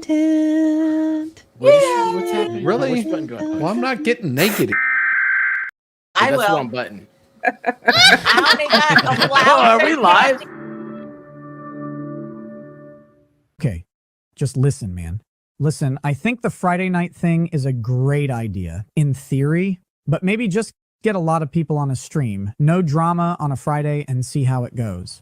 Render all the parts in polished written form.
content. What's happening? Really? Which button do I push? Well, I'm not getting naked. I That's the will. wrong button. I only got a blouse. Oh, are we live? Okay, just listen, man. Listen, I think the Friday night thing is a great idea in theory, but maybe just get a lot of people on a stream. No drama on a Friday and see how it goes.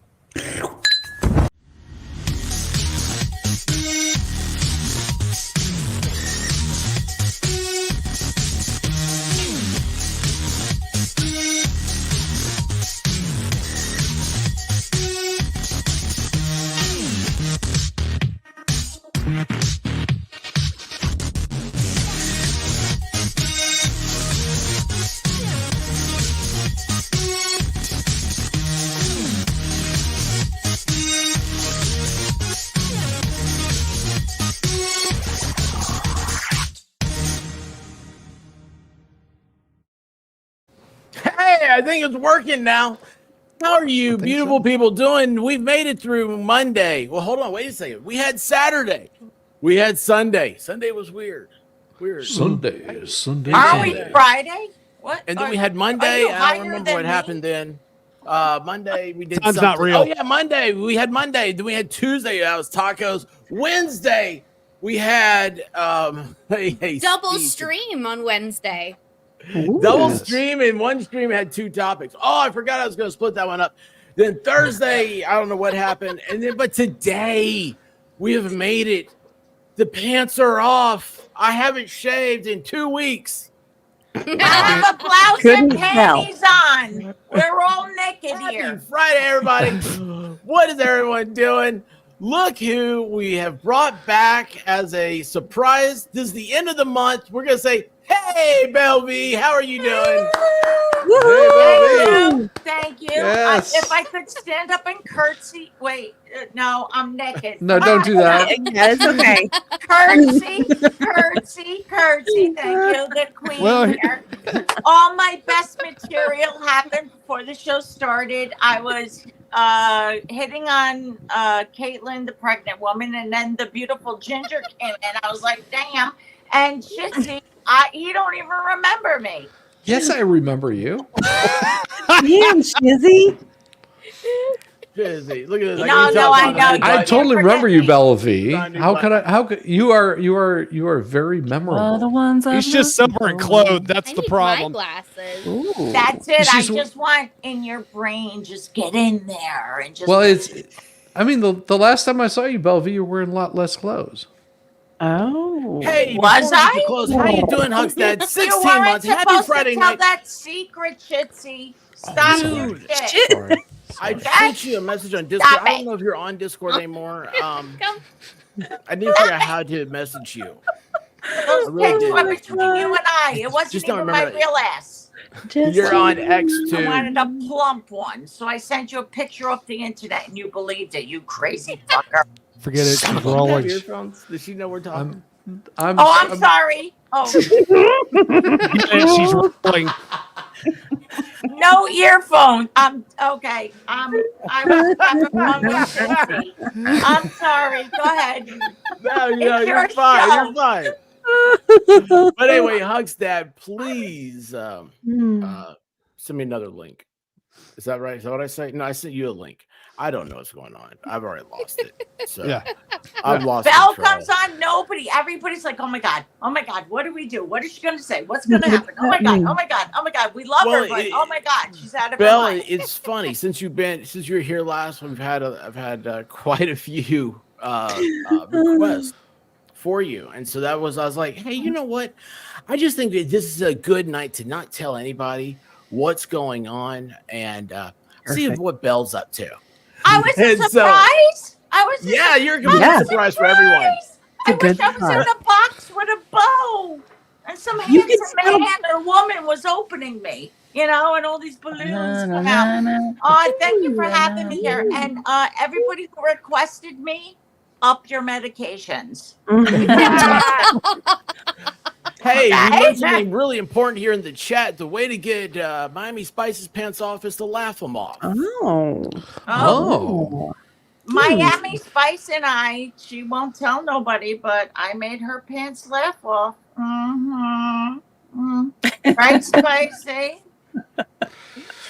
Hey, I think it's working now. How are you beautiful people doing? We've made it through Monday. Well, hold on. Wait a second. We had Saturday. We had Sunday. Sunday was weird. Sunday. Are we Friday? What? And then we had Monday. I don't remember what happened then. Monday we did something. Not real. Oh yeah, Monday. We had Monday. Then we had Tuesday. That was tacos. Wednesday we had a Double speech. stream on Wednesday. Double stream, and one stream had two topics. Oh, I forgot I was going to split that one up. Then Thursday, I don't know what happened. And then, but today, we have made it. The pants are off. I haven't shaved in 2 weeks. I have a blouse and panties on. We're all naked here. Happy Friday, everybody. What is everyone doing? Look who we have brought back as a surprise. This is the end of the month. We're going to say, hey, Belle V, how are you doing? Thank you. Yes. If I could stand up and curtsy. Wait, no, I'm naked. No, don't do that. Yeah, it's okay. Curtsy. Thank you, the queen Well, here. All my best material happened before the show started. I was hitting on Caitlin, the pregnant woman, and then the beautiful Ginger came in. I was like, damn. And Shitzy, you don't even remember me. Yes, I remember you. Damn, Shizzy. Busy. Look at this. No, I know. I You totally forget remember you, me. Belle V. Brand new How could you are very memorable. The ones He's just sober and clothed. That's I the need problem. my glasses. Ooh. That's it. She's- I just want in your brain, just get in there and just. Well, I mean, the last time I saw you, Belle V, you were wearing a lot less clothes. Oh. Hey, Was before we I? get close, how you doing, Huckstead? You 16 weren't months. Happy supposed Friday to tell night. that secret, Shitsy. Stop your dude. shit. Sorry. I Stop. sent you a message on Discord. Stop I don't it. know if you're on Discord anymore. Come. I need to figure out how to message you. Those really pics did. were between you and I. It wasn't Just don't even my remember real ass. You're on X I too. wanted a plump one, so I sent you a picture off the internet, and you believed it. You crazy fucker. Forget it. Son She's of a- rolling. Earphones? Does she know we're talking? I'm sorry. Oh, She's rolling. no earphone. Okay. I was having fun with Shitsy. I'm sorry. Go ahead. No, It's you're your fine. show. You're fine. But anyway, Huckstad, please send me another link. Is that right? Is that what I say? No, I sent you a link. I don't know what's going on. I've already lost it. So Yeah. I've lost Belle control. comes on, nobody. Everybody's like, oh my God, what do we do? What is she going to say? What's going to happen? Oh my God, we love her, but oh my God, she's out of her Belle, mind. it's funny since you were here last. I've had quite a few requests for you, and so I was like, hey, you know what? I just think that this is a good night to not tell anybody what's going on and see what Belle's up to. I was a And so- surprise. You're a complete surprise for everyone. I It's a wish good I was in part. a box with a bow, and some You can handsome still- man or woman was opening me, and all these balloons come out. Thank you for having me here, and everybody who requested me, up your medications. Hey, we Okay. learned something really important here in the chat. The way to get Miami Spice's pants off is to laugh them off. Oh. Oh. Miami Spice and I, she won't tell nobody, but I made her pants laugh off. Right, Spicy?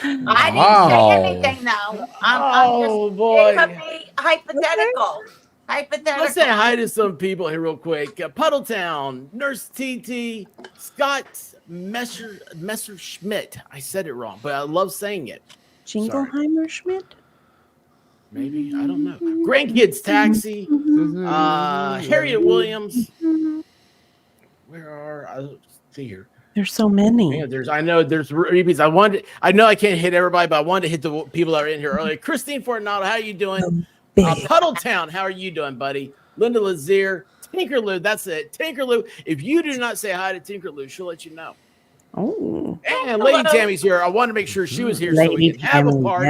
I didn't say anything though. Oh, I'm boy. just, it could be hypothetical. Hypothetical. Let's say hi to some people here real quick. Puddletown, Nurse TT, Scott Messerschmidt. I said it wrong, but I love saying it. Jingleheimer Schmidt? Maybe. I don't know. Grandkids Taxi, Harriet Williams. Where are I see here? There's so many. Man, there's repeats. I know I can't hit everybody, but I wanted to hit the people that are in here earlier. Christine Fortunato, how are you doing? Puddletown, how are you doing, buddy? Linda Lazier, Tinkerloo, that's it. Tinkerloo, if you do not say hi to Tinkerloo, she'll let you know. Oh. And Lady Tammy's here. I wanted to make sure she was here so we can have a party.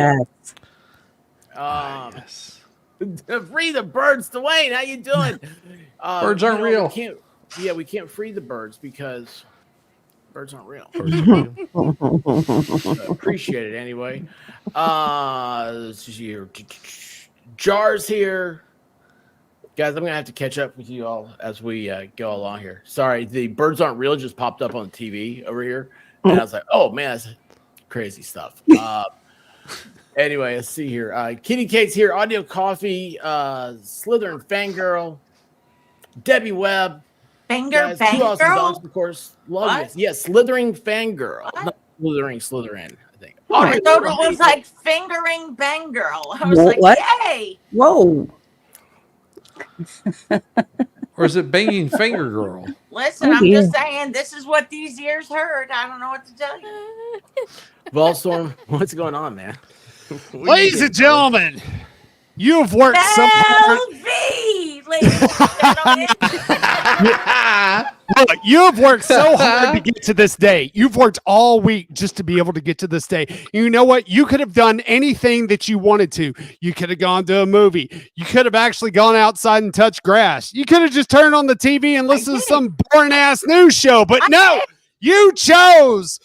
Yes. Free the birds, Dwayne. How you doing? Birds aren't real. We can't free the birds because birds aren't real. Appreciate it anyway. Let's see here. Jars here. Guys, I'm gonna have to catch up with you all as we go along here. Sorry, the birds aren't real just popped up on TV over here, and I was like, "Oh man, that's crazy stuff." Anyway, let's see here. Kitty Kate's here. Audio Coffee. Slytherin Fangirl. Debbie Webb. Fangirl. Two awesome dogs, of course. Love What? it. Yes, Slithering Fangirl. Not Slytherin, I think. I thought it was like fingering Bangirl. I was What? like, What? yay! Whoa. Or is it Banging Finger Girl? Listen, I'm just saying, this is what these ears heard. I don't know what to tell you. Ballstorm, what's going on, man? Ladies and gentlemen, you have worked so hard. Belle V, ladies and gentlemen. Look, you have worked so hard to get to this day. You've worked all week just to be able to get to this day. You know what? You could have done anything that you wanted to. You could have gone to a movie. You could have actually gone outside and touched grass. You could have just turned on the TV and listened to some boring ass news show. But no, you chose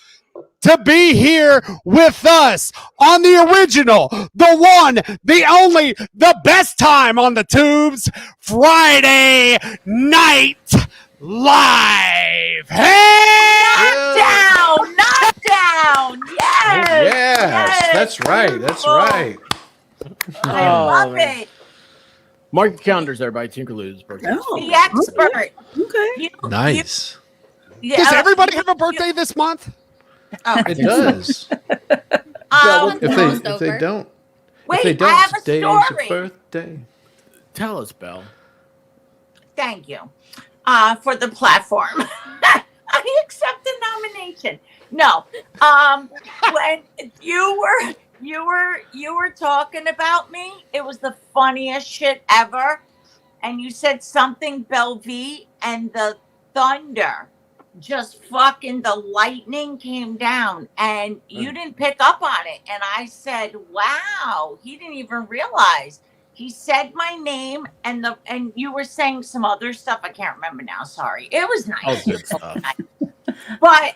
to be here with us on the original, the one, the only, the best time on the tubes, Friday Night Live. Hey! Knock down. Yes. Yes, that's right. That's beautiful. right. I love it. Mark your calendars, everybody. Tinkerloo's birthday. Oh, The expert. okay. Nice. Does everybody have a birthday this month? Oh, It does. Almost If they over. don't, wait, if they don't, I have a today's your story. birthday. Tell us, Belle. Thank you for the platform. I accept the nomination. No, when you were talking about me, it was the funniest shit ever. And you said something, Belle V, and the thunder, just fucking the lightning came down, and you didn't pick up on it. And I said, "Wow, he didn't even realize." He said my name, and you were saying some other stuff. I can't remember now. Sorry. It was nice. Oh, good stuff. But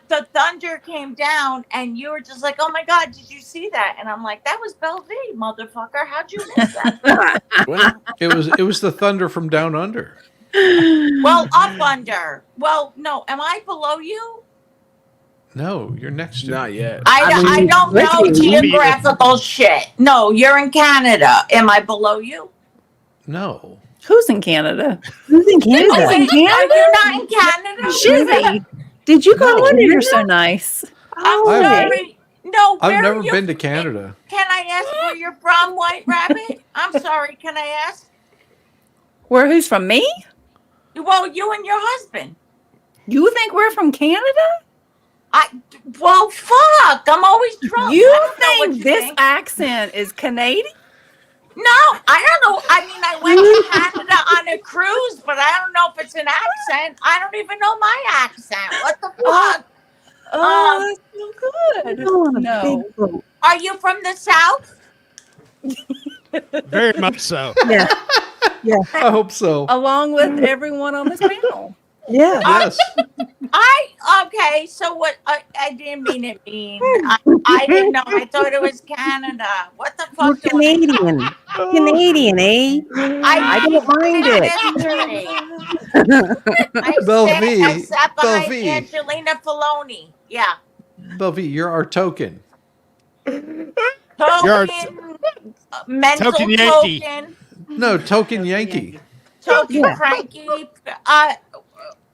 the thunder came down, and you were just like, "Oh my God, did you see that?" And I'm like, "That was Belle V, motherfucker. How'd you miss that?" Well, It was the thunder from down under. Well, up under. Well, no. Am I below you? No, you're next to not yet. I don't know listen, geographical shit. No, you're in Canada. Am I below you? No. Who's in Canada? Who's in Canada? Oh, wait, are you not in Canada? Shizzy. Did you go No to wonder you're Canada? so nice. I'm I've- sorry. No, where I've never are you? been to Canada. Can I ask where you're from, White Rabbit? I'm sorry. Can I ask? Who's from me? Well, you and your husband. You think we're from Canada? Well, fuck. I'm always drunk. You I don't know what think you this think. accent is Canadian? No, I don't know. I mean, I went to Canada on a cruise, but I don't know if it's an accent. I don't even know my accent. What the fuck? Oh, that's so good. Go on a No. big boat. Are you from the South? Very much so. Yeah. I hope so. Along with everyone on this panel. Yeah. Yes. Okay, so what? I didn't mean it mean. I didn't know. I thought it was Canada. What the We're fuck? do I know? Canadian. Canadian, eh? I don't mind it. I Belle said V, except Belle by V. Angelina Filoni. Yeah. Belle V, you're our token. Token, You're mental token Yankee. token, No, token Yankee. token Yeah. cranky.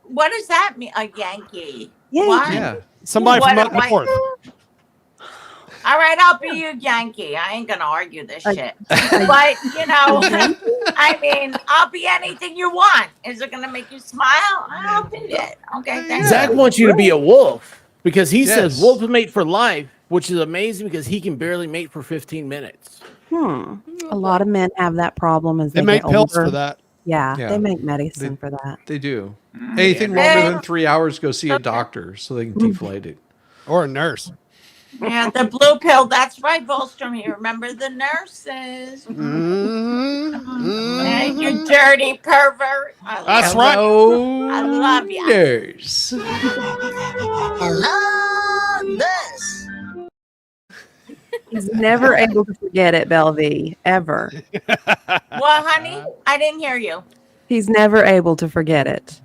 What does that mean? A Yankee. Yeah. What? Yeah. Somebody What from a up white- north. All right, I'll be you, Yankee. I ain't gonna argue this A- shit. But I mean, I'll be anything you want. Is it gonna make you smile? I'll be it. Okay, thanks. Zach wants you to be a wolf because he says Yes. wolf mate for life, which is amazing because he can barely mate for 15 minutes. A lot of men have that problem as They they make get pills older. for that. Yeah, Yeah. they make medicine for that. They do. Anything longer than 3 hours, go see a doctor so they can deflate it. Or a nurse. Yeah, the blue pill. That's right, Volstrom. You remember the nurses? Hey, you dirty pervert. That's right. Hello, I love ya. nurse. He's never able to forget it, Belle V, ever. What, honey? I didn't hear you. He's never able to forget it.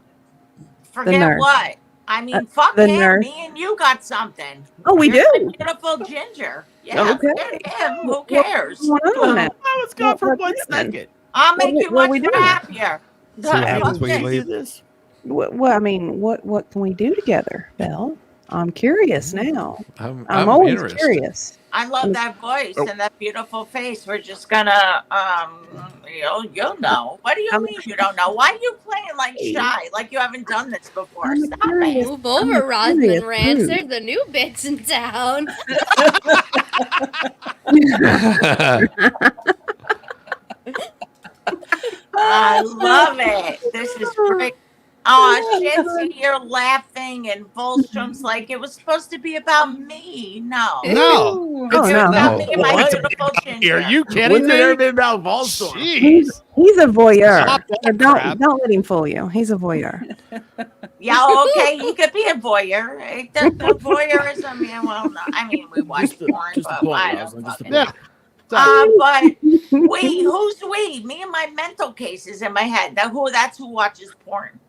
Forget nurse. what? I mean, fuck the him. nurse. Me and you got something. Oh, we You're do. the beautiful ginger. Yeah, Okay. forget him. Who cares? What's going on now? I was gone for What 1 happened? second. I'll make you what much we doing? happier. See what happens when you Fuck leave. this. I mean, what can we do together, Belle? I'm curious now. I'm always interested. curious. I love that voice and that beautiful face. We're just gonna, you'll know. What do you mean you don't know? Why are you playing like shy, like you haven't done this before? I'm Stop curious. it. Move over, I'm Rosman curious, Rancer. too. The new bit's in town. I love it. This is great. Oh, shit, you're laughing, and Volstrom's like, it was supposed to be about me. No. No. Oh, It's no. about me and my What? beautiful ginger. Are you kidding When's it ever me? been about Volstorm? Jeez. He's a voyeur. Stop that So crap. don't let him fool you. He's a voyeur. Yeah, okay, he could be a voyeur. The voyeurism, yeah, well, no, I mean, we watch Just the porn, just the but point, I Rosalind, don't just the fucking point. Yeah. but who's we? Me and my mental cases in my head. That's who watches porn.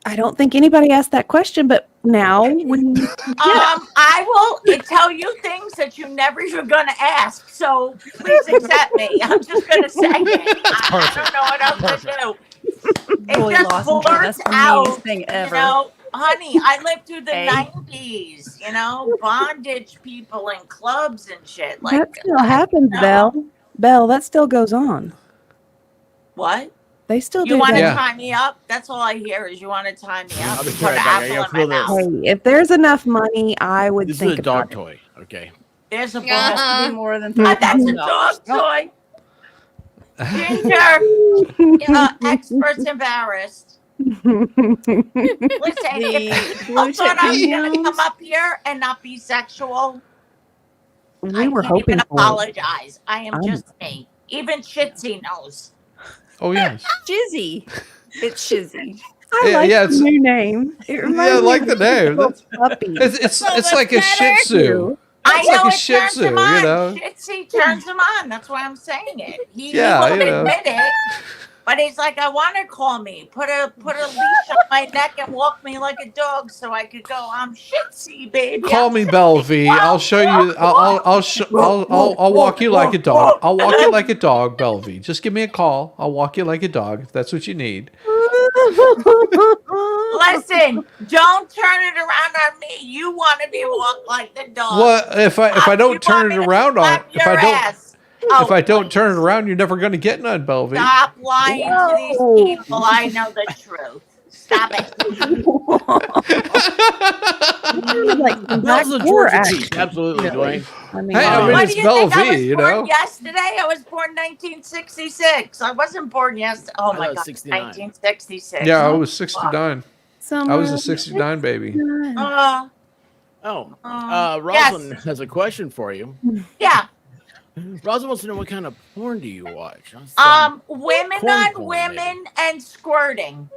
I don't think anybody asked that question, but now when I will tell you things that you're never even gonna ask. So please accept me. I'm just gonna say it. I don't know what else to do. It Boy, just Lawson, blurts that's the out. meanest thing ever. You know, honey, I lived through the Hey. 90s. You know, bondage people in clubs and shit. Like that still happens, no. Belle. Belle, that still goes on. What? They still You do want to that. Yeah. tie me up? That's all I hear is you want to tie me up. I'll be Put right an back. I apple gotta in feel my this. mouth. Hey, if there's enough money, I would This is think a dog about it. toy. Okay. There's a Yeah. ball. Has to be more than That's a $5,000. dog toy. Ginger, expert's embarrassed. Listen, if blue I thought I was chip going to cans. come up here and not be sexual, We I were can't hoping even for it. apologize. I am just me. Even Shitsy knows. Oh yes. Shizzy. It's Shizzy. I Yeah, like yeah, the it's- new name. It reminds I me like of the a name. little puppy. It's like a Shih Tzu. I It's like know a it Shih turns Tzu, him you on. know? Shitsy turns him on. That's why I'm saying it. He Yeah, won't you know. admit it. But he's like, I want to call me. Put a leash on my neck and walk me like a dog so I could go. I'm Shitsy, baby. Call I'm me Shitsy. Belle V. I'll show you. I'll walk you like a dog. I'll walk you like a dog, Belle V. Just give me a call. I'll walk you like a dog if that's what you need. Listen, don't turn it around on me. You want to be walked like the dog. Well, if I You don't turn want it me to around on slap if your I don't ass. Oh, if I don't please. turn it around, you're never going to get none, Belle V. Stop lying to these Whoa. people. I know the truth. Stop it. Like some Bell's a backdoor Georgia action. peach. Absolutely, Really. Dwayne. I mean, Hey, I mean, What it's do you Belle think? I V, was you born know? yesterday. I was born 1966. I wasn't born yesterday. Oh I my was god, 69. 1966. Yeah, I was 69. summer I was a 69 baby. Uh, Oh, yes. Rosalind has a question for you. Yeah. Rosalind wants to know what kind of porn do you watch? Women Corn on porn, women and squirting.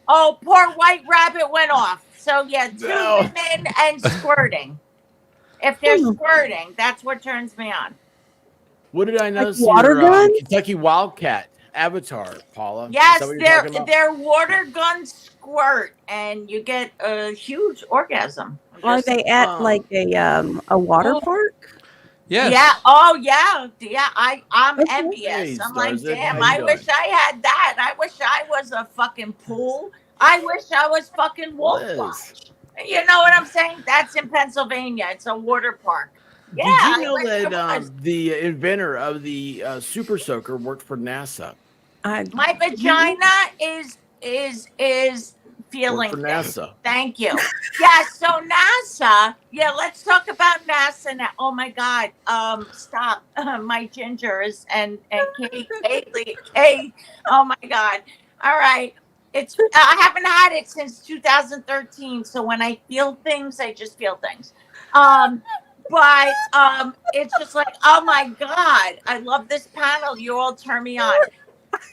Oh, poor White Rabbit went off. So yeah, two No. women and squirting. If they're squirting, that's what turns me on. What did I notice? water Your guns? Kentucky Wildcat avatar, Paula. Is Yes, that what you're talking about? they're water gun squirt, and you get a huge orgasm. Are they at like a water Oh. park? Yes. Yeah. Oh, yeah. Yeah. I'm Okay. envious. Hey, I'm like, Starzit, damn. how I you wish doing? I had that. I wish I was a fucking pool. I wish I was fucking Wolf Liz. Lodge. You know what I'm saying? That's in Pennsylvania. It's a water park. Yeah. Did you I know wish it that was. the inventor of the Super Soaker worked for NASA? My vagina is feeling Worked for things. NASA. Thank you. Yeah, so NASA. Yeah, let's talk about NASA now. Oh my God. Stop. My gingers and Kate. Oh my God. All right. I haven't had it since 2013. So when I feel things, I just feel things. But it's just like, oh my God, I love this panel. You all turn me on.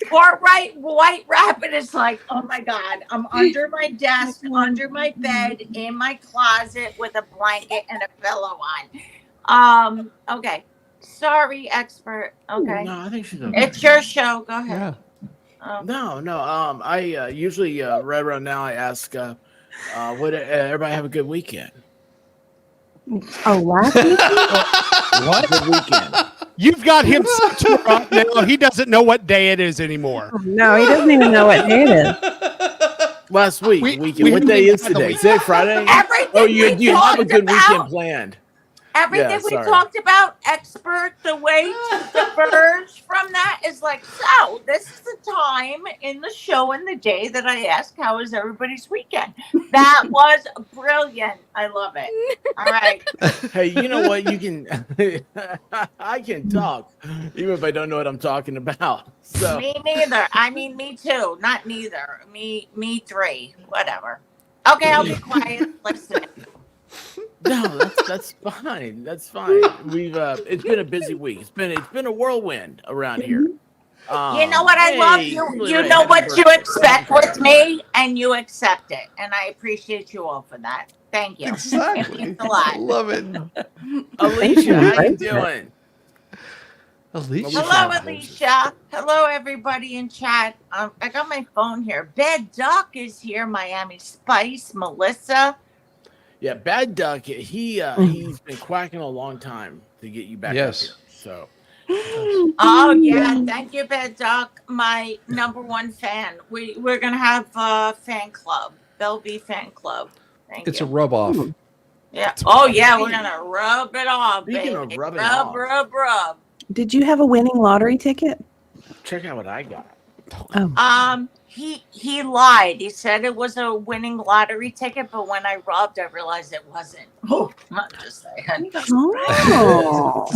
Poor White Rabbit is like, oh my God, I'm under my desk, under my bed, in my closet with a blanket and a pillow on. Okay. Sorry, expert. Okay. No, I think she's okay. It's your show. Go ahead. Yeah. No. I usually right around now I ask, what everybody have a good weekend? Oh, last week? What? Good weekend. You've got him such a right now. He doesn't know what day it is anymore. No, he doesn't even know what day it is. Last week, We weekend. What haven't day even is had the today? weekend. Today Friday? Everything Oh, you we have a talked good about- weekend planned. Everything Yeah, we sorry. talked about, expert, the way to diverge from that is like, so this is the time in the show and the day that I ask, how is everybody's weekend? That was brilliant. I love it. All right. Hey, you know what? You can I can talk even if I don't know what I'm talking about. So Me neither. I mean, me too. Not neither. Me three. Whatever. Okay, I'll be quiet. Listen. no, that's fine. That's fine. We've it's been a busy week. It's been a whirlwind around here. You know what I love? hey, You Ray, know happy what you birthday. expect with me, and you accept it. And I appreciate you all for that. Thank you. It Exactly. means a lot. I love it. Alicia, how you Right. doing? Alicia. Hello, Alicia. Hello, everybody in chat. I got my phone here. Bed Duck is here. Miami Spice, Melissa. Yeah, Bad Duck. He's been quacking a long time to get you back. Yes. Up here, so Oh yeah, thank you, Bed Duck. My number one fan. We're gonna have a fan club, Belle V fan club. Thank It's you. a rub off. Yeah. Oh yeah, we're gonna rub it off, Speaking baby. of rubbing rub, off. rub. Did you have a winning lottery ticket? check out what I got. Oh, He lied. He said it was a winning lottery ticket, but when I rubbed, I realized it wasn't. Oh, I'm just saying. oh.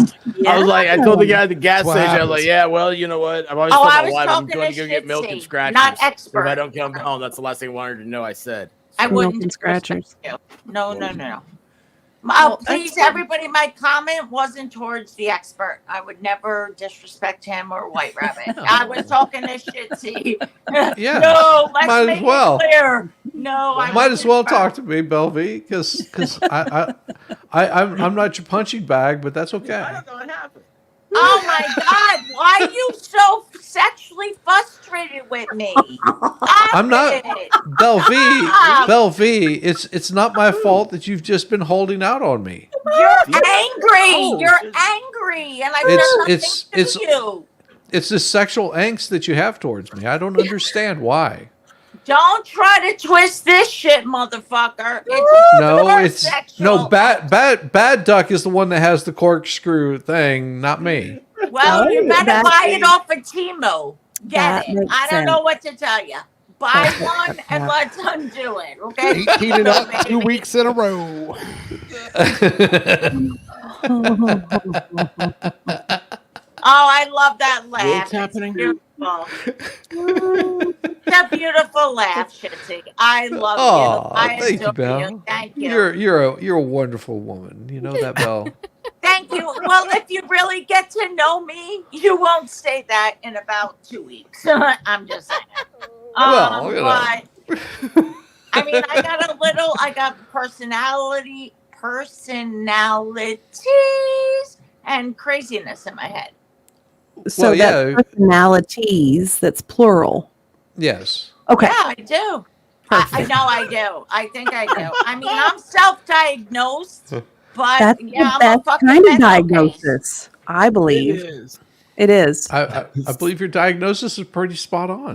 I was like, I told the guy at the gas What station, I was happens. like, yeah, well, you know what? I've always Oh, told I my was wife I'm talking going to to go get milk and Shitzy, scratchers. not If I expert. don't come home, that's the last thing I wanted her to know I said. I Milk wouldn't and disrespect scratchers. you. No. Well, Please, everybody, my comment wasn't towards the expert. I would never disrespect him or White Rabbit. I was talking to Shitzy. Yeah, No, let's might as make well. it clear. No, I Might wasn't as well expert. talk to me, Belle V, because I'm not your punching bag, but that's I okay. don't know what happened. Oh my God! Why are you so sexually frustrated with me? Stop I'm not it. Belle V. Stop. Belle V. It's not my fault that you've just been holding out on me. You're angry. Oh, You're shit. angry, and I've It's- done nothing it's- to it's- you. It's this sexual angst that you have towards me. I don't understand why. Don't try to twist this shit, motherfucker. No, your it's sexual no bad duck is the one that has the corkscrew thing, not me. Well, you Oh, better that buy it makes- off of Timo. Get that it. makes I don't know sense. what to tell you. Buy That's one and yeah. let's undo it, okay? Heat it up 2 weeks in a row. Oh, I love that laugh. What's It's happening? beautiful. It's a beautiful laugh, Shitty. I love Oh, you. I thank you, adore Belle. you. Thank you. You're a wonderful woman. You know that, Belle. Thank you. Well, if you really get to know me, you won't say that in about 2 weeks. I'm just saying. Well, you know. But I mean, I got personality personalities and craziness in my head. So Well, that yeah. personalities, that's plural. Yes. Okay. Yeah, I do. I know I do. I think I do. I mean, I'm self-diagnosed, but That's yeah, the I'm a best fucking kind of mental case. diagnosis, I It believe. is. It is. I believe your diagnosis is pretty spot on.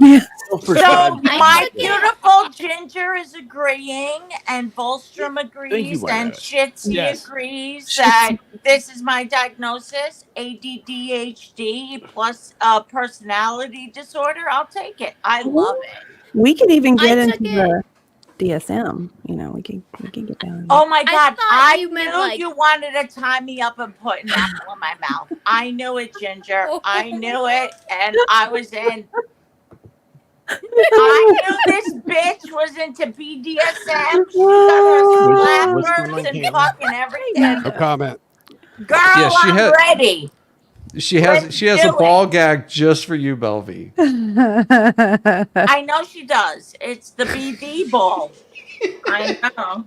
So Prescribed. my took it. beautiful Ginger is agreeing, and Volstrom agrees, my and God. Shitsy Yes. agrees that this is my diagnosis: ADDHD plus personality disorder. I'll take it. I love it. We could even get I into took the DSM. You know, we can get down. in Oh my I God! thought I you meant, knew like- you wanted to tie me up and put an apple in my mouth. I knew it, Ginger. I knew it, and I was in. I knew this bitch was into BDSM. She got her What's going on, slappers and Caitlin? fucking everything. No comment. Girl, Yeah, she I'm had- ready. She has Let's a do ball gag just for you, Belle V. I know she does. It's the BD ball. I know.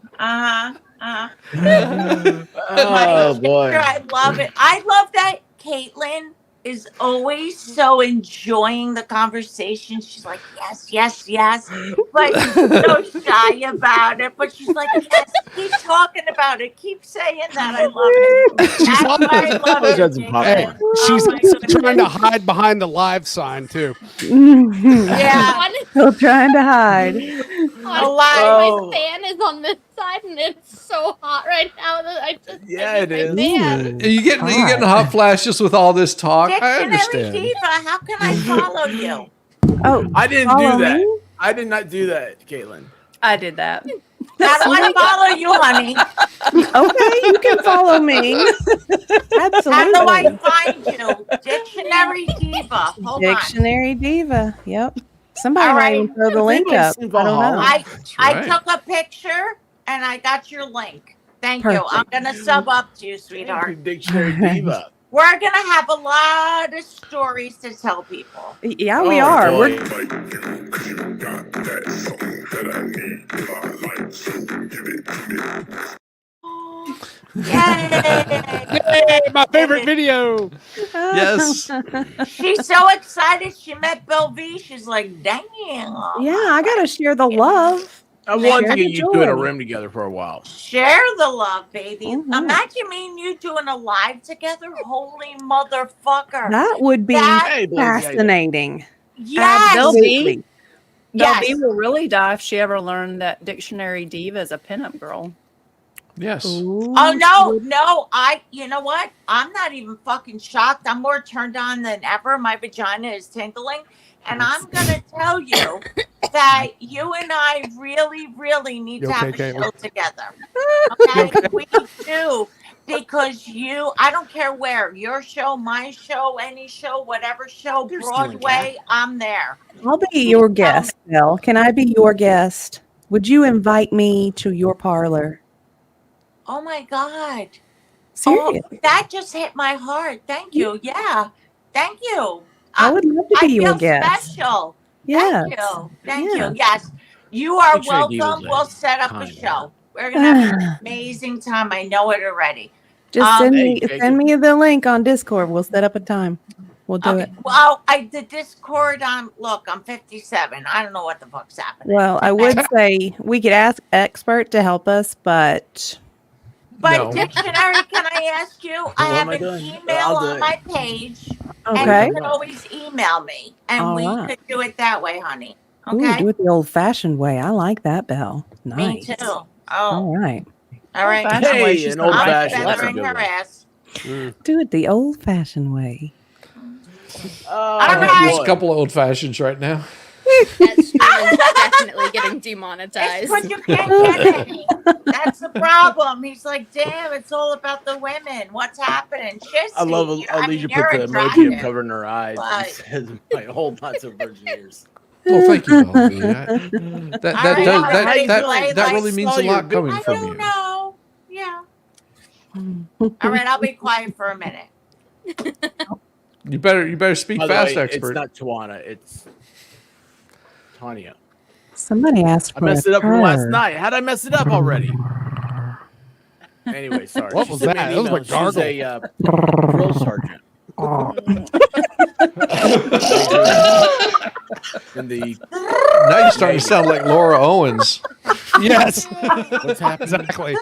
Oh boy. I love it. I love that Caitlin is always so enjoying the conversation. She's like, yes, yes, yes. But she's so shy about it. But she's like, yes, keep talking about it. Keep saying that. I love it. That's why I love Always it. had some Caitlin. popcorn. She's Oh my also goodness. trying to hide behind the live sign too. Yeah. Still trying to hide. Oh. My fan is on this side, and it's so hot right now that I just Yeah, I it need is. my fan. You getting hot flashes with all this talk? I Dictionary understand. Diva, how can I follow you? Oh, I didn't follow do that. me? I did not do that, Caitlin. I did that. How do I follow you, honey? Okay, you can follow me. Absolutely. How do I find you? Dictionary Diva. Hold Dictionary Diva. Yep. Somebody All might right. even throw the link Anybody up. seen I don't know. Valhalla? I right. took a picture and I got your link. Thank you. I'm Perfect. gonna sub up to you, sweetheart. Dictionary Diva. We're gonna have a lot of stories to tell people. Yeah, we Oh, are. boy. We're Yay, my favorite video. Yes. She's so excited she met Belle V. She's like, dang. Yeah, I gotta share the love. I wanted Share to the get you two in a joy. room together for a while. Share the love, baby. Mhm. Imagine me and you doing a live together. Holy motherfucker. That would be That- Hey, Blaze, how you doing? fascinating. Yes. Belle V? Absolutely. Yes. Belle V will really die if she ever learned that Dictionary Diva is a pinup girl. Yes. Ooh. Oh no, you know what? I'm not even fucking shocked. I'm more turned on than ever. My vagina is tingling. And I'm gonna tell you that you and I really, really need You to have okay, a Caitlin? show together. Okay? We do. Because I don't care where, your show, my show, any show, whatever show, You're stealing Broadway, I'm there. I'll be your guest, Belle. Can I be your guest? Would you invite me to your parlor? Oh my God. Serious. Oh, that just hit my heart. Thank you. Yeah. Thank you. I would love to be I your feel guest. special. Yeah. Thank you. Thank Yeah. you. Yes. You are Dictionary Diva's welcome. a We'll set up a kind show. We're gonna have an amazing time. I know it already. Just send Hey, me Jacob. send me the link on Discord. We'll set up a time. We'll do it. Well, the Discord. Look, I'm 57. I don't know what the fuck's happening. Well, I would say we could ask expert to help us, but But No. dictionary, can I ask you? I What have am I an doing? email I'll do on it. my page, okay. and you can always email me, and All we right. could do it that way, honey. Ooh, Okay. do it the old-fashioned way. I like that, Belle. Me Nice. too. Oh, All right. all right. Old-fashioned way, Hey, she's an not old like I'm fashioned. that. That's a feathering good her one. ass. Do it the old-fashioned way. Oh, All There's right. a couple of old fashions right now. That stream is definitely getting It's demonetized. because you can't get any. That's the problem. He's like, damn, it's all about the women. What's happening? Shissy. I love I mean, Alicia you're put the emoji attractive. of covering her eyes and But- says, "My whole lots of virgin ears." Well, thank you, Belle V. That All that right, does everybody that play that like really means a smell your lot coming I from don't you. know. Yeah. All right, I'll be quiet for a minute. You better speak By the fast, way, expert. it's not Tawana, it's Tanya. Somebody asked I for messed a it up from last purr. night. How'd I mess it up already? Anyway, sorry. What She was sent me that? an That was email. a She's gargle. a drill sergeant in the. Now you're starting to sound like Laura Owens. Yes, What's happening? exactly.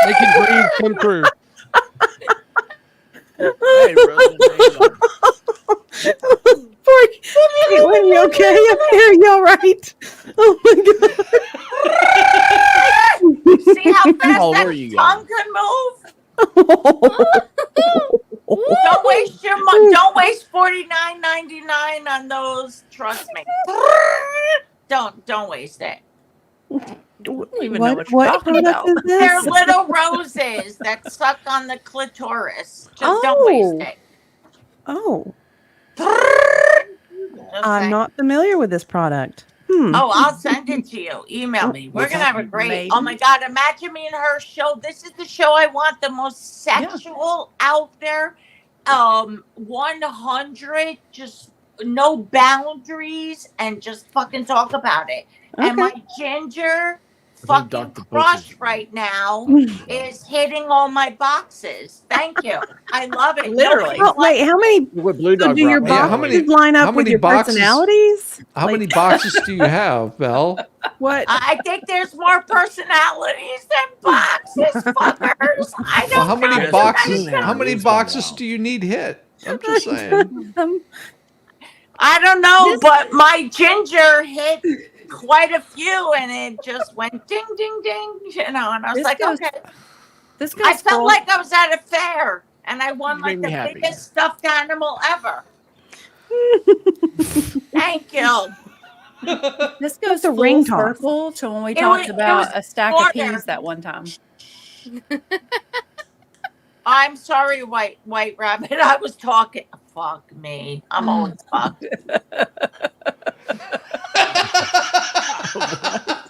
Making dreams come true. Hey, Rose, Poor Caitlin, you okay up there? You all right? Oh my See how fast How old that are you tongue guys? can move? God. Don't waste your don't waste $49.99 on those. Trust me. Don't waste it. I don't even know what you're What talking product about. is They're this? little roses that suck on the clitoris. Just don't Oh. waste it. Oh, Just I'm saying. not familiar with this product. Oh, I'll send it to you. Email me. We're gonna have a great. Maybe. Oh my God! Imagine me and her show. This is the show I want. The most sexual out there. 100. Just no boundaries and just fucking talk about it. And my ginger fucking Dr. crush Butcher's- right now is hitting all my boxes. Thank you. I love it. Literally. Oh, wait, how many What Blue so Dog do your brought me. Yeah, how boxes many- line how up with many your boxes- personalities? How Like, many boxes do you have, Belle? What? I think there's more personalities than boxes, fuckers. I don't Well, how know. many Yes, boxes? it's How many it's boxes going do you need hit? I'm just saying. I don't know, but my ginger hit quite a few, and it just went ding, ding, ding. You know, and I was This like, goes- okay. This goes I felt full- like I was at a fair, and I won You like made me the happy. biggest stuffed animal ever. Thank you. This goes a full ring toss. circle to when we It talked was about a stack of order. peas that one time. I'm sorry, White Rabbit. I was talking. Fuck me. I'm always fucked.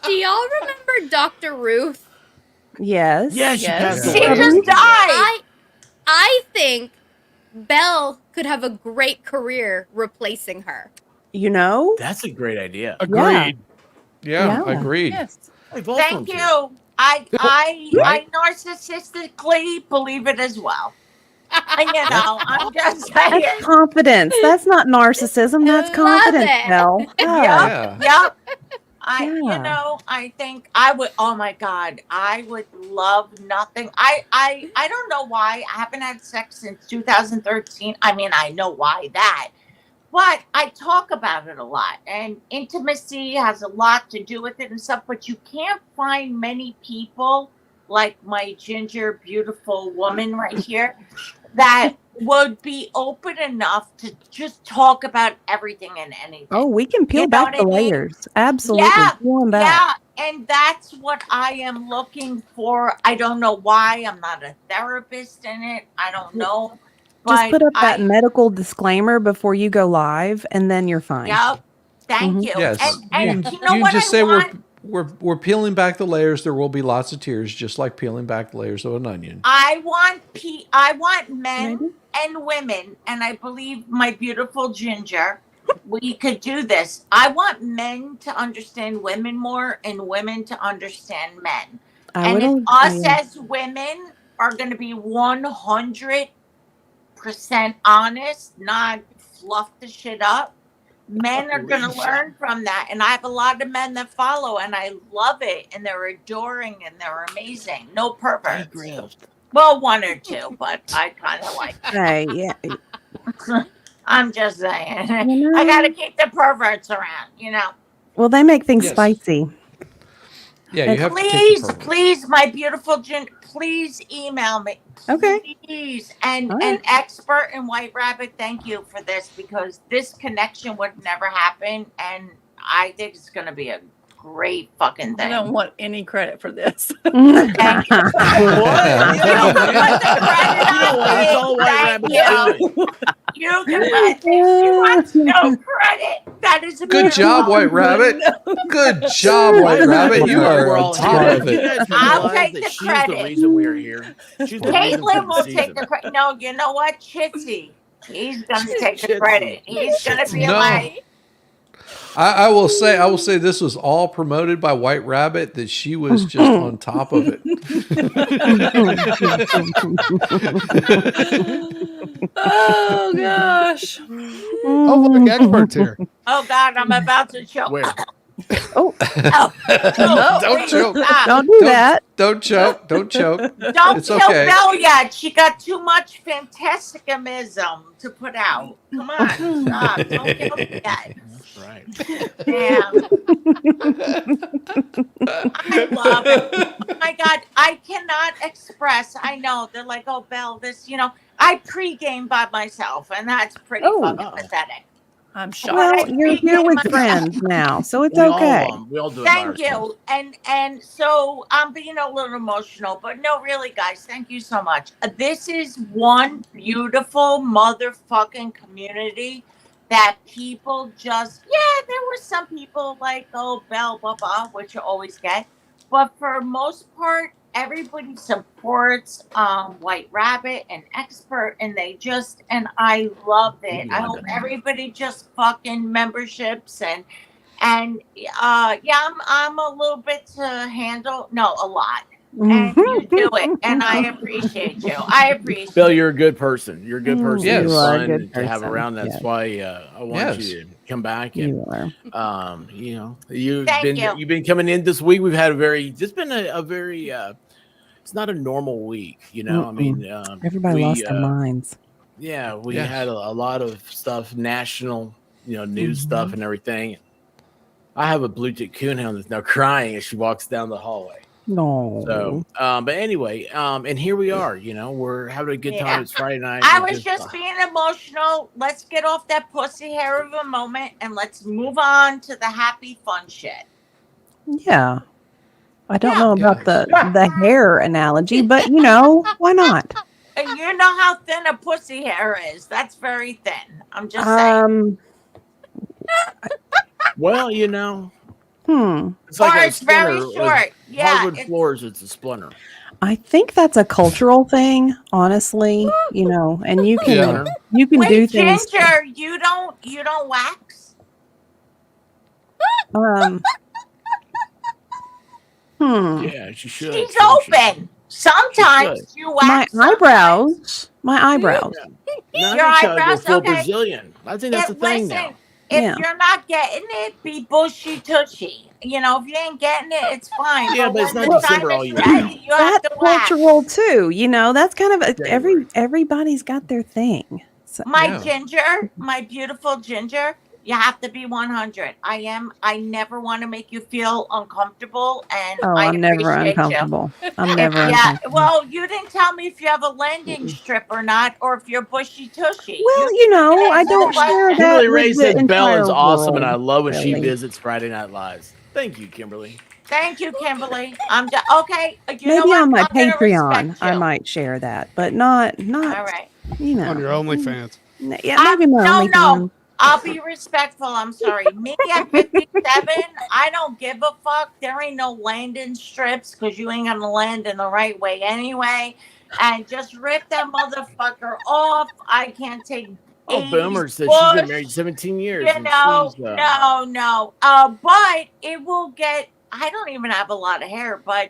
Do y'all remember Dr. Ruth? Yes. Yeah, she Yes. passed She away. just died. I think Belle could have a great career replacing her. You know? That's a great idea. Agreed. Yeah, Yeah. agreed. Yes. Hey, both of Thank them you. I Right? narcissistically believe it as well. And, you know, I'm just saying. That's confidence. That's not narcissism. That's Love confidence, it. Belle. Yeah. Yep. You Yeah. know, I think I would. Oh my God, I would love nothing. I don't know why I haven't had sex since 2013. I mean, I know why that, but I talk about it a lot, and intimacy has a lot to do with it and stuff. But you can't find many people like my ginger, beautiful woman right here that would be open enough to just talk about everything and anything. Oh, we can peel You know back what the I mean? layers. Absolutely. Yeah, Peel them back. Yeah, and that's what I am looking for. I don't know why. I'm not a therapist in it. I don't know. Just But put up that I, medical disclaimer before you go live, and then you're fine. Yep. Thank Mhm. you. Yes. And you you know you what just I say want? we're peeling back the layers. There will be lots of tears, just like peeling back the layers of an onion. I want men Maybe. and women, and I believe my beautiful ginger, we could do this. I want men to understand women more and women to understand men. I And if would us as women are going to be 100% honest, not fluff the shit up, men are going to learn from that. And I have a lot of men that follow, and I love it, and they're adoring and they're amazing. No perverts. Well, one or two, but I kind of like it. say, yeah. I'm just saying. You I got to know, keep the perverts around, you know. well, they make things Yes. spicy. Yeah, you have to Please, take the pervert. please, my beautiful please email me. Okay. Please. And All an right. expert in White Rabbit, thank you for this, because this connection would never happen. And I think it's going to be a great fucking I thing. don't want any credit for this. Thank you. Yeah, You can put the credit You know what? It's on all me. White Thank Rabbit's you. doing. You can put it. She wants no credit. That is a Good beautiful- job, White Rabbit. Good job, White Rabbit. You are We're on all top here. of You it. guys I'll realize take that the she's credit. the reason we're here. She's the reason Caitlin for will the take season. the credit. No, you know what? Chitsy. He's going to take the Chitsy. credit. He's going to be No. like, I will say this was all promoted by White Rabbit, that she was just on top of it. Oh gosh. Oh, look, experts here. Oh God, I'm about to choke. Where? Oh, Don't choke. stop. Don't do that. Don't choke. Don't choke. Don't It's kill okay. Belle yet. She got too much fantasticamism to put out. Come on, stop. Don't kill her yet. That's right. Damn. I love it. Oh my God, I cannot express. I know they're like, oh, Belle, this, I pregame by myself, and that's pretty fucking pathetic. I'm shocked. Well, you're here with friends now, so it's okay. We all do it. by Thank ourselves. you. And so I'm being a little emotional, but no, really, guys, thank you so much. This is one beautiful motherfucking community that people just, there were some people like, oh, Belle, blah, blah, which you always get. But for most part, everybody supports White Rabbit and Expert, and I love it. I hope everybody just fucking memberships and I'm a little bit to handle. No, a lot. And you do it, and I appreciate you. I appreciate Bill, you're a good person. You're a good person. Yes. It's You are a fun good to have person. around. That's Yes. why I want Yes. you to come back. You And are. you've Thank you. you've been coming in this week. We've had it's been a very it's not a normal week. I mean, Everybody lost their minds. yeah, we Yes. had a lot of stuff, national, news stuff and everything. I have a blue tick coonhound that's now crying as she walks down the hallway. No. So, but anyway, and here we are. We're having a good time. Yeah. It's Friday night. I We're was just being emotional. Let's get off that pussy hair of a moment and let's move on to the happy fun shit. Yeah. I don't know about the hair analogy, but why not? And you know how thin a pussy hair is. That's very thin. I'm just saying. well, it's Or like a it's very splinter. With short. Yeah. hardwood floors. It's a splinter. I think that's a cultural thing, honestly. And you can Yeah. you can do Wait, things. Ginger, you don't wax? Yeah, she should. She's She should. open. Sometimes you My wax. sometimes- eyebrows. My eyebrows. Now Your you're trying to go eyebrows, full okay. Brazilian. I think that's the thing now. If Yeah. you're not getting it, be bushy tushy. If you ain't getting it, it's fine. Yeah, but it's when not the time December all is year ready, round. you have That's to wax. cultural too. That's kind of January. everybody's got their thing. So, My Yeah. Ginger, my beautiful Ginger, you have to be 100. I never want to make you feel uncomfortable, and I I'm never appreciate uncomfortable. I'm You. never Yeah, uncomfortable. well, you didn't tell me if you have a landing strip or not, or if you're bushy tushy. Well, I don't share that. Kimberly with Ray the says Belle is entire awesome, and I world, love when she really. visits Friday Night Lives. Thank you, Kimberly. Thank you, Kimberly. Okay. You know Maybe what? on my I'm gonna Patreon, respect I you. might share that, but not. All right. On your OnlyFans. Yeah, maybe my No, OnlyFans. I'll be respectful. I'm sorry. Me at 57, I don't give a fuck. There ain't no landing strips because you ain't going to land in the right way anyway. And just rip that motherfucker off. I can't take. Oh, 80s Boomer said she's bush. been married 17 years. You and know, she's, no. But it will get. I don't even have a lot of hair, but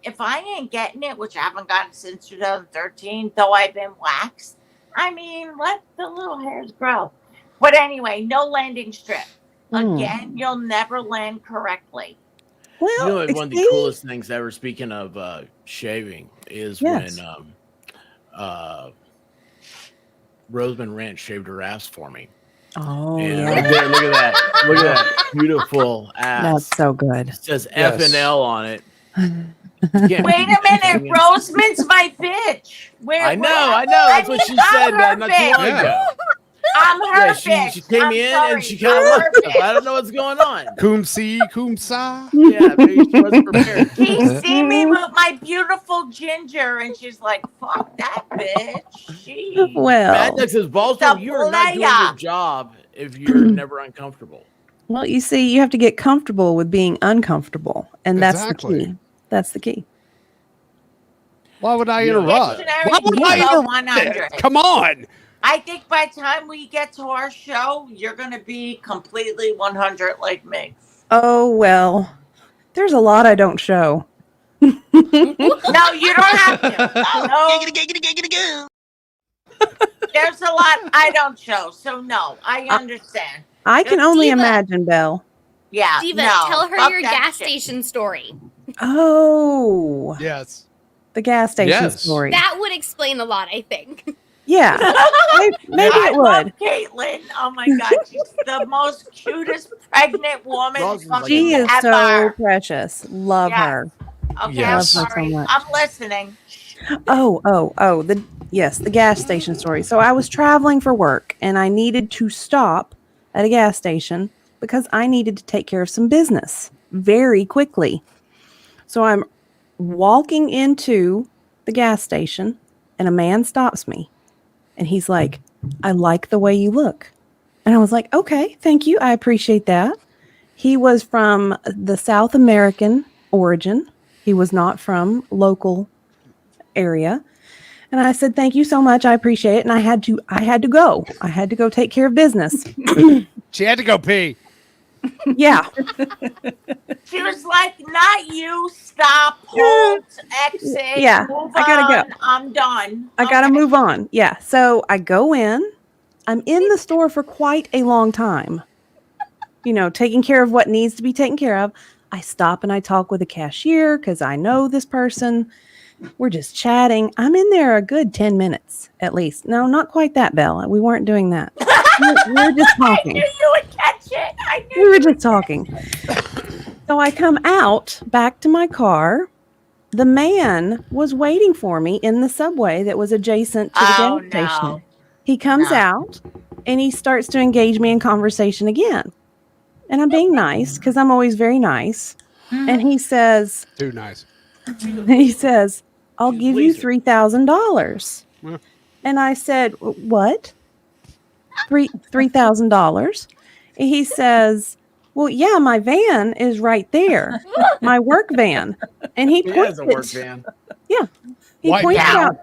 if I ain't getting it, which I haven't gotten since 2013, though I've been waxed, I mean, let the little hairs grow. But anyway, no landing strip. Again, you'll never land correctly. Well, one of the coolest things ever, speaking of shaving, is when Roseman Ranch shaved her ass for me. Oh, And yeah. look at that. Look at that beautiful ass. That's so good. It says Yes. F and L on it. Wait a minute, Roseman's my bitch. I know. That's what she said not too long Yeah. ago. I'm her Yeah, bitch. she came I'm in sorry. and she kind of I'm left her us. I don't know what's going on. Cum si, cum sa. Yeah, maybe she wasn't prepared. She see me with my beautiful Ginger, and she's like, "Fuck that bitch." She. Well, Maddox says, Baltimore, you're not doing your job if you're never uncomfortable. well, you see, you have to get comfortable with being uncomfortable, and that's Exactly. the key. That's the key. Why would I Yeah. interrupt? Dictionary Why would I Diva interrupt 100. it? Come on. I think by the time we get to our show, you're going to be completely 100 like me. Oh, well, there's a lot I don't show. No, you don't have to. No. There's a lot I don't show, so no, I understand. I can only Diva. imagine, Belle. Yeah, Diva, no, tell her fuck your that gas shit. station story. Oh, Yes. the gas station Yes. story. That would explain a lot, I think. Yeah, maybe I it love would. Caitlin. Oh my god, she's the most cutest pregnant woman Rosin's like fucking She is so ever. precious. Love Yes. her. Okay, Yes. I'm Love her so sorry. much. I'm listening. Oh, the gas station story. So I was traveling for work and I needed to stop at a gas station because I needed to take care of some business very quickly. So I'm walking into the gas station and a man stops me and he's like, "I like the way you look." And I was like, "Okay, thank you. I appreciate that." He was from the South American origin. He was not from local area. And I said, "Thank you so much. I appreciate it." And I had to go. I had to go take care of business. She had to go pee. Yeah. She was like, "Not you. Stop. Hold. Exit. Yeah, Move I gotta on. go. I'm done. I got to Okay. move on. Yeah. So I go in. I'm in the store for quite a long time, taking care of what needs to be taken care of. I stop and I talk with a cashier because I know this person. We're just chatting. I'm in there a good 10 minutes at least. No, not quite that, Belle. We weren't doing that. We were just I talking. knew you would catch it. I knew We were you would just talking. So I come out back to my car. The man was waiting for me in the subway that was adjacent to the Oh, gas station. no. He comes No. out and he starts to engage me in conversation again. And I'm being nice because I'm always very nice. And he says, Too nice. "I'll She's give you laser. $3,000. Yeah. And I said, "What? $3,000? And he says, "Well, yeah, my van is right there, my work van." And he He points has a work it. van. Yeah, he White points it van. out.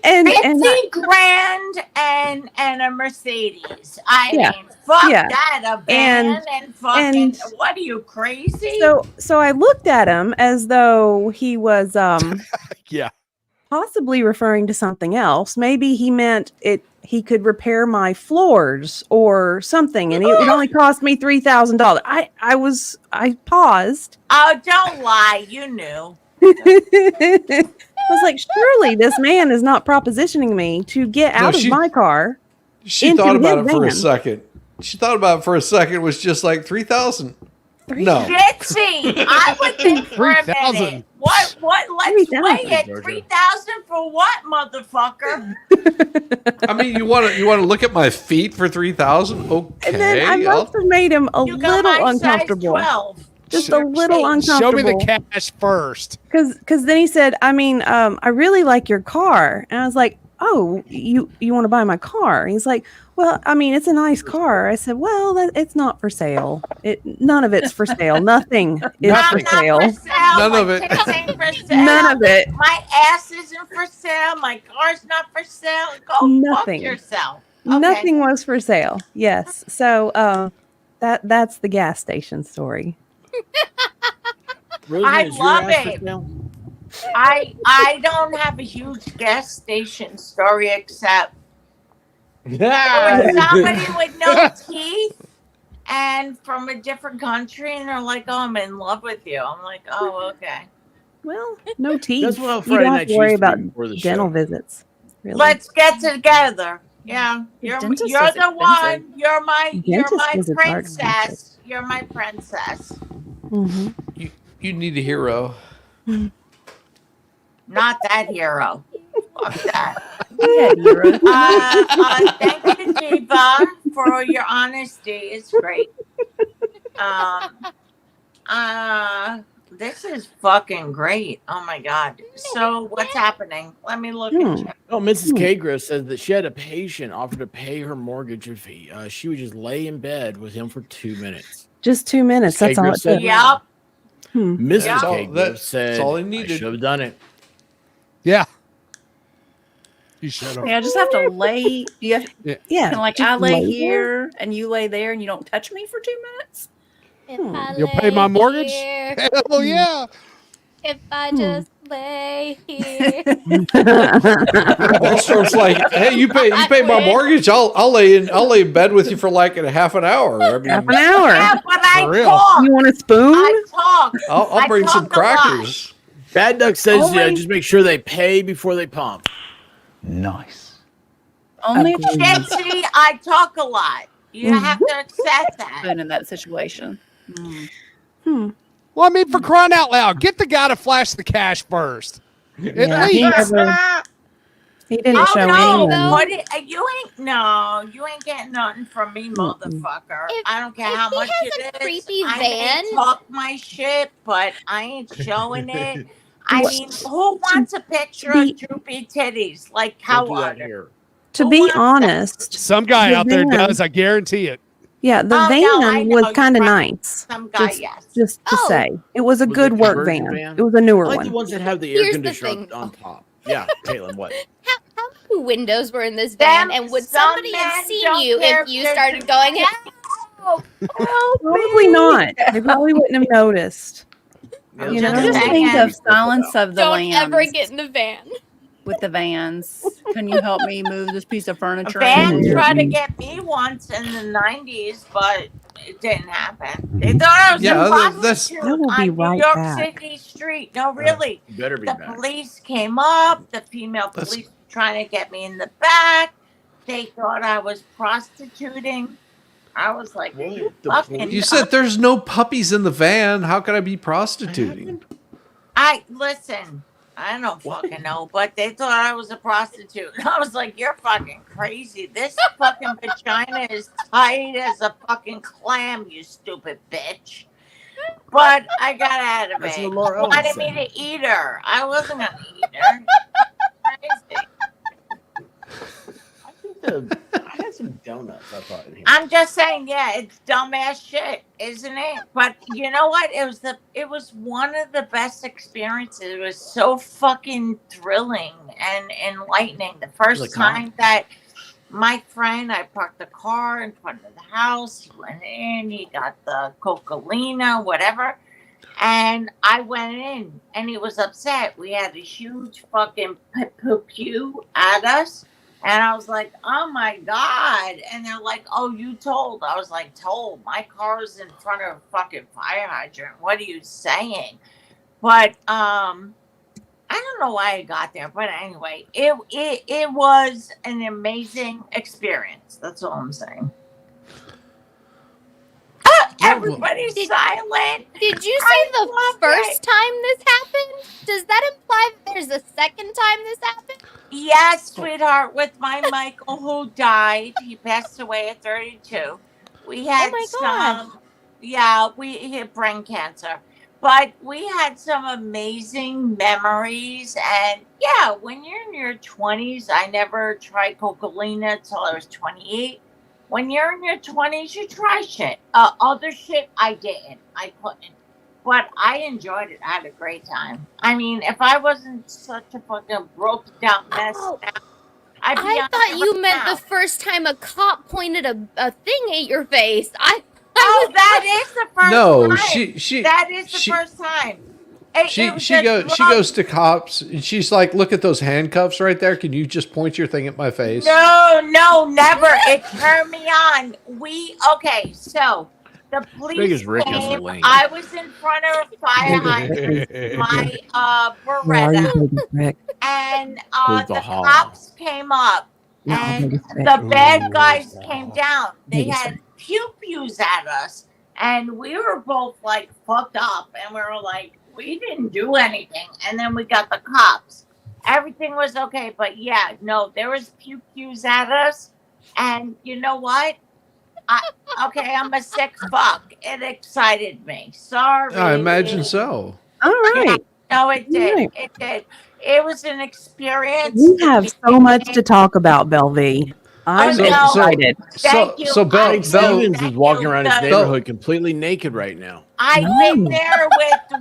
And 50 grand and a Mercedes. I Yeah. mean, fuck Yeah. that. A van and fucking. and- What are you, crazy? so I looked at him as though he was Yeah. possibly referring to something else. Maybe he meant he could repair my floors or something, and it would only cost me $3,000. I paused. Oh, don't lie. You knew. I was like, surely this man is not propositioning me to get out of my car. She into thought about his it for a van. second. She thought about it for a second. It was just like 3,000. No. Jitsi, I would think for a 3,000. minute. What? Let's 3,000, weigh it. Georgia. 3,000 for what, motherfucker? I mean, you want to look at my feet for 3,000? Okay. And then I I'll- must have made him a You got little my size uncomfortable. 12. Just a little uncomfortable. Show me the cash first. Because then he said, I really like your car. And I was like, "Oh, you want to buy my car?" And he's like, "Well, I mean, it's a nice car." I said, "Well, it's not for sale. None of it's for sale. Nothing is I'm for not sale. for sale. None My of it. tits ain't for sale. None of it. My ass isn't for sale. My car's not for sale. Go Nothing. fuck yourself. Okay. Nothing was for sale." Yes. So that's the gas station story. Rosie, I is your love ass for it. sale? I don't have a huge gas station story except there was somebody with no teeth and from a different country, and they're like, "Oh, I'm in love with you." I'm like, "Oh, okay." Well, no teeth. That's what You Friday don't have nights to worry used to be about before the dental show. visits. Really. Let's get together. Yeah, you're dentist the is one. expensive. You're my Dentist visits are princess. You're my princess. Mhm. You need a hero. Not that hero. Fuck that. Yeah, you're Thank you, Diva, for your honesty. It's great. This is fucking great. Oh my god. So what's happening? Let me look at you. Oh, Mrs. Kagro says that she had a patient offer to pay her mortgage if she would just lay in bed with him for 2 minutes. Just 2 minutes. That's all Kagro it said took. Yep. Mrs. Yeah. Kagro That's said all he I needed. should have done it. Yeah. You shut up. Yeah, I just have to lay. You have, Yeah. kind of like just I lay there. here and you lay there and you don't touch me for 2 minutes. If I You'll pay my lay mortgage? here, Hell yeah. if I just lay here. Storm's like, hey, you pay my mortgage. I'll lay in bed with you for like a half an hour. I mean, Half an hour. Yeah, but I For real. talk. You want a spoon? I talk. I'll bring some talk a lot. crackers. Bad Duck says, Only- just make sure they pay before they pump. Nice. Only Agreed. Density, I talk a lot. You have to accept that. been in that situation. Well, I mean, for crying out loud, get the guy to flash the cash first. At Yeah, he least. He didn't Oh show no! anyone. What? You ain't getting nothing from me, motherfucker. If- I don't care if how he much has it a is. creepy I may van- talk my shit, but I ain't showing it. I What? mean, who wants a picture be- of droopy titties like Don't do that Howard? here. To Who be wants that? honest, Some guy The out there van. does, I guarantee it. yeah, the Oh, van no, I know, was you're kind of right. nice. Some guy, Just- yes. Just to Oh. say, it was a Was it good a work conversion van. van? It was a I newer like the one. ones that have the air Here's the conditioner thing. on top. Yeah, Caitlin, what? How many windows were in this van? Them And would some somebody have men seen don't you care if you if they're started droopy. going, help? Probably not. They probably wouldn't have noticed. Yeah, You those know? are Just the think ones of that- Silence of the Don't Lambs ever get in the van. with the vans. Can you help me move this piece of A furniture? van in here? tried to get me once in the 90s, but it didn't happen. They thought I was Yeah, a that's- prostitute I will be on right New York back. City street. No, really. You better be The back. police came up. The female That's- police were trying to get me in the back. They thought I was prostituting. I was like, What? you The fucking police- You said there's no puppies in the van. How could I be prostituting? listen. I don't fucking know, but they thought I was a prostitute. I was like, you're fucking crazy. This fucking vagina is tight as a fucking clam, you stupid bitch. But I got out of That's it. what Laura Ellen Wanted me said. to eat her. I wasn't gonna eat her. Crazy. I had some donuts, I thought. In here. I'm just saying, yeah, it's dumbass shit, isn't it? But you know what? It was one of the best experiences. It was so fucking thrilling and enlightening. The first Like, time that my friend, I parked the car in front of the house. He went in, he got the Coca-Cola, whatever. And I went in and he was upset. We had a huge fucking pew at us. And I was like, oh my God. And they're like, oh, you told. I was like, told. My car's in front of a fucking fire hydrant. What are you saying? But I don't know why I got there. But anyway, it was an amazing experience. That's all I'm saying. Everybody's Did- silent. Did you I say the love first time this happened? Does that imply that there's a second time this happened? Yes, sweetheart, with my Michael who died. He passed away at 32. We had my God. some, yeah, he had brain cancer. But we had some amazing memories. And yeah, when you're in your 20s, I never tried Coca-Cola till I was 28. When you're in your 20s, you try shit. Other shit, I didn't. I couldn't. But I enjoyed it. I had a great time. I mean, if I wasn't such a fucking broke down mess, Oh, now, I'd be I on thought there you right meant now. the first time a cop pointed a thing at your face. Oh, that is the first No, time. That is the she- first time. She goes to cops and she's like, look at those handcuffs right there. Can you just point your thing at my face? No, never. It turned me on. Okay, so the big police as Rick has a came. lane. I was in front of a fire hydrant, my Beretta, Rick. and Who's the the hall? cops came up, and the bad guys came down. They had pew-pews at us, and we were both like fucked up, and we were like, we didn't do anything. And then we got the cops. Everything was okay, but yeah, no, there was pew-pews at us, and you know what? I'm a sick fuck. It excited me. Sorry. I imagine so. All right. No, it did. Right. It did. It was an experience. We have so much to talk about, Belle V. I'm So- excited. Thank you. So Belle, I Mike Belle, Stevens is walking around his The- neighborhood completely naked right now. I've been there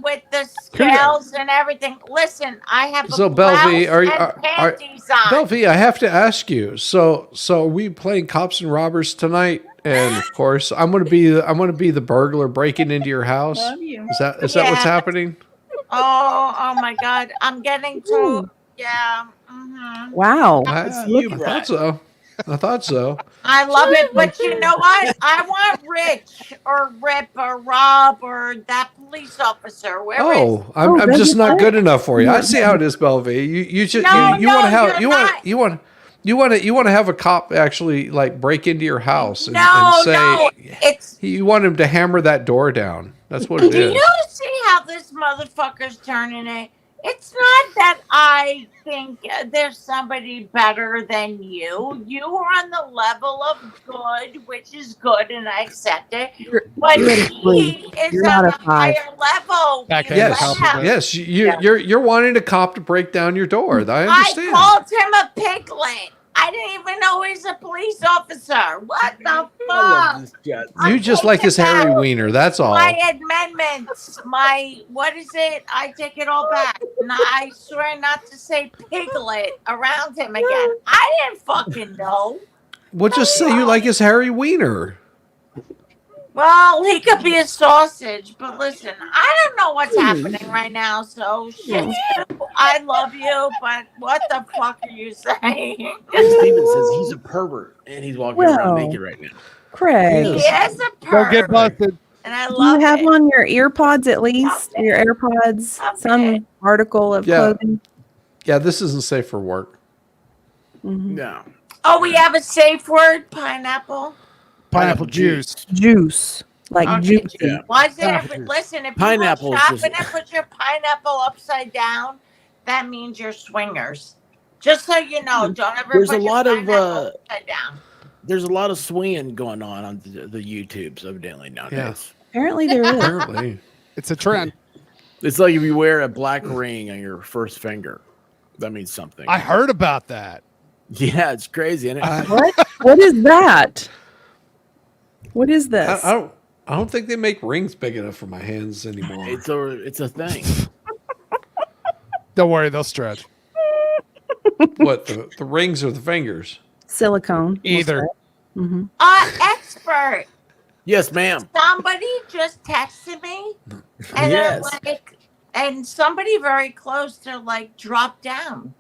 with the scales and everything. Listen, I have a So blouse Belle V, and panties on. Belle V, I have to ask you. So are we playing cops and robbers tonight? And of course, I'm gonna be the burglar breaking into your house. Love you. Is that what's happening? Oh my God! I'm getting to yeah. Wow. I thought so. I love it, but you know what? I want Rich or Rip or Rob or that police officer. Where is? Oh, I'm that'd just be not great. good enough for you. I see how it is, Belle V. You should No, you no, want to have you're not. you want to have a cop actually like break into your house and No, say no, it's. you want him to hammer that door down. That's what it Do is. you see how this motherfucker's turning it? It's not that I think there's somebody better than you. You are on the level of good, which is good, and I accept it. But you're at a he three. is You're on not a a five. higher level. Back You end Yes, compliment. yes, you're wanting a cop to break down your door. I understand. I called him a piglet. I didn't even know he's a police officer. What the I fuck? love this jet. You just like his hairy wiener. That's all. My amendments, what is it? I take it all back. No, I swear not to say piglet around him again. I didn't fucking know. Well, just say you like his hairy wiener. Well, he could be a sausage, but listen, I don't know what's happening right now. So shit, I love you, but what the fuck are you saying? Mike Stevens says he's a pervert and he's walking around Well, naked right now. Craig, He is a Don't get pervert, busted. and I do love you have it. on your ear pods at least? Okay. Your AirPods? Okay. Some article of Yeah. clothing? Yeah, this isn't safe for work. No. Oh, we have a safe word, pineapple. Pineapple juice. Juice. Like Okay. juicy. Yeah. Why is it? Pineapple juice. Listen, if Pineapple you is go just- shopping and put your pineapple upside down, that means you're swingers. Just so you know, don't ever There's put a your lot of, pineapple upside down. There's a lot of swinging going on the YouTubes evidently nowadays. Apparently there is. Apparently. It's a trend. It's like if you wear a black ring on your first finger, that means something. I heard about that. Yeah, it's crazy, isn't it? What? What is that? What is this? I don't think they make rings big enough for my hands anymore. It's a thing. Don't worry, they'll stretch. What, the rings or the fingers? Silicone. Either. Mm-hmm. Expert. Yes, ma'am. Somebody just texted me, and Yes. they're like, and somebody very close to like drop down.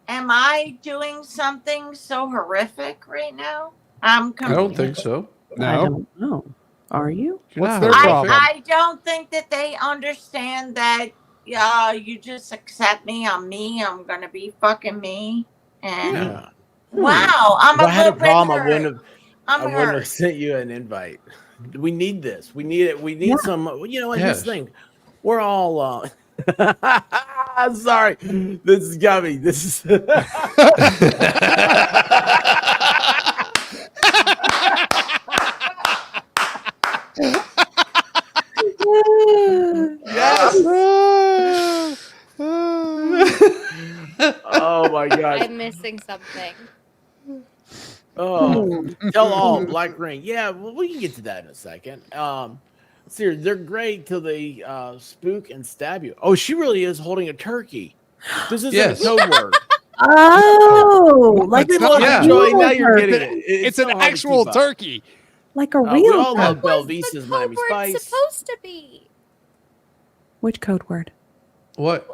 Am I doing something so horrific right now? I'm I don't think confused. so. I No. don't know. Are you? You're What's not their horrific. problem? I don't think that they understand that you just accept me. I'm gonna be fucking me. And Yeah. wow, I'm If I had a little bit problem, I hurt. wouldn't have. I'm I wouldn't have hurt. sent you an invite. We need this. We need it. We need Yeah. some. You know what? Yes. This thing. We're all. Sorry. This has got me. This is. Yes. Oh my god. I'm missing something. Oh, tell all black ring. Yeah, well, we can get to that in a second. See, they're great till they spook and stab you. Oh, she really is holding a turkey. This isn't Yes. a code word. Oh, like It's a not- Yeah. Joey, real now you're turkey. getting it. It's so an hard to actual keep up. turkey. Like a We real all love turkey. Belle What's V the says Miami code word Spice. supposed to be? Which code word? What?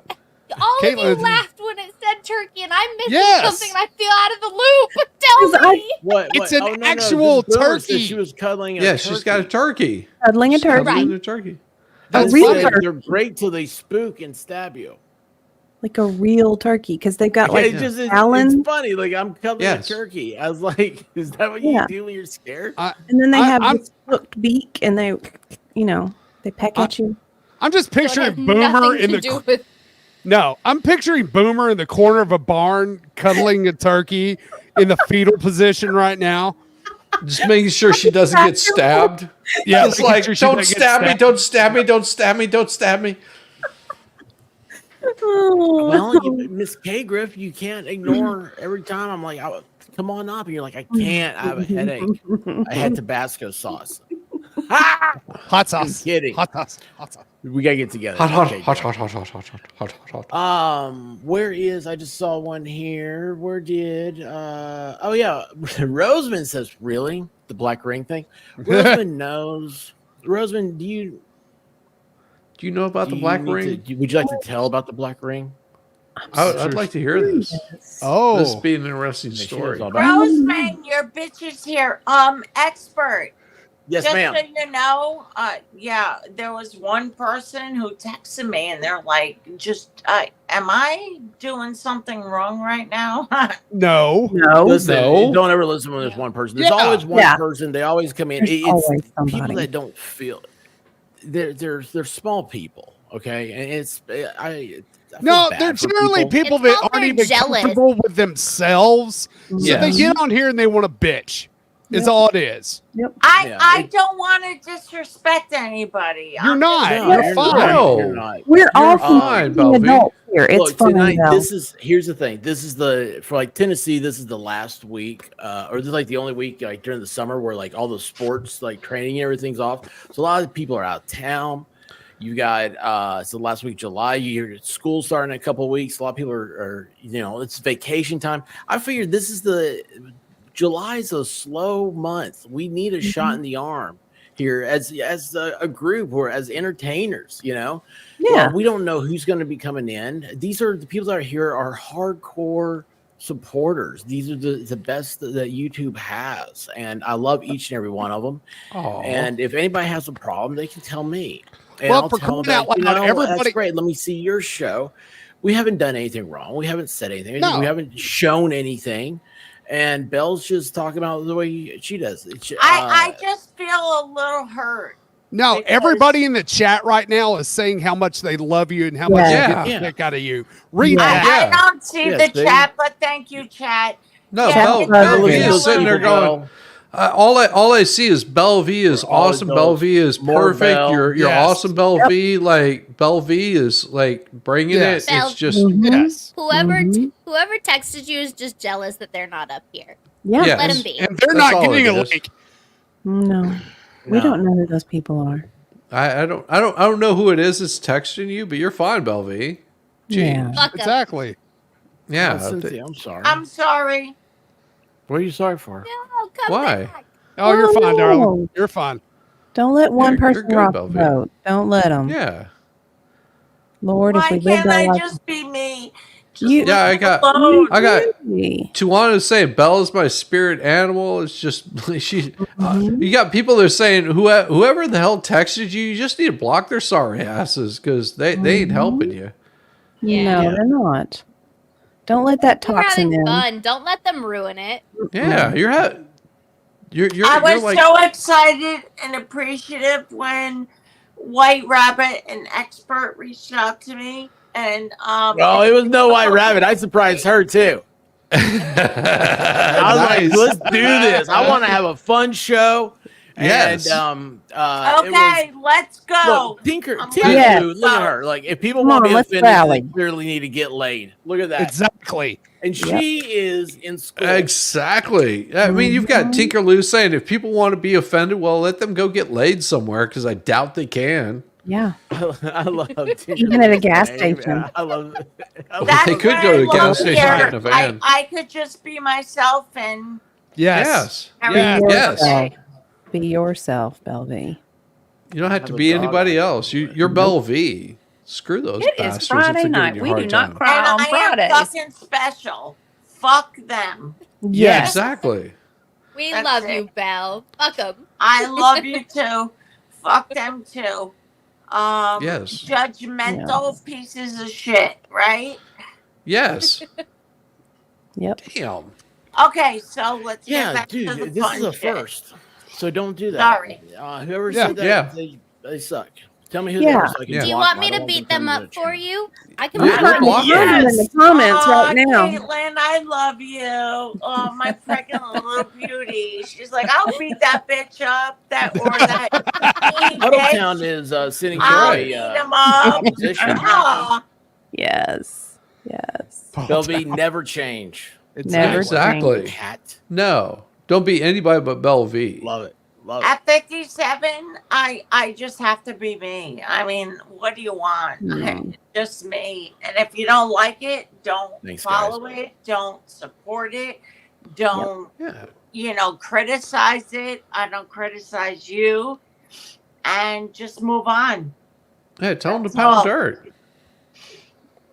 All of Caitlin. you laughed when it said turkey, and I'm missing Yes. something. And I feel out of the loop. Tell 'Cause I- me. What? It's what? an actual this boomer said turkey. She was cuddling a Yeah, turkey. she's got a turkey. Cuddling a She's turkey. cuddling a turkey. That's a real funny. turkey. They're great till they spook and stab you. Like a real turkey, because they've got like It just, it's talons, funny. Like I'm cuddling Yes. a turkey. I was like, is that what Yeah. you do when you're scared? and then they have I'm- this hooked beak, and they, they peck at you. I'm just So it picturing has Boomer nothing in to the do with. No, I'm picturing Boomer in the corner of a barn cuddling a turkey in the fetal position right now. Just making sure she doesn't get stabbed. Yeah, It's making like, sure she don't doesn't get stab me, stabbed. don't stab me, don't stab me, don't stab me. Oh. Well, Miss K Griff, you can't ignore every time. I'm like, come on up. And you're like, I can't. I have a headache. I had Tabasco sauce. Ha! Hot sauce. I'm kidding. Hot sauce. Hot sauce. We gotta get together. Hot, Okay, hot, good. hot, hot, hot, hot, hot, hot, hot, hot. Where is? I just saw one here. Where did? Oh yeah, Roseman says, really, the black ring thing. Roseman knows. Roseman, do you know about the black ring? Would you like to tell about the black ring? I'd like to hear this. Oh, This would be an interesting Yeah, she story. knows all about it. Roseman, your bitch is here. Expert. Yes, Just ma'am. so you know, yeah, there was one person who texted me and they're like, am I doing something wrong right now? no. No. Listen, No. don't ever listen when there's one person. There's Yeah. always one Yeah. person. They always come in. There's It's always people somebody. that don't feel. They're small people. Okay, and it's I feel No, bad they're for generally people It's that called aren't they're even jealous. comfortable with themselves. So they Yes. get on here and they want to bitch. Is Yep. all it is. I it- don't want to disrespect anybody. You're I'm not. just- No, You're fine. No. You're not. We're all You're fine, consenting Belle V. adults here. It's Look, fun. tonight, though. here's the thing. This is for like Tennessee, this is the last week, or this is like the only week like during the summer where like all the sports, like training and everything's off. So a lot of people are out of town. You got it's the last week of July. Your school starting in a couple of weeks. A lot of people are it's vacation time. I figured this is July's a slow month. We need a shot in the arm here as a group or as entertainers, Yeah. Well, we don't know who's going to be coming in. These are the people that are here are hardcore supporters. These are the best that YouTube has, and I love each and every one of them. Aw. And if anybody has a problem, they can tell me. And Well, I'll for tell them, crying out loud, that's everybody- great. Let me see your show. We haven't done anything wrong. We haven't said anything. No. We haven't shown anything. And Belle's just talking about the way she does it. I just feel a little hurt. No, Because- everybody in the chat right now is saying how much they love you and how much Yeah. they get the kick out of you. Read Yeah. that. I don't see Yes, the they- chat, but thank you, chat. No, Yeah, Belle it's V really is sitting there people, going. All I see is Belle V is We're all awesome. adults. Belle V is More perfect. Belle. You're Yes. awesome, Belle V. Like Belle V is like bringing Yes. it. It's just Yes. Whoever texted you is just jealous that they're not up here. Yeah. Yeah. Let them be. And they're That's not all getting it a is. link. No. We No. don't know who those people are. I don't know who it is that's texting you, but you're fine, Belle V. Gee. Yeah. Fuck 'em. Exactly. Yeah. Cynthia, I'm sorry. I'm sorry. What are you sorry for? No, come Why? back. Oh, you're Oh, fine, no. darling. You're fine. Don't let one You're person good, rock Belle the V. boat. Don't let them. Yeah. Lord, if Why we lived can't our I life. just be me? You- Yeah, I got Really? Tawana is saying Belle is my spirit animal. It's just she. You got people that are saying whoever the hell texted you, you just need to block their sorry asses because they ain't helping you. Yeah. No, they're not. Don't let that We're toxin having in. fun. Don't let them ruin it. Yeah, you're I was like so excited and appreciative when White Rabbit and Expert reached out to me, and Oh, it was no White Rabbit. I surprised her too. I was like, let's do this. I want to have a fun show. Yes. And okay, let's go. look, Tinker I'm ready. Lou, look at her. Like, if people Come want to on, be let's offended, rally. they clearly need to get laid. Look at that. Exactly. And she is in school. exactly. I mean, you've got Tinker Lou saying if people want to be offended, well, let them go get laid somewhere because I doubt they can. Yeah. I love Tinker Even at a Lou's gas name. station. I love That's They could what go to I the gas love station here. and get in a van. I could just be myself and Yes. Yes. everything. Be Yes. yourself. Be yourself, Belle V. You don't have to Have a be dog anybody out. else. You're Belle V. Screw those It bastards. is Friday if they're night. giving you a We hard do not time. cry And on I am Fridays. fucking special. Fuck them. Yes. Exactly. We That's love it. you, Belle. Fuck them. I love you too. Fuck them too. Yes. Judgmental pieces of shit, right? Yes. Yep. Damn. Okay, so let's get Yeah, back to the dude, this fun is a shit. first. So don't do that. Sorry. Whoever Yeah. said that, Yeah. they suck. Tell me who Yeah. they are so I can Yeah. Do you block want them. me I to don't beat want them them to up cheat. for you? I can Yeah, beat we're them up. blocking Comment in the comments right now. Caitlin, I love you. Oh, my freaking little beauty. She's like, I'll beat that bitch up. That Huddletown is sitting I'll for beat a him up. position. Aw. Yes. Yes. Belle V, never change. Never Exactly. Cat. No, don't be anybody but Belle V. Love it. Love it. At 57, I just have to be me. I mean, what do you want? Just me. And if you don't like it, don't follow it. Don't support it. Don't, criticize it. I don't criticize you. And just move on. Yeah, tell them to pound dirt.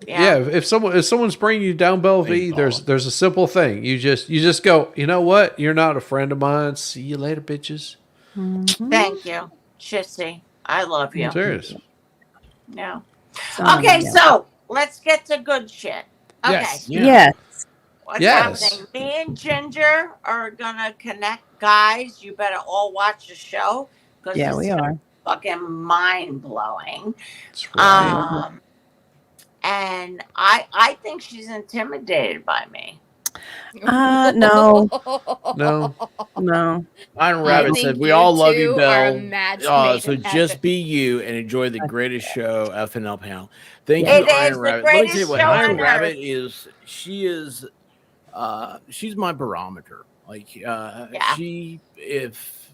Yeah. If someone's bringing you down Belle V, there's a simple thing. You just go, you know what? You're not a friend of mine. See you later, bitches. Thank you, Shissy. I love you. I'm serious. Yeah. Okay, so let's get to good shit. Okay. Yes. Yes. What's happening? Me and Ginger are gonna connect, guys. You better all watch the show because we are fucking mind blowing. That's right. And I think she's intimidated by me. No. Iron Rabbit said, "We all love you, Belle. So made in just be you and enjoy the greatest show, FNL panel." Thank It you, is Iron the Rabbit. Let me tell you greatest what show Iron on Rabbit is. She's my barometer. Like she if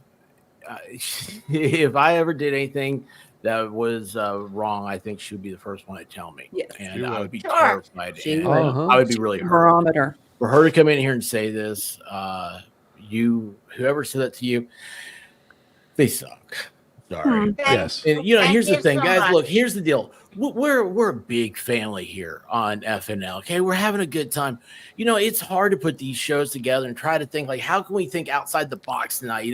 I ever did anything that was wrong, I think she would be the first one to tell me. Yes. And I would be terrified. She and would. I would be really hurt. Barometer. For her to come in here and say this, whoever said that to you, they suck. Sorry. Yes. And here's the thing, so guys. much. Look, here's the deal. We're a big family here on FNL. Okay, we're having a good time. It's hard to put these shows together and try to think like, how can we think outside the box tonight?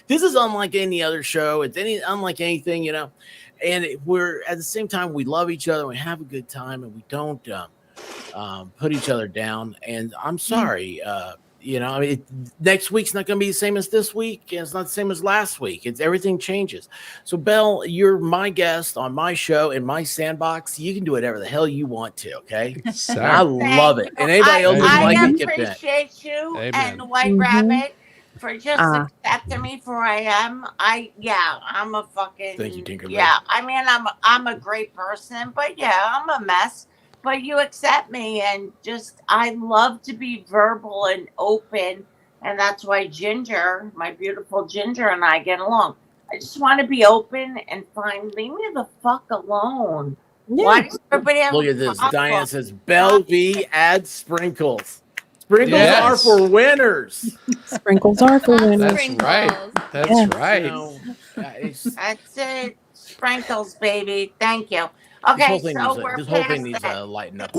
This is unlike any other show. It's unlike anything. And we're at the same time we love each other. We have a good time, and we don't put each other down. And I'm sorry. Next week's not going to be the same as this week, and it's not the same as last week. Everything changes. So, Belle, you're my guest on my show in my sandbox. You can do whatever the hell you want to. Okay, I love it. And anybody else doesn't like it, get bent. I appreciate you Amen. and the White Rabbit for just accepting me for who I am. I'm a fucking. Thank you, Tinkerbell. Yeah, I mean, I'm a great person, but I'm a mess. But you accept me, and I love to be verbal and open, and that's why Ginger, my beautiful Ginger, and I get along. I just want to be open and leave me the fuck alone. Yeah. Why does everybody have Look a at this. problem? Diane says, Belle V adds sprinkles. Sprinkles Yes. are for winners. Sprinkles are for women. That's right. That's Yeah. right. That's it. Sprinkles, baby. Thank you. This Okay, whole thing so needs, we're this whole thing past needs that. to lighten up.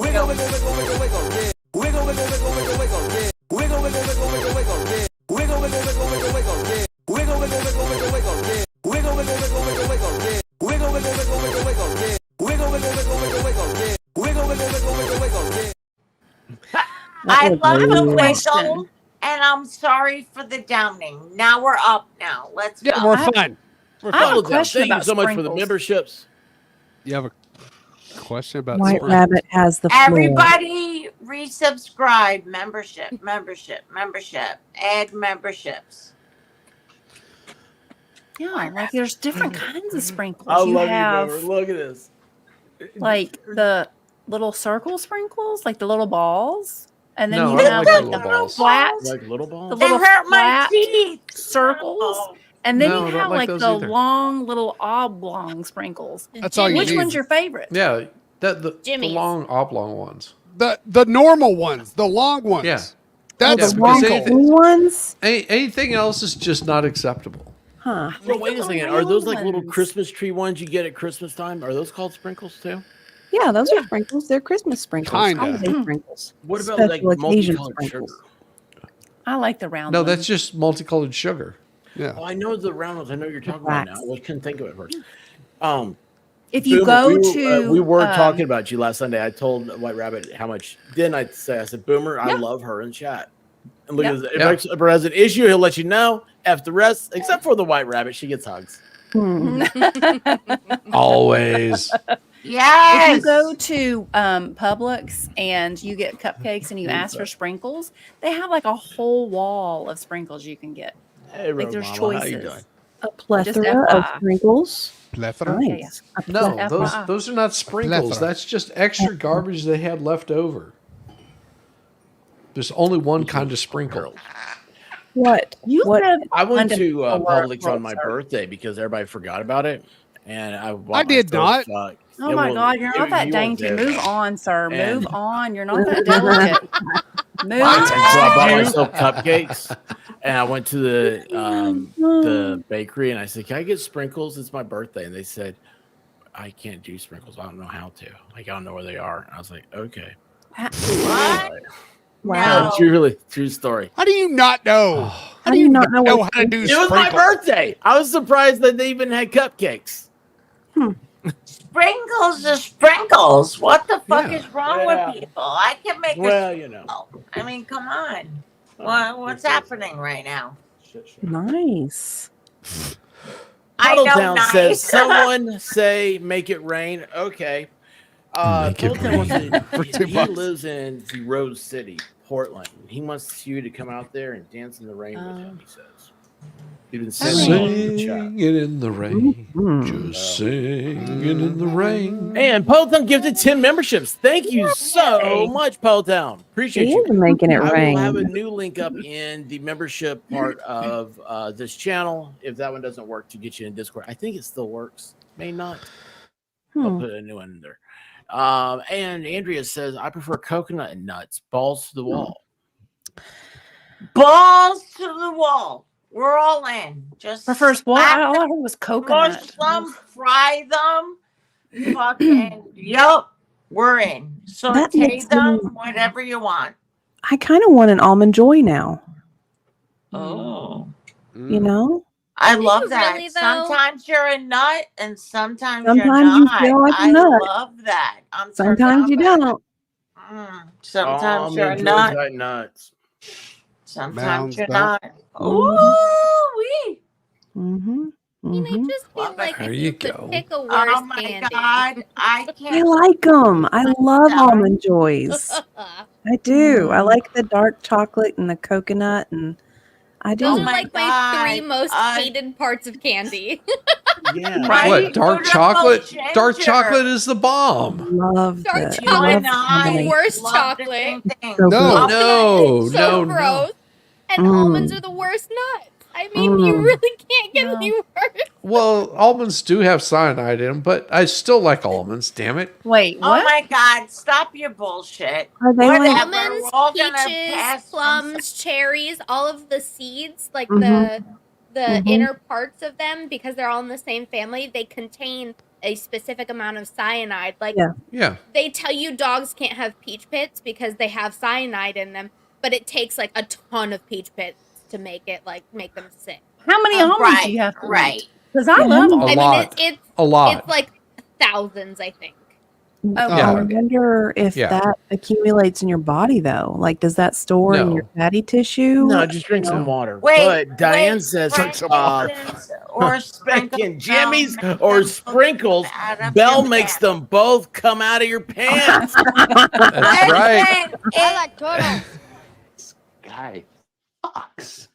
I love the wiggle, Question. and I'm sorry for the downing. Now we're up. Now let's go. Yeah, we're fine. We're I have a fine. question Thank you about so much for the sprinkles. memberships. You have a question about White sprinkles? Rabbit has the floor. Everybody resubscribe. Membership. Add memberships. Yeah, like there's different kinds of sprinkles. I you love have you, Bella. Look at this. like the little circle sprinkles, like the little balls, and then No, you I don't have like like the the little balls. flat Like little the balls. They little hurt my flat teeth. circles, Oh. and then No, you I don't have like like those the either. long little oblong sprinkles. That's all you Which need. one's your favorite? Yeah, the Jimmy's. long oblong ones. The normal ones, the long ones. Yeah. That's Yeah, The because sprinkles. anything- ones? Anything else is just not acceptable. Huh. Well, wait a the second. Are those like round little ones. Christmas tree ones you get at Christmas time? Are those called sprinkles too? Yeah, those are sprinkles. They're Christmas sprinkles. Kinda. Holiday sprinkles. What about Special like occasion multicolored sugar? sprinkles. I like the round. No, ones. that's just multicolored sugar. Yeah. Oh, I know the round ones. I know what you're talking about now. I couldn't think of it first. if you Boomer, go we to were talking about you last Sunday. I told White Rabbit how much. Then I said, Boomer, I Yeah. love her in chat. And look Yeah. at this. If Rex ever has an issue, he'll let you know. F the rest, except for the White Rabbit, she gets hugs. Always. If Yes. you go to Publix and you get cupcakes and you ask for sprinkles, they have like a whole wall of sprinkles you can get. Hey, Like Rogue there's Mama, how you choices. doing? A plethora of FYI. sprinkles. Plethora. Nice. A No, plethora. those are not sprinkles. Plethora. That's just extra garbage they had left over. There's only one kind of sprinkle. What? You What? live I went to undefeated Publix world, on my sir. birthday because everybody forgot about it, and I I did not. Oh my God, you're not that dainty. Move on, sir. And- Move on. You're not that delicate. Move So I bought on. myself cupcakes, and I went to the bakery, and I said, "Can I get sprinkles? It's my birthday." And they said, "I can't do sprinkles. I don't know how to. Like, I don't know where they are." And I was like, "Okay." What? Wow. No. True story. How do you not know? How do you not know know what how to do It was my sprinkles? birthday. I was surprised that they even had cupcakes. Sprinkles are sprinkles. What the fuck Yeah. is wrong Yeah. with people? I can make Well, a you know. sprinkle. I mean, come on. What's happening right now? Nice. I know Puddletown says, nice. "Someone say make it rain." Okay. Make it Puddletown wants to, For $2 he lives in the Rose City, Portland. He wants you to come out there and dance in the rain with him. He says. He's been sending me a chat. Singing in the rain. Mm. Just singing in the rain. And Puddletown gifted 10 memberships. Thank you so much, Puddletown. Appreciate He you. is making it I rain. will have a new link up in the membership part of this channel. If that one doesn't work, to get you in Discord. I think it still works. May not. I'll Hmm. put a new one in there. And Andrea says, "I prefer coconut and nuts. Balls to the wall." Balls to the wall. We're all in. Just Prefers what? slap All I them, heard was Crush coconut. them, fry them. Fucking, yup. We're in. That Saute makes them, me- whatever you want. I kind of want an almond joy now. Oh. You know? I Do love you that. really, though? Sometimes you're a nut and sometimes you're Sometimes you not. feel like a I nut. love that. I'm Sometimes you turned on don't. by it. Sometimes Almond you're a Joy's nut. got nuts. Sometimes Mounds you're back. not. Ooh-wee. Mm-hmm. I mean, I just feel Love like it. There if you you could go. pick a worse Oh my candy. god. I I can't. like them. I love Yeah. almond joys. I do. I like the dark chocolate and the coconut, and I do. Those Oh are my like my three God. most I- hated parts of candy. Yeah. Right? What? Dark Beautiful chocolate? ginger. Dark chocolate is the bomb. love Dark that. You chocolate. I love and the I combination. Worst love the chocolate. same thing. So No. good. No, Coconut is so no, no. gross. And Mm. almonds are the worst nuts. I mean, you Mm. really can't get No. any worse. Well, almonds do have cyanide in them, but I still like almonds. Damn it! Wait, Oh what? my god, stop your bullshit. Are they Whatever. like? Almonds, We're all gonna peaches, pass from plums, cherries, all of the seeds, like Mhm. the Mhm. inner parts of them, because they're all in the same family, they contain a specific amount of cyanide. Like Yeah. Yeah, they tell you dogs can't have peach pits because they have cyanide in them, but it takes like a ton of peach pits to make them sick. How many almonds do you have to right. eat? Because I Yeah, love how almonds. A I lot. mean, a lot. it's like thousands, I think. Okay. Yeah. I wonder if Yeah. that accumulates in your body, though. Like, does that store in No. your fatty tissue? No, just drink some water. Wait, But Diane wait, says, raisins or sprinkles spanking jimmies make or them sprinkles, out of Belle your makes pants. them both come out of your pants. That's right. Listen, it- turtles. Guy fucks.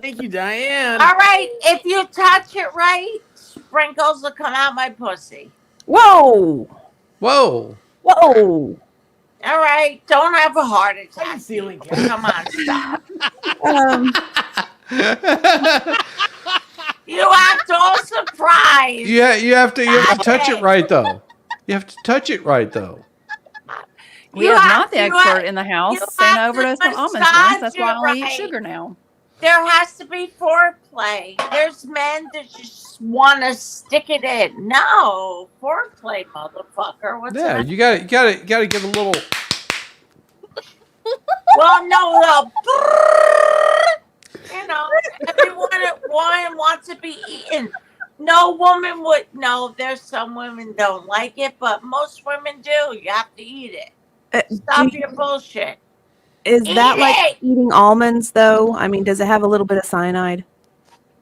Thank you, Diane. all right, if you touch it right, sprinkles will come out my pussy. Whoa! Whoa. Whoa! All right, don't have a heart How you attack. feeling, Come on, stop. Um, You act all surprised. Yeah, you have to touch it right though. You have to touch it right though. We You are have- not the you expert have- in the house. you Saying have to overdose on almonds massage once. That's why I it only eat right. sugar now. There has to be foreplay. There's men that just want to stick it in. No, foreplay, motherfucker. What's Yeah, that? you gotta give a little. Well, no, you know, everyone wants to be eaten. No woman would. No, there's some women don't like it, but most women do. You have to eat it. Stop your bullshit. is that Eat like it! eating almonds, though? I mean, does it have a little bit of cyanide?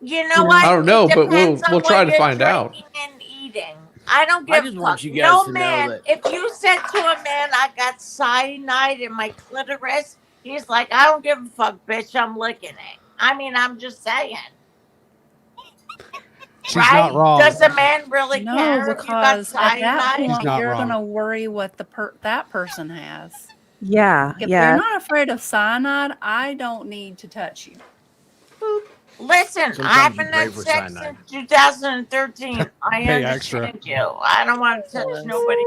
You know what? I don't know, It but depends on we'll try what to you're find out. drinking and eating. I don't I give just a want fuck. you guys No to know man, that- if you said to a man, I got cyanide in my clitoris, he's like, I don't give a fuck, bitch. I'm licking it. I mean, I'm just saying. She's not wrong. Does a man really No, care if you got because at that cyanide? point not you're wrong. gonna worry what that person has. Yeah, If yeah. you're not afraid of cyanide, I don't need to touch you. Listen, Sometimes I you haven't pray had for sex cyanide. since 2013. I Pay extra. understand you. I don't want to touch nobody.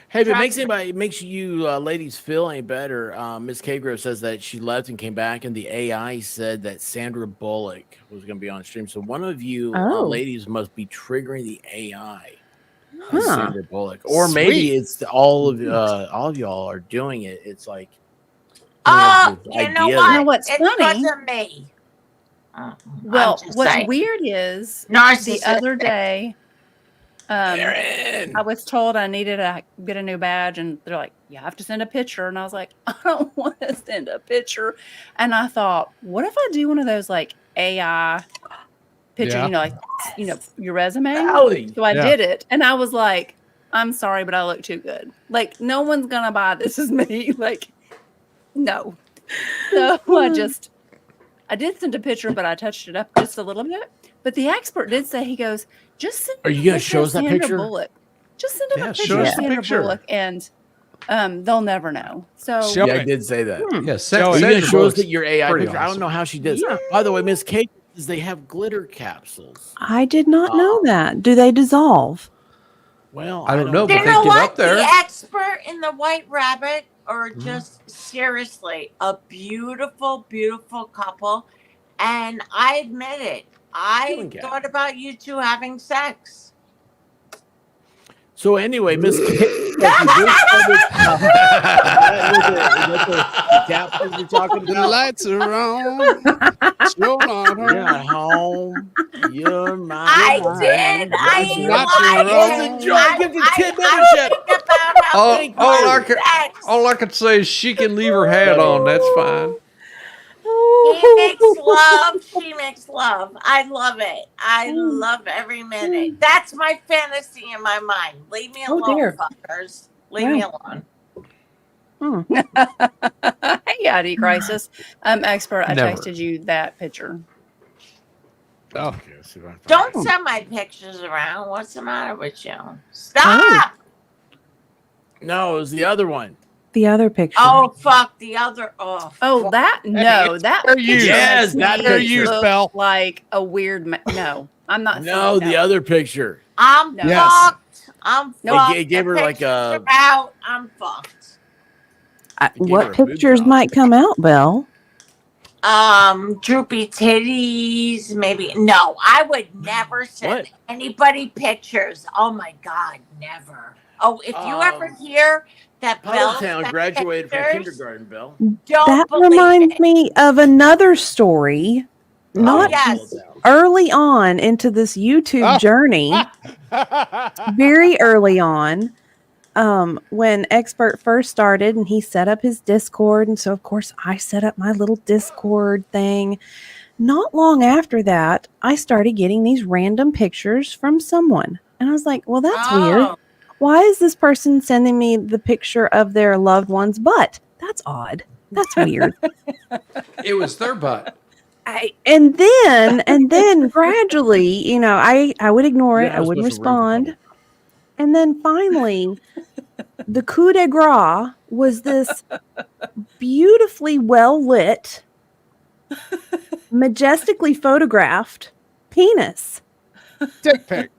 Hey, if it Trust makes you ladies feel any better, Miss K-Grove says that she left and came back, and the AI said that Sandra Bullock was going to be on stream. So one of you Oh. ladies must be triggering the AI. Huh. Sandra Bullock, or maybe Sweet. it's all of y'all are doing it. It's like Oh, this you know idea what? You know what's It funny? wasn't me. Well, I'm just what's saying. weird is Narcissistic. the other day, Aaron. I was told I needed to get a new badge, and they're like, "You have to send a picture." And I was like, "I don't want to send a picture." And I thought, what if I do one of those like AI pictures? Yeah. Like your resume. Golly. So I Yeah. did it, and I was like, "I'm sorry, but I look too good. Like no one's gonna buy this as me. Like no." So I did send a picture, but I touched it up just a little bit. But the expert did say, he goes, just send Are a you gonna picture show of us that Sandra picture? Bullock. Just send them Yeah, a show picture of us the Sandra picture. Bullock, and they'll never know. So Show Yeah, I it. did say that. Yeah, Are Show you it. gonna Sandra show us Bullock's that your AI pretty picture? I don't awesome. know how she does. Yeah. By the way, Miss Kate says they have glitter capsules. I did not know that. Do they dissolve? Well, I don't know, You but they know get what? up there. The expert in the White Rabbit are just seriously a beautiful, beautiful couple. And I admit it. I Doing good. thought about you two having sex. So anyway, Miss Kate, is that the capsules you're talking The about? lights are on. You're not You're home. not home. You're my. I did. I That's ain't not lying. your own. Enjoy. Give the 10 I membership. think about how All, they all, I have can, sex. all I can say is she can leave her hat on. That's fine. He makes love. She makes love. I love it. I love every minute. That's my fantasy in my mind. Leave me Oh, alone, dear. fuckers. Leave me alone. hey, ID Crisis, expert. I Never. texted you that picture. Oh. Okay, let's see if I can find Don't it. send my pictures around. What's the matter with you? Stop! No, it was the other one. The other picture. Oh, fuck. The other. Oh, Oh, that no, that Fair picture use. Yes, makes that me Fair picture. use, look Belle. like a weird. No, I'm not. No, saying the other picture. I'm No. Yes. fucked. I'm No, fucked. it gave The her like pictures a- are out. I'm fucked. gave her What a boob pictures job. might come out, Belle? Droopy titties, maybe. No, I would never send What? anybody pictures. Oh my god, never. Oh, if you ever hear that Belle Puddletown sent graduated from pictures, kindergarten, Bill. don't That believe reminds it. me of another story. Not yes. early on into this YouTube Oh. journey, very early on, when Expert first started and he set up his Discord. And so, of course, I set up my little Discord thing. Not long after that, I started getting these random pictures from someone. And I was like, well, that's weird. Oh. Why is this person sending me the picture of their loved one's butt? That's odd. That's weird. It was their butt. And then gradually, you know, I would ignore it. Yeah, I was wouldn't supposed to run for respond. And then finally, the coup de grace was this beautifully well lit, majestically photographed penis. Dick pic.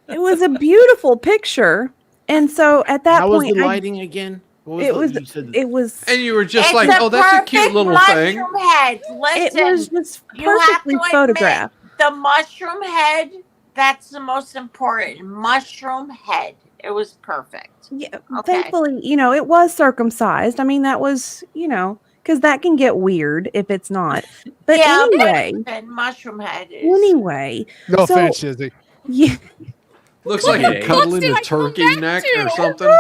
It was a beautiful picture. And so at that How was point, the lighting again? What it was, you said it was, And you were just It's like, oh, that's a cute perfect little thing. mushroom head. it Listen, was just you have perfectly to admit, photographed. the mushroom head, that's the most important. Mushroom head. It was perfect. Yeah, Okay. thankfully, you know, it was circumcised. I mean, that was, you know, because that can get weird if it's not. But Yeah, anyway, and mushroom head is. anyway, No So- offense, Shizzy. yeah, Looks like you're Okay. cuddling a What did I come turkey back neck to? or something.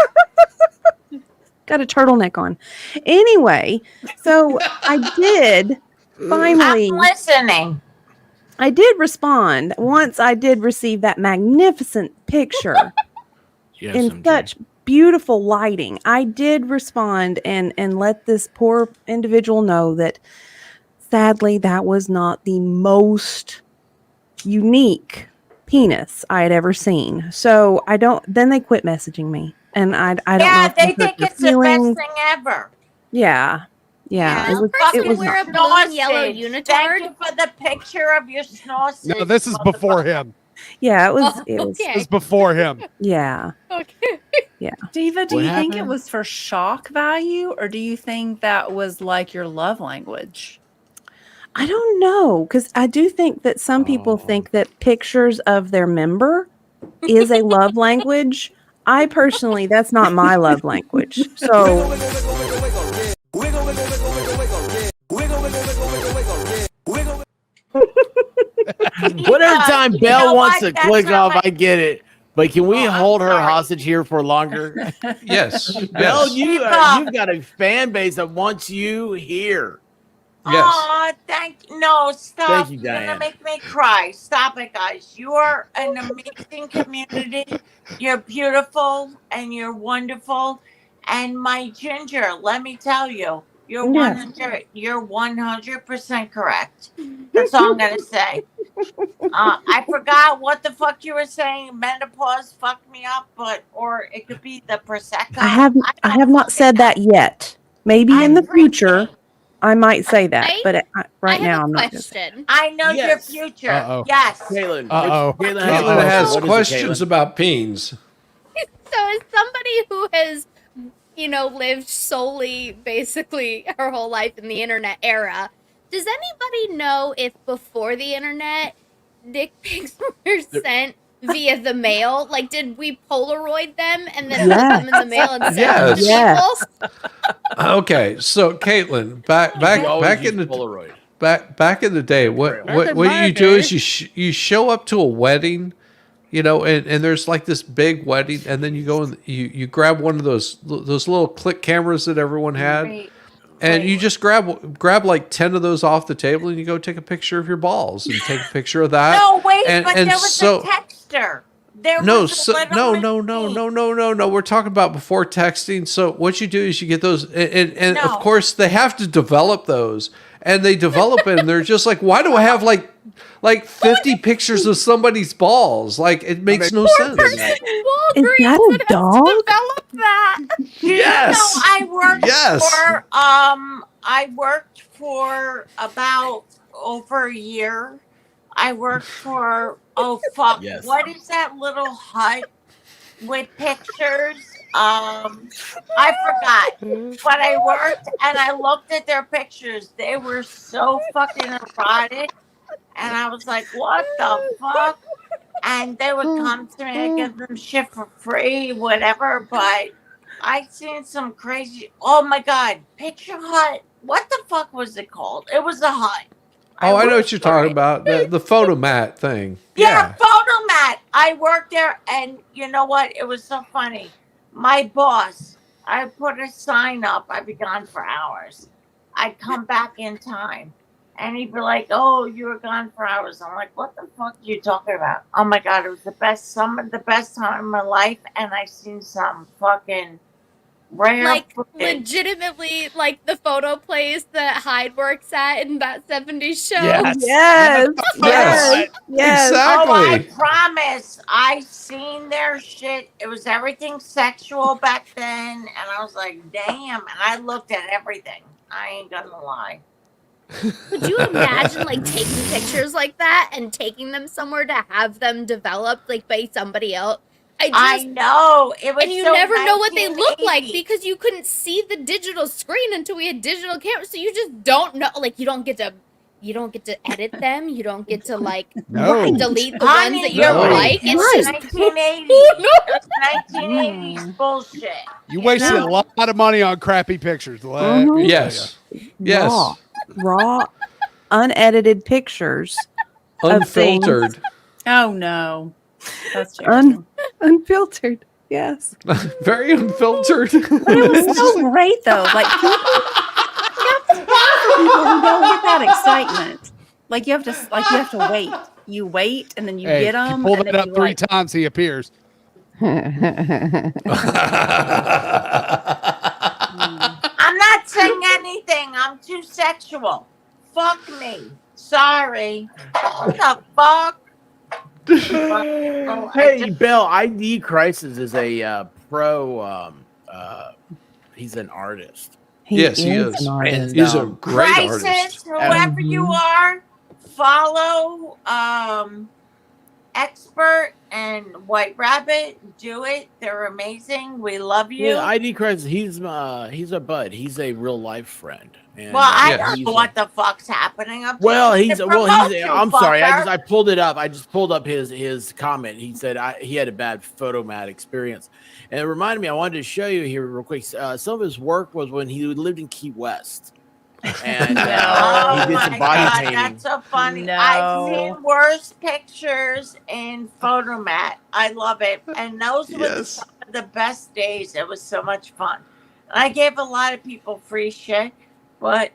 got a turtleneck on. Anyway, so I did finally, I'm listening. I did respond once I did receive that magnificent picture Yes, in MJ. such beautiful lighting. I did respond and let this poor individual know that sadly that was not the most unique penis I had ever seen. So I don't. Then they quit messaging me, and I don't know. Yeah, If they hurt think their it's the best feelings. thing ever. Yeah, Yeah, It was. person It was wear not. a blue and yellow Sausage. unitard? Thank you for the picture of your sausage. No, this is before him. Yeah, it was. Oh, It was. This okay. is before him. Yeah. Okay. Diva, do What you think it happened? was for shock value, or do you think that was like your love language? I don't know, because I do think that some people think that pictures of their member is a love language. I personally, that's not my love language. So Whatever time Belle know wants what? to That's click not off, my- I get it. But can we Oh, I'm hold her sorry. hostage here for longer? Yes. Belle, Yes. you've got a fan base that wants you here. Yes. Oh, no, stop. Thank you, You're Diane. gonna make me cry. Stop it, guys. You're an amazing community. You're beautiful and you're wonderful. And my Ginger, let me tell you, you're Yes. 100% correct. That's all I'm gonna say. I forgot what the fuck you were saying. Menopause fucked me up, or it could be the prosecco. I have don't not fucking said know. that yet. Maybe in I'm the future drinking. I might say that, I- but I right have now a I'm not. Gonna say question. I know Yes. your future. Uh-oh. Yes. Caitlin. Uh-oh. Caitlin has, Caitlin a has question. What is it, questions Caitlin? about peens. So, as somebody who has, lived solely, basically, her whole life in the internet era, does anybody know if before the internet, dick pics were sent via the mail? Like, did we Polaroid them and then put them in the mail and send them to Yes. people? Okay, so Caitlin, You always back use in the Polaroid. back in the day, what you do is you show up to a wedding, and there's like this big wedding, and then you go and you grab one of those little click cameras that everyone had, Wait, and you just grab like 10 of those off the table, and you go take a picture of your balls and take a picture of that. No, wait, and, but and there was so a texter. There no, was a so, little no. machine. We're talking about before texting. So what you do is you get those, and of No. course they have to develop those, and they develop it, and they're just like, why do I have like 50 pictures of somebody's balls? Like it makes no sense. Walgreens that a would have dog? to develop that. Yes. No, I worked Yes. for I worked for about over a year. I worked for Yes. what is that little hut with pictures? I forgot. But I worked and I looked at their pictures. They were so fucking erotic. And I was like, what the fuck? And they would come to me and give them shit for free, whatever. But I seen some crazy. Oh my God. Picture hut. What the fuck was it called? It was a hut. Oh, I know worked what you're for talking it. about. The photomat thing. Yeah, Photomat. I worked there, and you know what? It was so funny. My boss, I put a sign up. I'd be gone for hours. I'd come back in time, and he'd be like, "Oh, you were gone for hours." I'm like, "What the fuck are you talking about?" Oh my God, it was the best time of my life, and I seen some fucking rare Like, footage. legitimately, like the photo place that Hyde works at in that 70s show. Yes. Yes, Yes. yes. Exactly. Oh, I promise. I seen their shit. It was everything sexual back then. And I was like, damn. And I looked at everything. I ain't gonna lie. Could you imagine, like, taking pictures like that and taking them somewhere to have them developed, like, by somebody else? I know. It was And you so never know what they look like 1980. because you couldn't see the digital screen until we had digital cameras, so you just don't know. Like, you don't get to edit them. You don't get to, like, No. delete the Honey, ones that you you're don't right. like. It's Right. just 1980s. no. It was 1980s bullshit. You wasted a lot of money on crappy pictures. Let me tell Yes. Yes. Raw, unedited pictures, Unfiltered. Oh no, that's terrible. unfiltered. Yes. Very unfiltered. But it was so great though. Like people who don't get that excitement. Like you have to wait. You wait and then you Hey, get them. you pull and that then up you, three like, times, he appears. I'm not saying anything. I'm too sexual. Fuck me. Sorry. What the fuck? Hey, Belle, ID Crisis is a pro. He's an artist. Yes, he is. an artist. And, He's a great Crisis, artist. whoever you are, follow Expert and White Rabbit. Do it. They're amazing. We love you. Yeah, ID Crisis. He's a bud. He's a real life friend. And, well, I yeah, don't know what the fuck's happening up Well, there. he's. To Well, promote he's. you, I'm sorry. fucker. I pulled it up. I just pulled up his comment. He said he had a bad photomat experience, and it reminded me. I wanted to show you here real quick. Some of his work was when he lived in Key West, and Oh he did some my body God, painting. that's so funny. No. I've seen worse pictures in Photomat. I love it. And those were Yes. some of the best days. It was so much fun. I gave a lot of people free shit, but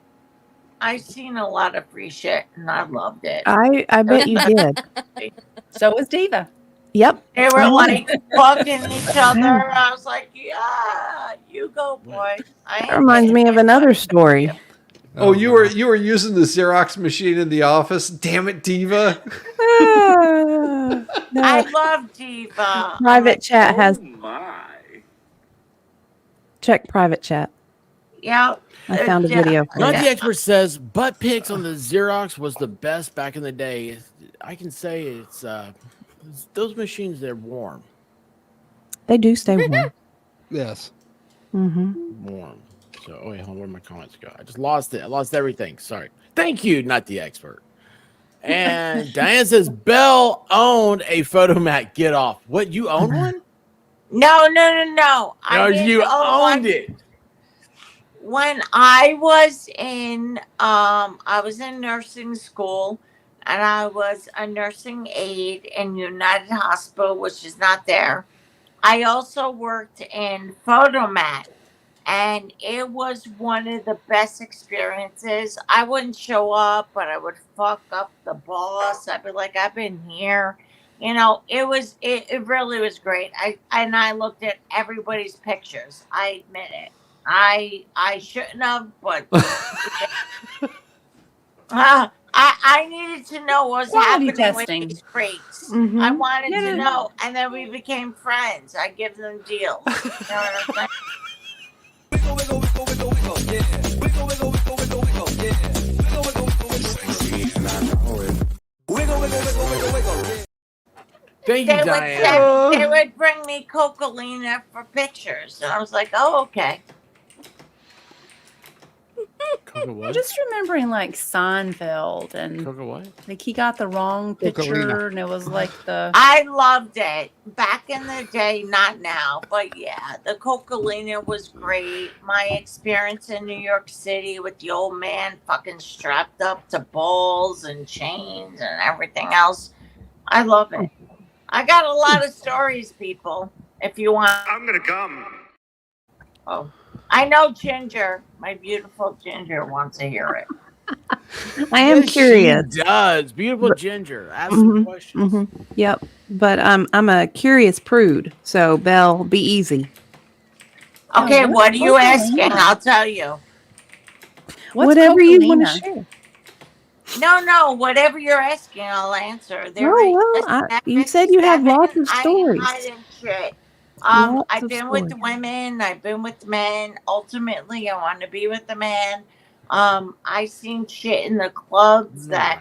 I've seen a lot of free shit and I loved it. I bet you did. So was Diva. Yep. They were Oh. like fucking each other. I was like, yeah, you go, boy. That reminds me of another story. Oh, you were using the Xerox machine in the office. Damn it, Diva. No. I love Diva. Private chat has my. check private chat. Yeah. I found a Yeah. video for Not you. the Expert says butt pics on the Xerox was the best back in the day. I can say it's those machines. They're warm. They do stay warm. Yes. Warm. So, wait, hold on. Where'd my comments go? I just lost it. I lost everything. Sorry. Thank you, not the Expert. And Diane says Belle owned a Photomat. Get off. What? You own one? No. No, didn't you own one. owned it. When I was in nursing school, and I was a nursing aide in United Hospital, which is not there. I also worked in Photomat, and it was one of the best experiences. I wouldn't show up, but I would fuck up the boss. I'd be like, I've been here. You know, it really was great. I looked at everybody's pictures. I admit it. I shouldn't have, but I needed to know what was Quality happening testing. with these freaks. Mhm. I wanted to know, and then we became friends. I give them deals. You know what I'm saying? Thank you, Diane. They would bring me Cocalina for pictures, and I was like, "Oh, okay." Coca what? I'm just remembering like Seinfeld and Coca what? like he got the wrong picture Cocalina. and it was like the I loved it back in the day, not now, but yeah, the Cocalina was great. My experience in New York City with the old man fucking strapped up to balls and chains and everything else. I love it. I got a lot of stories, people. If you want, I'm gonna come. oh, I know Ginger, my beautiful Ginger, wants to hear it. I am Yes, curious. She does. Beautiful Ginger. Ask some questions. Yep. But I'm a curious prude. So Belle, be easy. Okay, what's what are you Cocalina? asking? I'll tell you. what's Whatever you want to Cocalina? share. No, whatever you're asking, I'll answer. You said you have lots of stories. I ain't hiding shit. Lots I've of been with the stories. women. I've been with the men. Ultimately, I want to be with the man. I've seen shit in the clubs that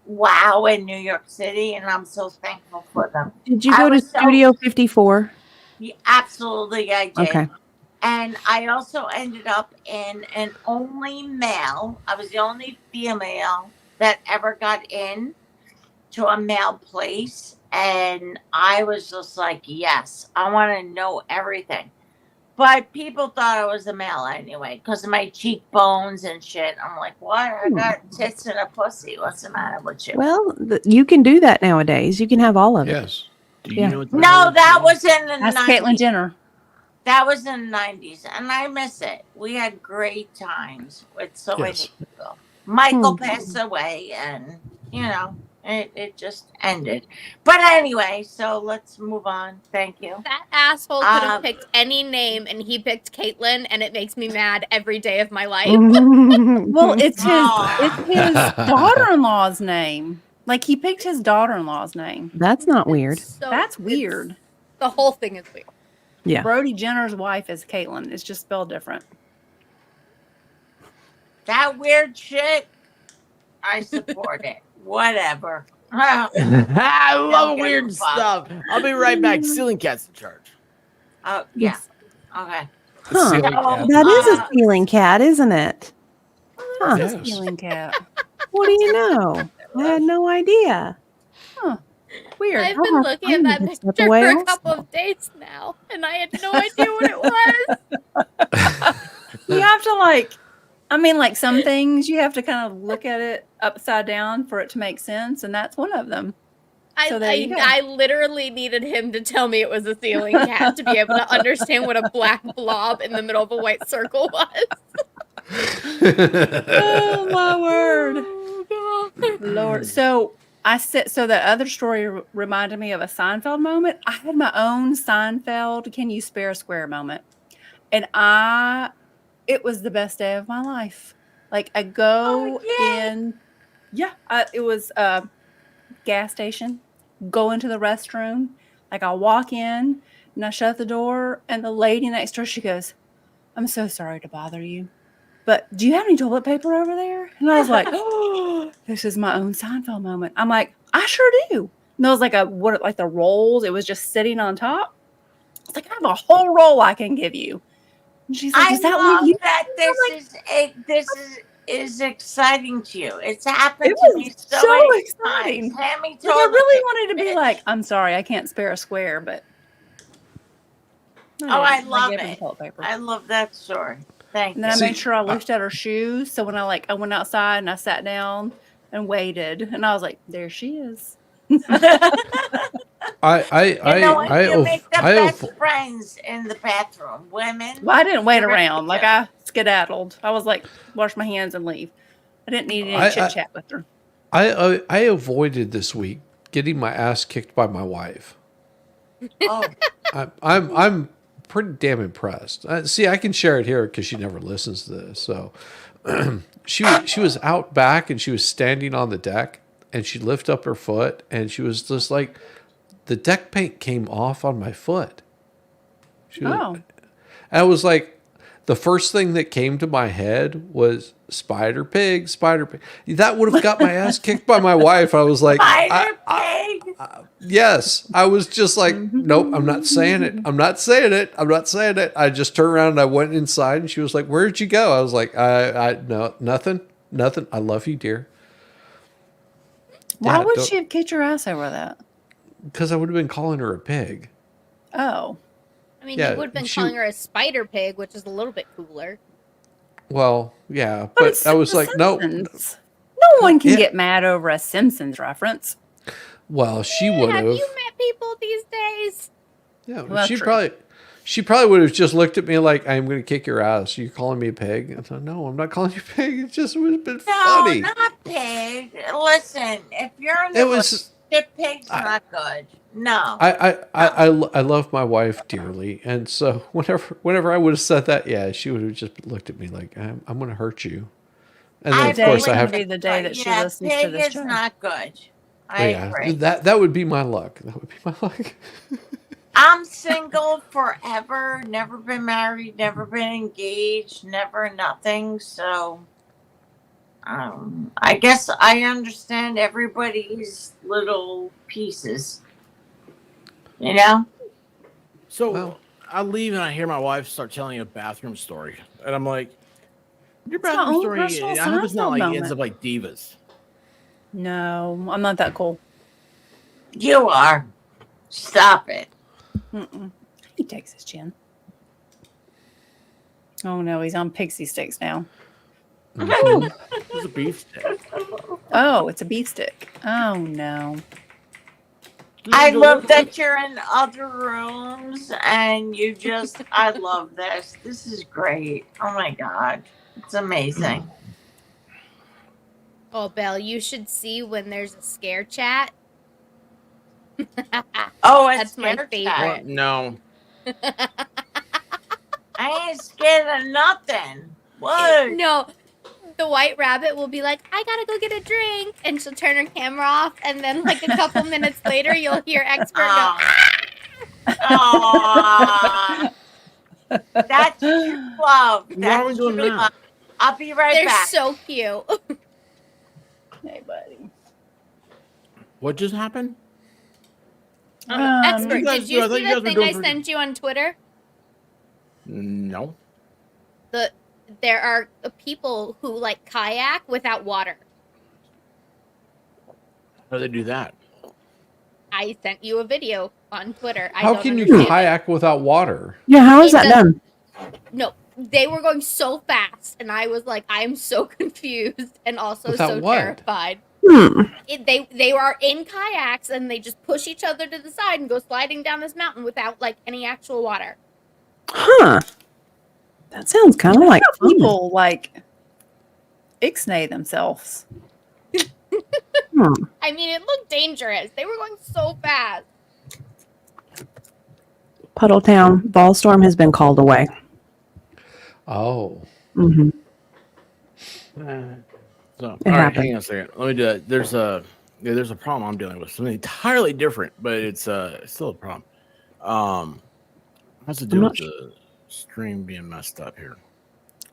wow in New York City, and I'm so thankful for them. Did you I go to was so- Studio 54? Yeah, absolutely, I did. Okay. And I also ended up in an only male. I was the only female that ever got in to a male place. And I was just like, yes, I want to know everything. But people thought I was a male anyway because of my cheekbones and shit. I'm like, what? I got tits and a pussy. What's the matter with you? Well, you can do that nowadays. You can have all of it. Yes. Do you Yeah. know what No, that was in the Ask 90s. Caitlyn Jenner. That was in the 90s, and I miss it. We had great times with so many people. Michael passed away, and, you know, it just ended. But anyway, so let's move on. Thank you. That asshole could have picked any name, and he picked Caitlyn, and it makes me mad every day of my life. Well, it's his Aw. it's his daughter-in-law's name. Like he picked his daughter-in-law's name. That's not weird. So That's weird. The whole thing is weird. Yeah. Brody Jenner's wife is Caitlyn. It's just spelled different. That weird shit, I support it. Whatever. I love give a weird fuck. stuff. I'll be right back. Ceiling cat's in charge. Oh, yeah. Okay. Huh. Ceiling Oh, cat. That is a ceiling cat, isn't it? Huh. Yes. Stealing cat. What do you know? I had no idea. Weird. I've I'll been have looking at that to step picture away for a also. couple of days now, and I had no idea what it was. You have to like some things you have to kind of look at it upside down for it to make sense, and that's one of them. So there you go. I literally needed him to tell me it was a ceiling cat to be able to understand what a black blob in the middle of a white circle was. Oh my word, Lord! So the other story reminded me of a Seinfeld moment. I had my own Seinfeld "Can you spare a square" moment, and it was the best day of my life. Like I go in, it was a gas station. Go into the restroom. Like I walk in and I shut the door, and the lady next door, she goes, "I'm so sorry to bother you, but do you have any toilet paper over there?" And I was like, "Oh, this is my own Seinfeld moment." I'm like, "I sure do." And there was like the rolls. It was just sitting on top. It's like, "I have a whole roll I can give you." And she's like, I "Is that love what you?" that this is exciting to you. It's happened It to me was so so many exciting. times. Hand me Like, I toilet really paper, wanted to be bitch. like, "I'm sorry, I can't spare a square," but I love gave her it. toilet paper. I love that story. Thank And you. then I made sure I lifted out her shoes. So when I went outside and I sat down and waited, and I was like, "There she is." You know what? I You make the best friends in the bathroom. Women. Well, I didn't wait you really around. Like do. I skedaddled. I was like, wash my hands and leave. I didn't need any chit chat with her. I avoided this week getting my ass kicked by my wife. Oh, I'm pretty damn impressed. See, I can share it here because she never listens to this. So she was out back and she was standing on the deck and she lifted up her foot and she was just like, the deck paint came off on my foot. And I was like, the first thing that came to my head was spider pig. That would have got my ass kicked by my wife. I was like, spider pig. yes. I was just like, nope, I'm not saying it. I'm not saying it. I just turned around and I went inside and she was like, where'd you go? I was like, no, nothing. I love you, dear. Why would she have kicked your ass over that? Because I would have been calling her a pig. Oh. I mean, Yeah, you would have been calling her a spider pig, which is a little bit cooler. Well, yeah, but I was like, no. No one can get mad over a Simpsons reference. Well, she would have. Have you met people these days? Yeah, Well, she probably would have just looked at me like, I'm going to kick your ass. You're calling me a pig? I thought, no, I'm not calling you a pig. It just would have been funny. No, not pig. Listen, if you're in the pig's not good. No. I love my wife dearly, and so whenever I would have said that, yeah, she would have just looked at me like, I'm going to hurt you. And then of course I have to be the day that she listens to pig this is show. not good. I agree. That would be my luck. I'm single forever, never been married, never been engaged, never nothing. So I guess I understand everybody's little pieces. You know? So I leave and I hear my wife start telling a bathroom story. And I'm like, your bathroom story, I hope it's not like ends up like Divas. No, I'm not that cool. You are. Stop it. Mm-mm. He takes his chin. Oh no, he's on pixie sticks now. It's a beef stick. Oh, it's a beef stick. Oh no. I love that you're in other rooms and I love this. This is great. Oh my God. It's amazing. Oh, Belle, you should see when there's a scare chat. Oh, that's my favorite. No. I ain't scared of nothing. What? No. the white rabbit will be like, I gotta go get a drink, and she'll turn her camera off, and then like a couple minutes later, you'll hear Expert go, Aw. That's true love. Why are we That's doing true that? love. I'll be right they're back. so cute. Hey, buddy. What just happened? Expert, you guys- did you I thought see you guys the were thing doing I pretty- sent you on Twitter? No. There are people who like kayak without water. How do they do that? I sent you a video on Twitter. I How don't can you understand it. kayak without water? Yeah, how is It that does- done? No, they were going so fast, and I was like, I am so confused and also Without so what? terrified. Hmm. They are in kayaks and they just push each other to the side and go sliding down this mountain without like any actual water. Huh. That sounds kind of like fun. People like ixnay themselves. Hmm. I mean, it looked dangerous. They were going so fast. Puddletown Ballstorm has been called away. Oh. Hmm. So, all It right, happened. hang on a second. Let me do that. There's a problem I'm dealing with. Something entirely different, but it's still a problem. Has to do I'm with not the stream being messed up here.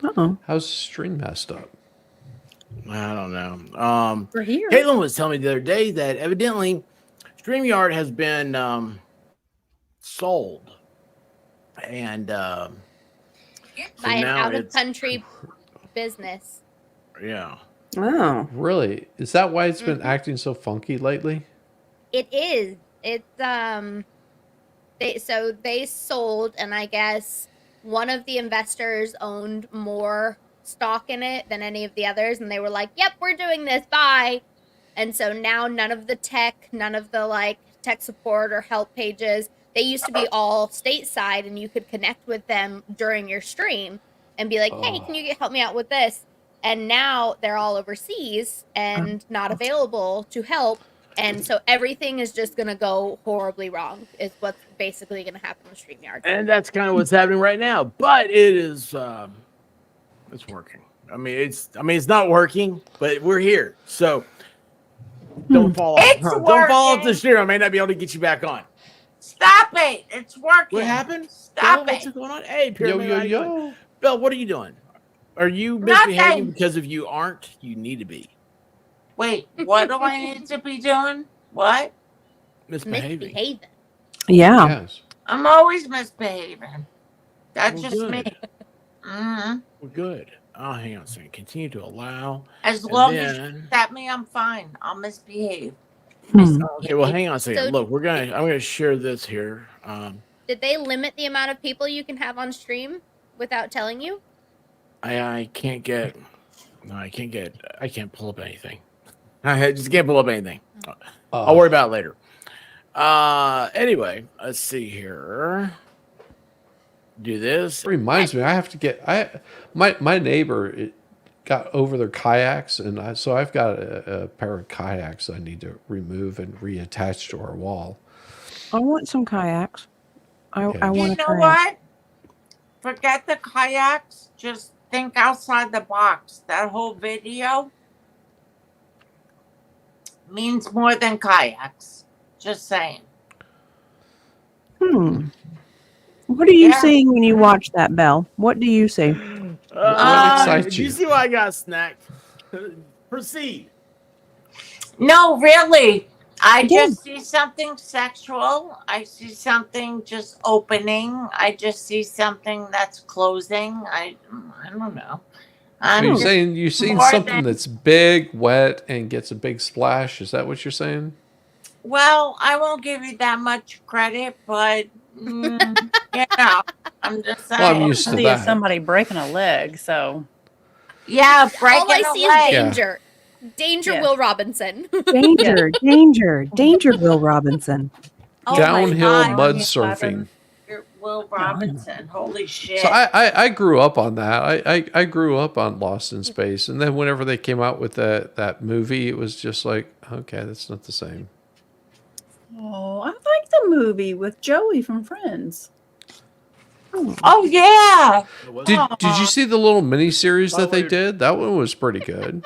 Uh-oh. How's the stream messed up? I don't know. We're here. Caitlin was telling me the other day that evidently StreamYard has been sold, and By so an now out of it's country business. yeah. Oh. Really? Is that why it's been acting so funky lately? It is. It's they sold, and I guess one of the investors owned more stock in it than any of the others, and they were like, "Yep, we're doing this. Bye." And so now none of the like tech support or help pages. They used to be all stateside, and you could connect with them during your stream and be like, "Hey, can you help me out with this?" And now they're all overseas and not available to help. And so everything is just going to go horribly wrong is what's basically going to happen with StreamYard. And that's kind of what's happening right now. But it is it's working. I mean it's not working, but we're here. So don't fall off. It's Don't fall off the working. stream. I may not be able to get you back on. Stop it. It's working. What happened? Stop Belle, what's it. going on? Hey, Yo, Pyramid, yo, how you doing? yo. Belle, what are you doing? Are you misbehaving? Nothing. Because if you aren't, you need to be Wait, what do I need to be doing? What? misbehaving. Misbehaving. Yeah. Yes. I'm always misbehaving. That's Well, just me. good. hmm Well, good. Oh, hang on a second. Continue to allow. As And long as you then- accept me, I'm fine. I'll misbehave. Hmm. Okay, well, hang on a second. So- Look, I'm gonna share this here. Did they limit the amount of people you can have on stream without telling you? I can't get. No, I can't pull up anything. I just can't pull up anything. I'll worry about it later. Anyway, let's see here. Do this. It reminds me, I have to get my neighbor got over their kayaks, and so I've got a pair of kayaks I need to remove and reattach to our wall. I want some kayaks. Okay. I You want a know kayak. what? Forget the kayaks. Just think outside the box. That whole video means more than kayaks. Just saying. Hmm. What are you Yeah. seeing when you watch that, Belle? What do you see? What excites Do you you? see why I got snacked? Proceed. No, really. I Yeah. just see something sexual. I see something just opening. I just see something that's closing. I don't know. Are you I'm saying you've seen more something than- that's big, wet, and gets a big splash? Is that what you're saying? well, I won't give you that much credit, but you know, I'm just saying. Well, I'm used to See that. somebody breaking a leg, so yeah, breaking All I a see leg. is danger. Danger, Yes. Will Robinson. Danger, danger, Will Robinson. Oh my Downhill God, mud Yeah, surfing. you're Will Robinson. Holy shit. So I grew up on that. I grew up on Lost in Space, and then whenever they came out with that movie, it was just like, okay, that's not the same. oh, I like the movie with Joey from Friends. Oh yeah. Did you see the little mini series that they did? That one was pretty good.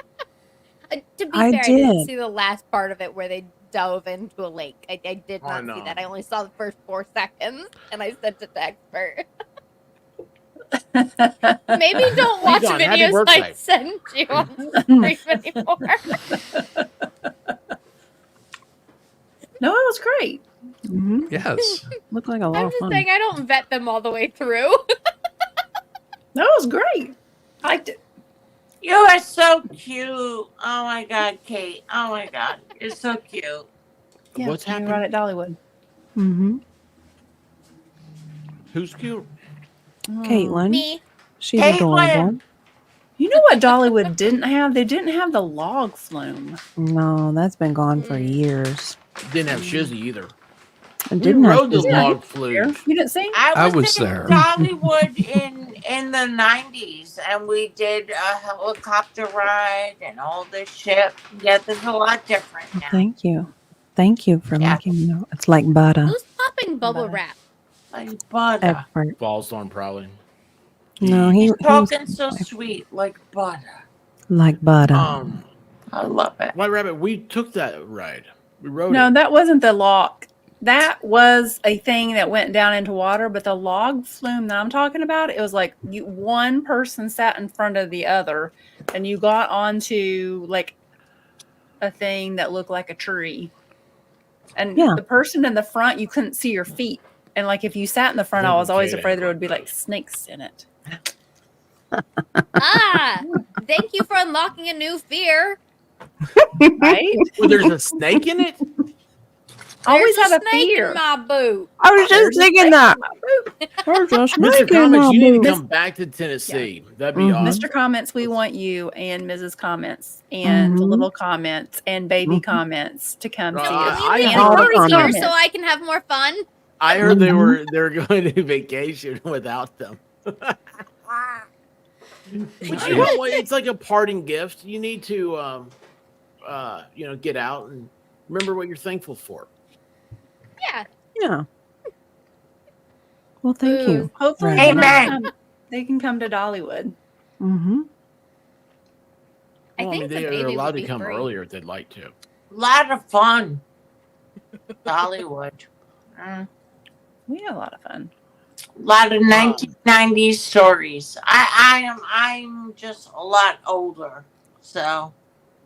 To be I fair, I didn't did. see the last part of it where they dove into a lake. I did Oh, not no. see that. I only saw the first 4 seconds, and I sent it to expert. Maybe don't watch done. Happy videos I birthday. send you on stream anymore. No, it was great. Mm-hmm. Yes. Looked like a lot I'm of just fun. saying I don't vet them all the way through. No, it was great. I liked it. You are so cute. Oh my God, Kate. Oh my God, you're so cute. Yeah, What's you're happening? right at Dollywood. Mm-hmm. Who's cute? Caitlin. Me. She's Caitlin. adorable. You know what Dollywood didn't have? They didn't have the log flume. No, that's been gone for years. Didn't have Shizzy either. It We didn't have rode the Disney. log flume. You didn't see? I I was was in there. Dollywood in the 90s, and we did a helicopter ride and all this shit. Yeah, there's a lot different now. Thank you. Thank you for Yeah. letting me know. It's like butter. Who's popping bubble wrap? Like butter. Expert. Falls on probably. No, He's he talking so sweet, like butter. like butter. I love it. White Rabbit, we took that ride. We rode No, it. that wasn't the log. That was a thing that went down into water, but the log flume that I'm talking about, it was like one person sat in front of the other, and you got onto like a thing that looked like a tree. And Yeah. the person in the front, you couldn't see your feet. And like if you sat in the front, I was always afraid there would be like snakes in it. Ah, thank you for unlocking a new fear. Right? Well, there's a snake in it? Always There's have a snake fear. in my boot. I was just thinking that. There's a Mr. snake in Comments, my you need to boot. come back to Tennessee. That'd be Mhm. awesome. Mr. Comments, we want you and Mrs. Comments and the Mhm. little comments and baby Mhm. comments to come see I- us. I Leave me have all the alone here comments. so I can have more fun. I heard they Mhm. were going to vacation without them. But you know what? It's like a parting gift. You need to get out and remember what you're thankful for. Yeah. Yeah. Well, thank Ooh. you. Hopefully Right. Amen. they can come to Dollywood. Mm-hmm. I Well, think the they're baby allowed would to be come free. earlier if they'd like to. Lot of fun. Dollywood. We had a lot of fun. Lot of 1990s stories. I'm just a lot older, so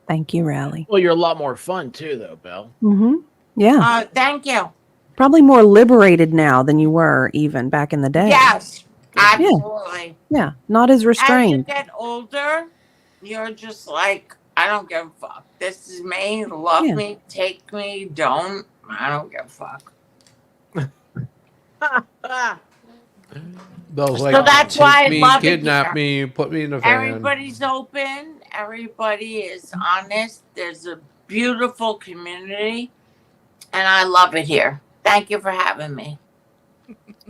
Thank you, Rally. Well, you're a lot more fun too, though, Belle. Mm-hmm. Yeah. thank you. Probably more liberated now than you were even back in the day. Yes, absolutely. Yeah. Not as As you restrained. get older, you're just like, I don't give a fuck. This is me. Love Yeah. me, take me, don't. I don't give a fuck. Those So like that's why I take me, love it kidnap here. me, put me in a van. Everybody's open. Everybody is honest. There's a beautiful community, and I love it here. Thank you for having me.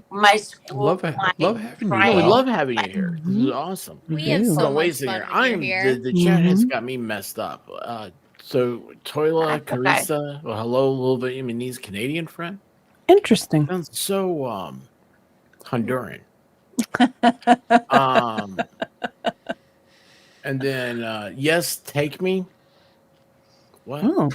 My school. Love having you. No, we Belle. love having you here. This is awesome. We have do. so much Wasting fun here. when you're here. The chat has Mhm. got me messed up. So Toila, That's okay. Carissa, well, hello, little Vietnamese Canadian friend. Interesting. Sounds so Honduran. And then yes, take me. What? Oh.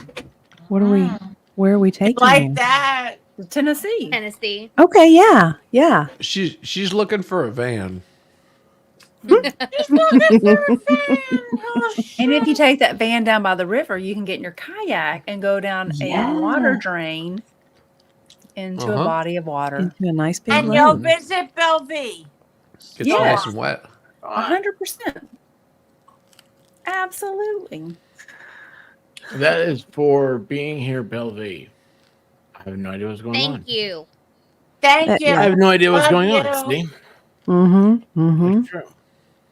What are we where are we taking Like you? that. Tennessee. Tennessee. Okay, yeah. Yeah. She's looking for a van. Just looking for a fan. Oh, And if you shit. take that van down by the river, you can get in your kayak and go down Yeah. a water drain into a Uh-huh. body of water. Into a nice big And you'll room. visit Belle V. It's Yeah. nice and wet. 100%. Absolutely. That is for being here, Belle V. I have no idea what's going on. Thank you. Thank you. I have no idea what's Love going you. on. See? Mm-hmm. Mm-hmm. It's true.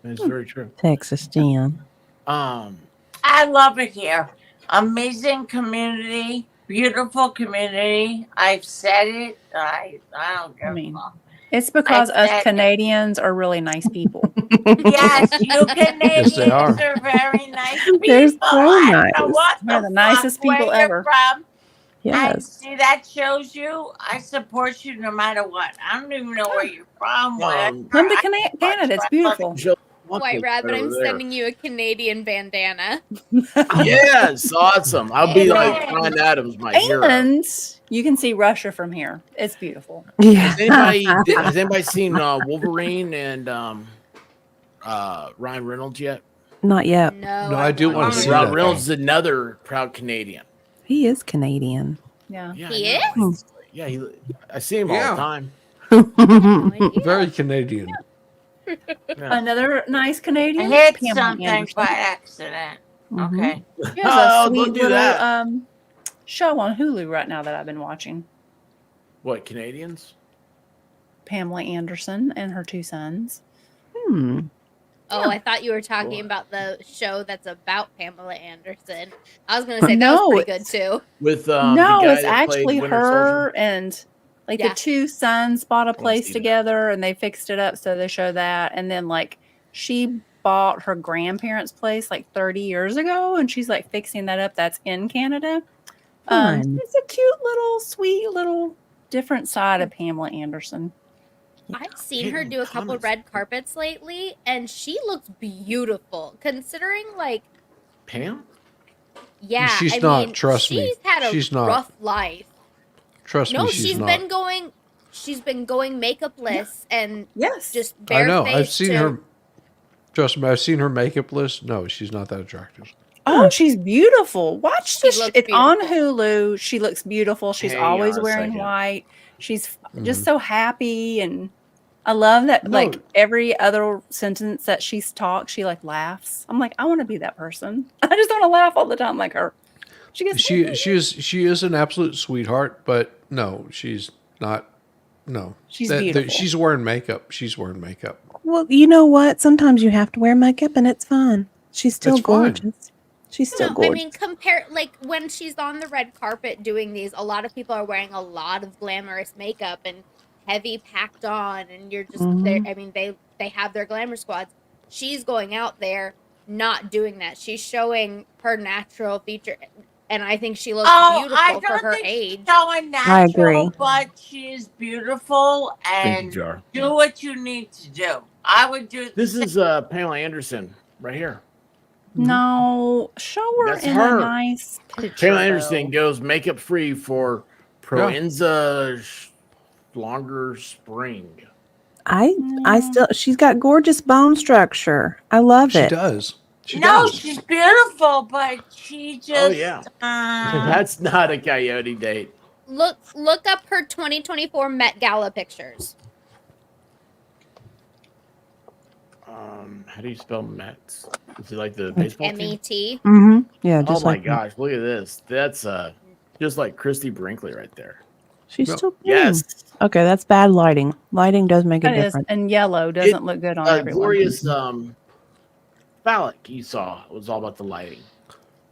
It's very true. Texas Jan. I love it here. Amazing community. Beautiful community. I've said it. I don't give I mean, a fuck. It's because I us said- Canadians are really nice people. Yes, you Canadians they are. are very nice people. They're so I don't nice. know what They're the nicest fuck, where people you're ever. From. Yes. see, that shows you I support you no matter what. I don't even know where you're from. Come to Canada. It's beautiful. White Rabbit, I'm sending you a Canadian bandana. Yes, awesome. I'll be like Brian Adams, my hero. And you can see Russia from here. It's beautiful. Yeah. Has anybody seen Wolverine and Ryan Reynolds yet? Not yet. No, I do want to see Ryan that. Reynolds is another proud Canadian. He is Canadian. Yeah. He I know. is? Yeah, I see him all Yeah. the time. No idea. Very Canadian. Yeah. Another nice Canadian. I hit Pamela something Anderson. by accident. Okay. She has a Oh, sweet don't do little that. show on Hulu right now that I've been watching. What, Canadians? Pamela Anderson and her two sons. Hmm. Oh, I thought you were talking about the show that's about Pamela Anderson. I was going to say that No, was pretty good too. With No, the guy it's that played actually Winter her Soldier? and like Yeah. the two sons bought a place see that. together and they fixed it up, so they show that. And then like she bought her grandparents' place like 30 years ago, and she's like fixing that up. That's in Canada. Fun. It's a cute little, sweet little different side of Pamela Anderson. I've seen her Getting do a couple comments. red carpets lately, and she looks beautiful considering, like, Pam? yeah. She's I not, mean, trust me. She's had a She's not. rough life. Trust No, me, she's she's not. been going. She's been going makeupless and Yes. just I know. barefaced. I've seen her. Trust me, I've seen her makeup list. No, she's not that attractive. Oh, she's beautiful. Watch She this. looks It's on beautiful. Hulu. She looks beautiful. She's Hang always on a wearing second. white. She's Mm-hmm. just so happy, and I love that. No. Like every other sentence that she's talked, she like laughs. I'm like, I want to be that person. I just want to laugh all the time like her. She gets She is an absolute sweetheart, but no, she's not. No, She's beautiful. She's wearing makeup. She's wearing makeup. Well, you know what? Sometimes you have to wear makeup and it's fine. She's still It's fine. gorgeous. She's still No, gorgeous. I mean, compare like when she's on the red carpet doing these. A lot of people are wearing a lot of glamorous makeup and heavy packed on, and you're just there. I mean, they have their glamour squads. She's going out there not doing that. She's showing her natural feature, and I think she looks I beautiful for don't her think age. she's showing I agree. natural, but she's beautiful Thank you, and Jar. do what you need to do. I would do This is Pamela Anderson right here. no. Show her That's in her. a nice picture. Pamela though. Anderson goes makeup free for Proenza longer spring. She's got gorgeous bone structure. I love She it. does. She no, does. she's beautiful, but she just Oh yeah, that's not a coyote date. Look up her 2024 Met Gala pictures. How do you spell Mets? Is it like the baseball team? MET. Mm-hmm. Yeah, Oh just my like gosh, look at this. That's just like Christy Brinkley right there. she's No. still Yes. Okay, that's bad lighting. Lighting does make a That is, difference. and yellow doesn't look good on everyone. Glorious phallic you saw was all about the lighting.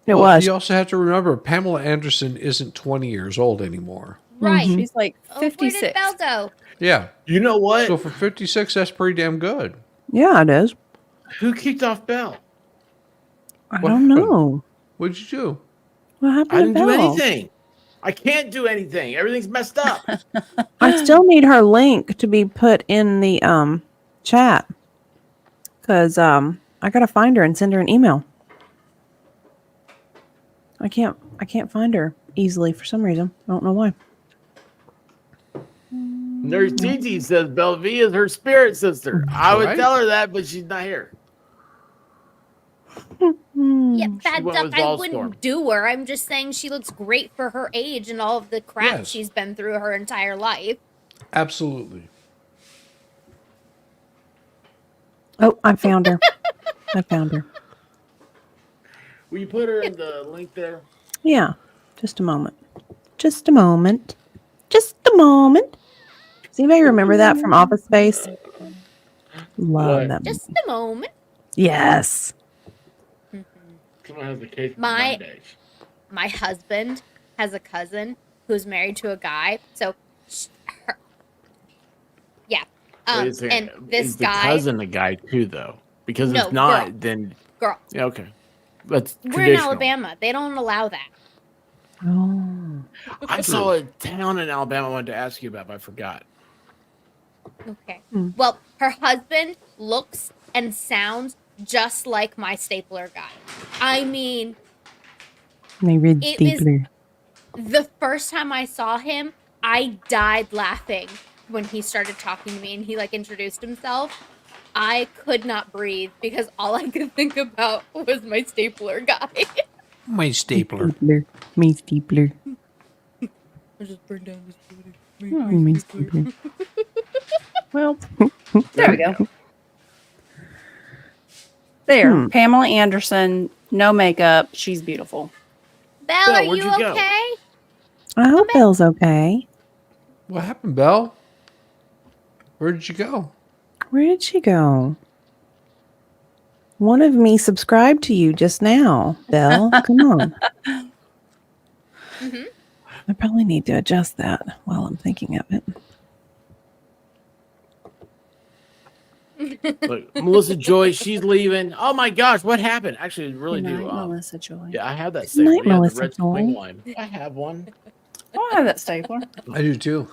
It Well, was. You also have to remember Pamela Anderson isn't 20 years old anymore. Right. She's like Oh, where 56. did Belle go? Yeah. You know what? So for 56, that's pretty damn good. Yeah, it is. Who kicked off Belle? I What don't happened? know. What'd you do? What happened I didn't to do Belle? anything. I can't do anything. Everything's messed up. I still need her link to be put in the chat. Cause I gotta find her and send her an email. I can't find her easily for some reason. I don't know why. Nurse TT says Belle V is her spirit sister. I would Right. tell her that, but she's not here. Yeah, bad went duck. with I Ballstorm. wouldn't do her. I'm just saying she looks great for her age and all of the crap Yes. she's been through her entire life. Absolutely. Oh, I found her. I found her. Will you put her in the link there? Yeah. Just a moment. Just a moment. Just a moment. Does anybody remember that from Office Space? Love What? that Just movie. a moment. Yes. Someone has the case. My husband has a cousin who's married to a guy. So, yeah. Wait a second. And this Is the guy, cousin a guy too, though? Because No, if not, girl. then girl, yeah, okay. That's we're in traditional. Alabama. They don't allow that. Oh. I saw a town in Alabama I wanted to ask you about, but I forgot. Okay. Well, her husband looks and sounds just like my stapler guy. I mean, My red it is stapler. the first time I saw him, I died laughing when he started talking to me and he like introduced himself. I could not breathe because all I could think about was my stapler guy. My stapler. My stapler. I just burned down his booty. My stapler. Well, there we go. There, Pamela Anderson, no makeup. She's beautiful. Belle, Belle, are where'd you you go? okay? I hope Belle's okay. What happened, Belle? Where did you go? Where did she go? One of me subscribed to you just now, Belle. Come on. Mhm. I probably need to adjust that while I'm thinking of it. Look, Melissa Joy, she's leaving. Oh my gosh, what happened? Actually, I really Good do. night, Melissa Joy. Yeah, I have that Good stapler. night, Yeah, the Melissa red Joy. swing line. I have one. Oh, I have that stapler. I do too.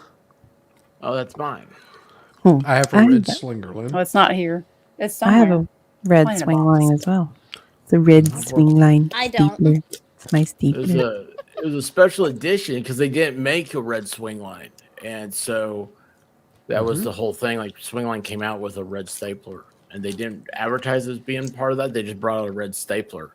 Oh, that's mine. I have a I red have that. Slingerland. Oh, it's not here. It's I have somewhere. a red Playing a swing box. line as well. The red swing line I don't. stapler. It's my It was stapler. a special edition because they didn't make a red swing line, and so that was the whole thing. Like swing line came out with a red stapler, and they didn't advertise as being part of that. They just brought out a red stapler.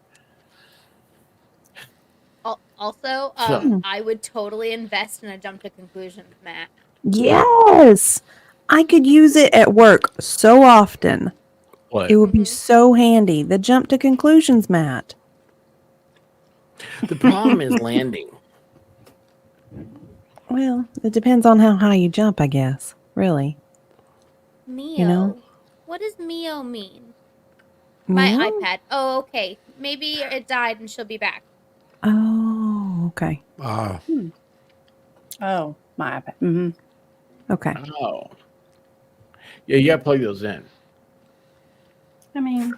Also, So- I would totally invest in a jump to conclusions, Matt. Yes! I could use it at work so often. What? It would be so handy. The jump to conclusions, Matt. The problem is landing. Well, it depends on how high you jump, I guess. Really. Mio. know? What does Mio mean? My Meow? iPad. Oh, okay. Maybe it died and she'll be back. Oh, okay. Ah, Oh, my iPad. Mm-hmm. Okay. Oh, yeah, you got to plug those in. I mean,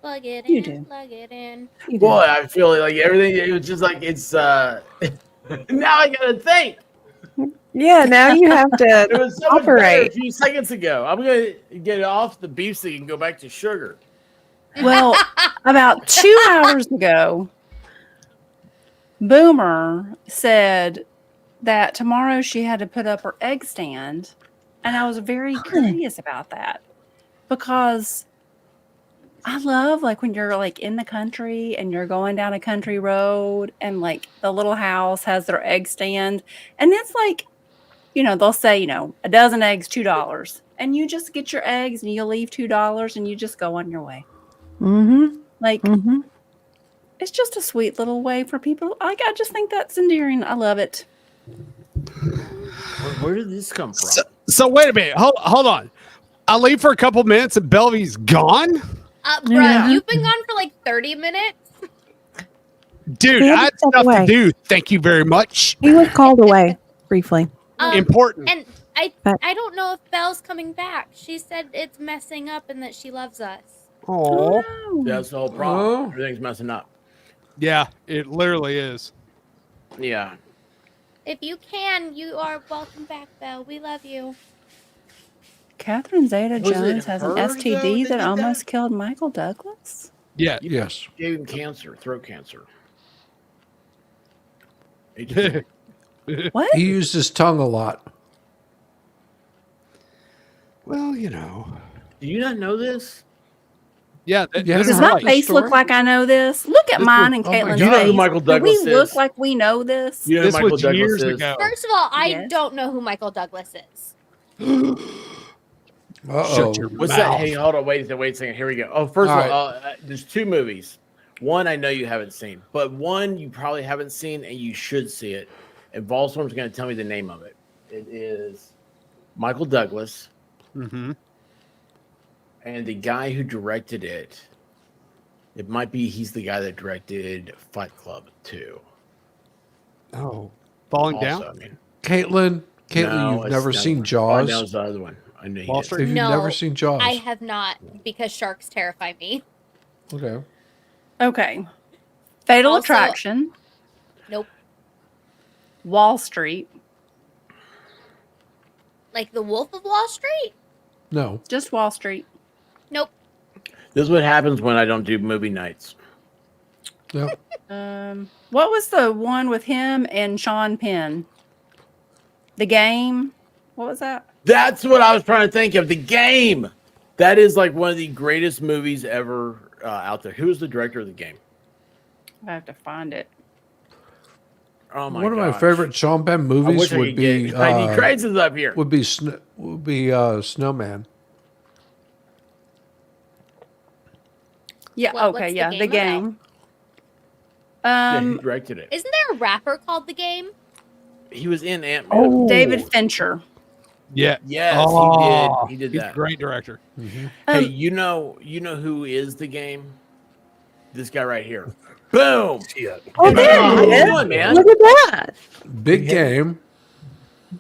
Plug it You in. do. Plug it in. You do. Boy, I feel like everything. It was just like it's. Now I gotta think. Yeah, now you have It to was so much better a operate. few seconds ago. I'm gonna get off the beef stick and go back to sugar. well, about 2 hours ago, Boomer said that tomorrow she had to put up her egg stand. And I was very curious about that because I love like when you're like in the country and you're going down a country road and like the little house has their egg stand. And it's like, they'll say, a dozen eggs, $2. And you just get your eggs and you leave $2 and you just go on your way. Mm-hmm. Like, Mm-hmm. it's just a sweet little way for people. Like, I just think that's endearing. I love it. Where did this come from? So wait a minute. Hold on. I leave for a couple minutes and Belle V's gone? Bruh, Yeah. you've been gone for like 30 minutes. Dude, He had I to had step stuff away. to do. Thank you very much. He was called away briefly. Important. And But- I don't know if Belle's coming back. She said it's messing up and that she loves us. Oh, That's the whole problem. Oh. Everything's messing up. yeah, it literally is. Yeah. If you can, you are welcome back, Belle. We love you. Catherine Zeta Was it Jones has an her, though, STD that did that that? almost killed Michael Douglas. Yeah. yes. Gave him cancer, throat cancer. What? He used his tongue a lot. Well, Do you not know this? Yeah. Yeah, This Does is my right. face look story? like I know this? Look at This mine was- and oh my Caitlin's God. You know who face. Michael Do Douglas we look is? like we know this? You know This who Michael was Douglas years is? ago. First of all, I Yes. don't know who Michael Douglas is. Uh-oh. Shut your What's mouth. that? Hey, hold on. Wait a second. Here we go. Oh, first All of all, there's two movies. One I know you haven't seen, but one you probably haven't seen and you should see it. And Volstorm's going to tell me the name of it. It is Michael Douglas, Mm-hmm. and the guy who directed it. It might be he's the guy that directed Fight Club 2. Oh, falling Also, down. I mean, Caitlin, no, you've it's never not seen one. Jaws? Oh, that was the other one. I knew he Wall did. Street? Have you No, never seen Jaws? I have not because sharks terrify me. Okay. Okay. Fatal Also- Attraction. Nope. Wall Street. Like the Wolf of Wall Street? No. Just Wall Street. Nope. This is what happens when I don't do movie nights. No. What was the one with him and Sean Penn? The Game. What was that? That's what I was trying to think of. The Game. That is like one of the greatest movies ever out there. Who is the director of The Game? I have to find it. Oh my! One of my gosh. favorite Sean Penn I movies wish I would could be get Heidi Kreitz is up here. would be Snowman. Yeah. What's okay. The Yeah. Game The about? Game. Yeah, he directed it. Isn't there a rapper called The Game? He was in Ant-Man. Oh, David Fincher. Yeah. Yes, Oh, he did he's a that. great director. Hey, you know who is The Game? This guy right here. Boom. Oh, there Come it is. on, man. Look at that. Big Game.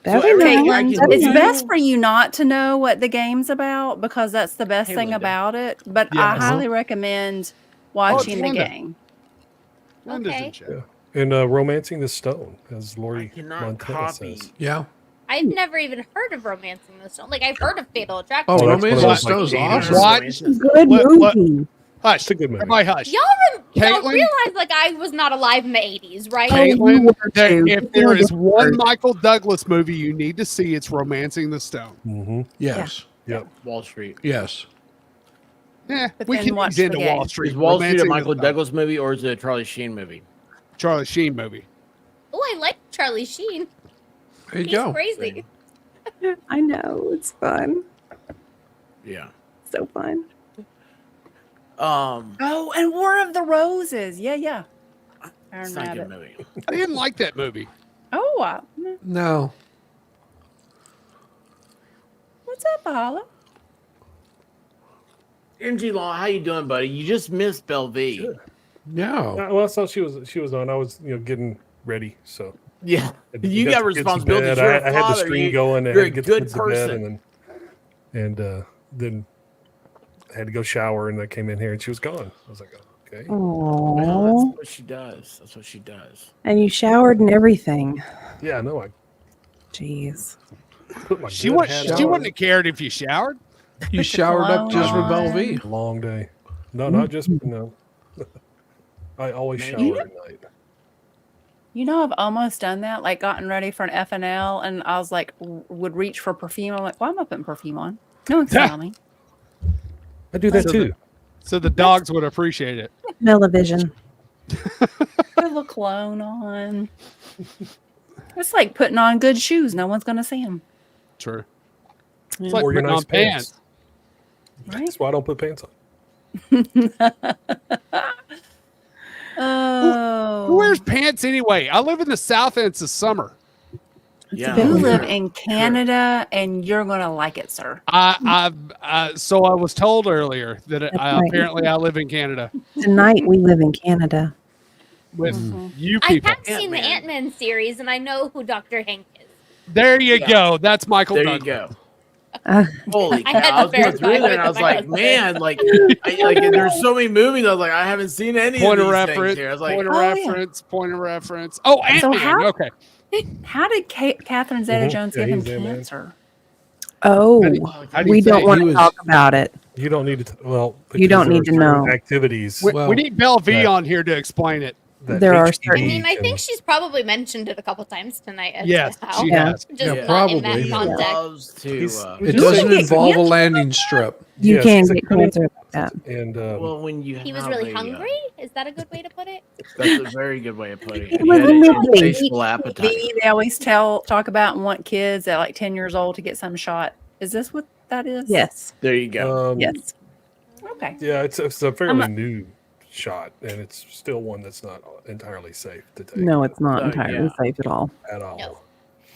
Better everything known. I can Better It's do- known. best for you not to know what the game's about because that's the best Hey, thing Linda. about it. But Yeah, I highly recommend watching the Linda. game. Linda's in Okay. chat. And Romancing the Stone, as Lori I cannot Montana copy. says. Yeah. I've never even heard of Romancing the Stone. Like I've heard of Fatal Attraction. Oh, Well, that's Romancing one the of those, Stone's like, awesome. What? Good What- movie. Hush. It's a good movie. Everybody hush. Y'all Caitlin? realize like I was not alive in the 80s, right? Oh, you Caitlin, were too. if there is You one were. Michael Douglas movie you need to see, it's Romancing the Stone. Mm-hmm. Yes. Yep. Wall Street. Yes. Yeah, But we then can watch ease the into game. Wall Street. Is Wall Street a Romancing the Michael Stone. Douglas movie or is it a Charlie Sheen movie? Charlie Sheen movie. Oh, I like Charlie Sheen. There you He's go. crazy. I know. It's fun. Yeah. So fun. Oh, and War of the Roses. Yeah, yeah. It's Iron not a good Rabbit. movie. I didn't like that movie. Oh, No. what's up, Paula? MG Law, how you doing, buddy? You just missed Belle V. Good. No. Well, I saw she was on. I was getting ready. So Yeah. I You got got the kids to responsibilities. bed. You're I a had the father. stream going. You're I a had to get good the kids to bed, person. and then I had to go shower, and I came in here, and she was gone. I was like, oh, okay. Well, Aww. that's what she does. That's what she does. And you showered and everything. Yeah, no, I Jeez. put my She good would. hat She on. wouldn't have cared if you showered. You showered up just for Belle V. Long day. No, not just no. I always Man, shower you- at night. You know, I've almost done that, like gotten ready for an FNL, and I was like, would reach for perfume. I'm like, why am I putting perfume on? No one can smell me. I do that So too. So the dogs would appreciate it. Melavision. Put a little cologne on. It's like putting on good shoes. No one's going to see them. True. It's like Or your putting nice on pants. Right? That's why I don't put pants on. Oh. Who wears pants anyway? I live in the South and it's the summer. Yeah. You bit live weird. in Canada and you're going to like it, sir. So I was told earlier that That's right. apparently I live in Canada Tonight we live in Canada. with you I people. have seen the Ant-Man. Ant-Man series, and I know who Dr. Hank is. There you Yeah. go. That's Michael. There you Douglas. go. Uh, Holy I cow. had to I was going verify through there and I with was my like, husband. man, there's so many movies. I was like, I haven't seen any Point of of these things reference. here. I was like, Point of oh, yeah. reference. Point of reference. Oh, So Ant-Man. how- Okay. How did Catherine Zeta-Jones Yeah, give him he's in there. cancer? oh, How do you we don't say want he to was- talk about it. You don't need to. Well, You don't because need there to are certain know. activities. We, Well, we need Belle V that- on here to explain it. that There are HPV I mean, I can- think she's probably mentioned it a couple times tonight. As Yes, to how. she Yeah. has. Just Yeah, not in probably. that he context. loves to. He's- It You doesn't can get involve a cancer landing strip. You Yes, can he's a get cunning- cancer like that. And well, when you He was have really a, hungry. Is that a good way to put it? That's a very good way of putting it. He He was had a an midway. insatiable appetite. They always talk about and want kids at like 10 years old to get some shot. Is this what that is? Yes. There you go. Yes. Okay. Yeah, it's a I'm fairly not- new shot, and it's still one that's not entirely safe to take. No, it's not So, entirely yeah. safe at all. at all.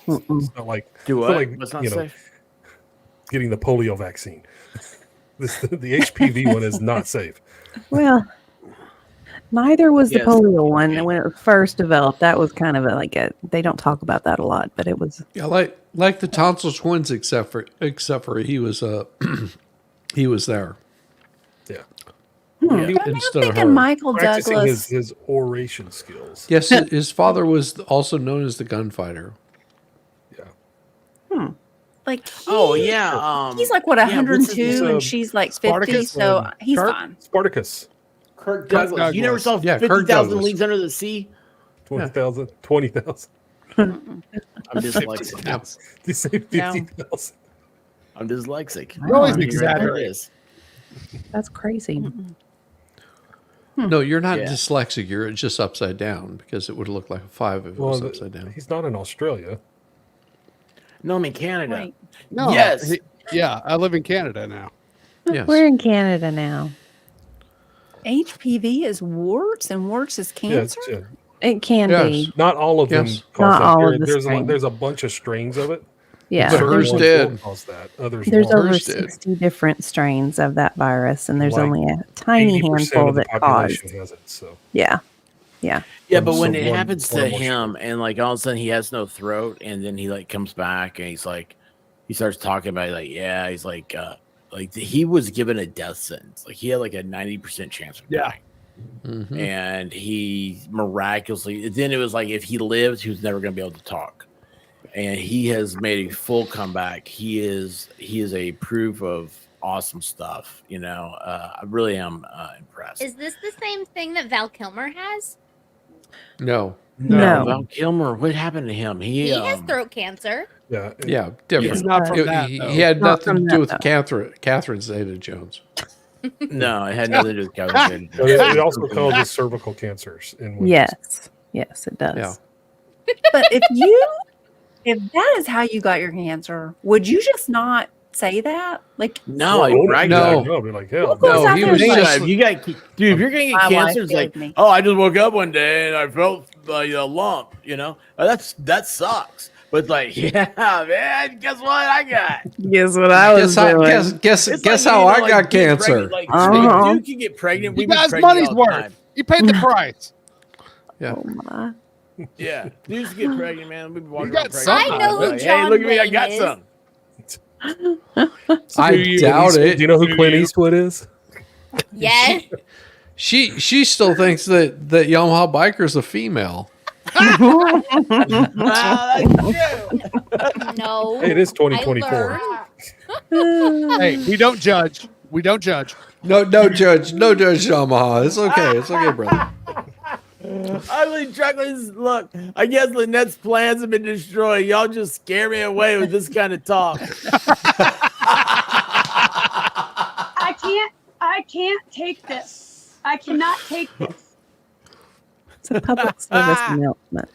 No. Mm-mm. It's not like Do it's what? not like, What's not you know, safe? getting the polio vaccine. The HPV one is not safe. Well, neither was the Yes. polio one. And when it was first developed, that was kind of they don't talk about that a lot, but it was. Yeah, like the tonsil twins, except for he was he was there. Yeah. Yeah, I'm instead of thinking her. Michael Practicing Douglas. his oration skills. Yes, his father was also known as the gunfighter. Yeah. Like, Oh yeah. he's like what yeah, what's 102, his- and she's like 50. Spartacus? So he's Kirk? fine. Spartacus. Kirk Douglas. You never Douglas. saw Yeah, Kirk 50,000 Douglas. Leagues Under the Sea? 20,000. 20,000. I'm dyslexic. Did you say 50,000? I'm dyslexic. You always There it exaggerate. is. That's crazy. No, you're not Yeah. dyslexic. You're just upside down because it would look like a 5 if it was upside down. He's not in Australia. No, I'm in Canada. Wait. No. Yes. Yeah, I live in Canada now. Yes. We're in Canada now. HPV is warts, and warts is Yeah, cancer. It can Yes. be. not all of them Yes. cause Not that. all of the there's strains. there's a bunch of strains of it. Yeah. But hers Certain ones did. won't cause that. Others There's won't. over Hers did. 60 different strains of that virus, and there's Like only a tiny 80% handful of the that population cause. has it. So Yeah. Yeah. Yeah, but when So it one- happens one to more him and like all of a sudden he has no throat and then he like comes back and he's like he starts talking about it, like he's like he was given a death sentence. Like he had like a 90% chance of dying. Mhm. And he miraculously then it was like if he lived, he was never gonna be able to talk. And he has made a full comeback. He is a proof of awesome stuff. I really am impressed. Is this the same thing that Val Kilmer has? No. No. Val Kilmer, what happened to him? He has throat cancer. yeah, Yeah, different. It's not from It- that, he, though. he had Not nothing from to do that, with Catherine Zeta-Jones. No, it had nothing to do with Kevin. but it also causes cervical cancers in women. Yes. Yes, it does. Yeah. But if that is how you got your cancer, would you just not say that? Like, No, I Well, bragged no. about it. No, be like, hell. Who goes No, out he there was and just- If you got, dude, if you're gonna get My cancer, wife it's like, gave me. oh, I just woke up one day and I felt like a lump. That sucks. But like, yeah, man, guess what I got? Guess what I was doing? Guess It's guess like, how I like, got getting cancer. pregnant, Like, Uh-huh. dude can get pregnant. You We've been guys' pregnant money's all the worth. time. You paid the price. Yeah. Oh my. Yeah, dudes get pregnant, man. We've been walking You got around pregnant. something. I know who Like, hey, John look at me, I Wayne got is. some. I doubt Do it. you know who Clint Eastwood is? Yes. She still thinks that Yamaha biker's a female. Wow, that's true. No. Hey, it is I 2024. learned. Hey, we don't judge. We don't judge. No judge Yamaha. It's okay, brother. Ugly truckers, look, I guess Lynette's plans have been destroyed. Y'all just scare me away with this kind of talk. I can't take this. I cannot take this. It's a public service announcement.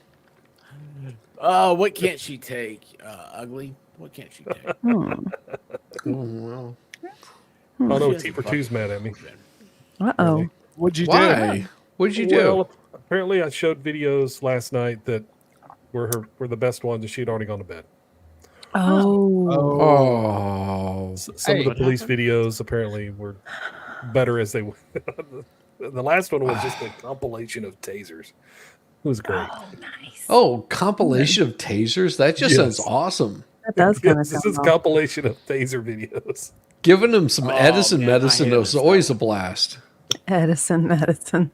Oh, what can't she take? Ugly? What can't she take? Well, Oh no, T for Two's mad at me. Uh-oh. What'd you do? why? What'd you do? Well, apparently I showed videos last night that were the best ones, and she had already gone to bed. Oh. Oh. Some of the police videos apparently were better as they were. The last one was just a compilation of tasers. It was great. oh, nice. Oh, compilation of tasers? That just Yes. sounds awesome. That does kind of Yes, this sound is a awful. compilation of taser videos. Giving them some Edison man, I medicine hate is always a blast. Edison medicine.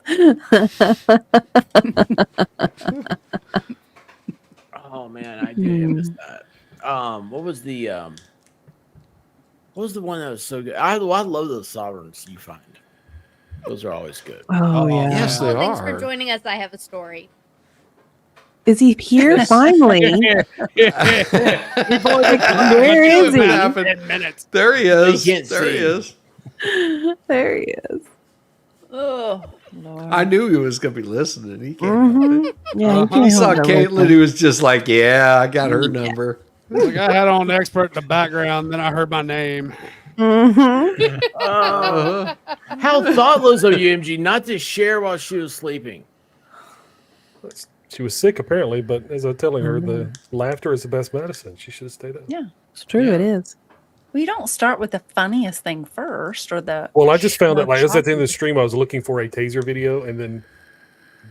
Oh man, I did miss that. What was the one that was so good? I love those sovereigns you find. Those are always good. Oh, yeah. Yes, they Oh, thanks are. for joining us. I have a story. Is he here finally? Where is he? 10 minutes. There he is. You can't There he see. is. There he is. Oh, I knew he was going to be listening. He can't help Mhm. it. Yeah, you He can't saw help but Caitlin. listen. He was just like, yeah, I got her number. Like I had on an expert in the background, then I heard my name. Mhm. Uh-huh. How thoughtless of you, MG, not to share while she was sleeping. She was sick apparently, but as I'm telling her, the laughter is the best medicine. She should have stayed up. yeah. It's true, it is. Well, you don't start with the funniest thing first, or the. Well, I just found out, like, I was at the end of the shocking- stream, I was looking for a taser video, and then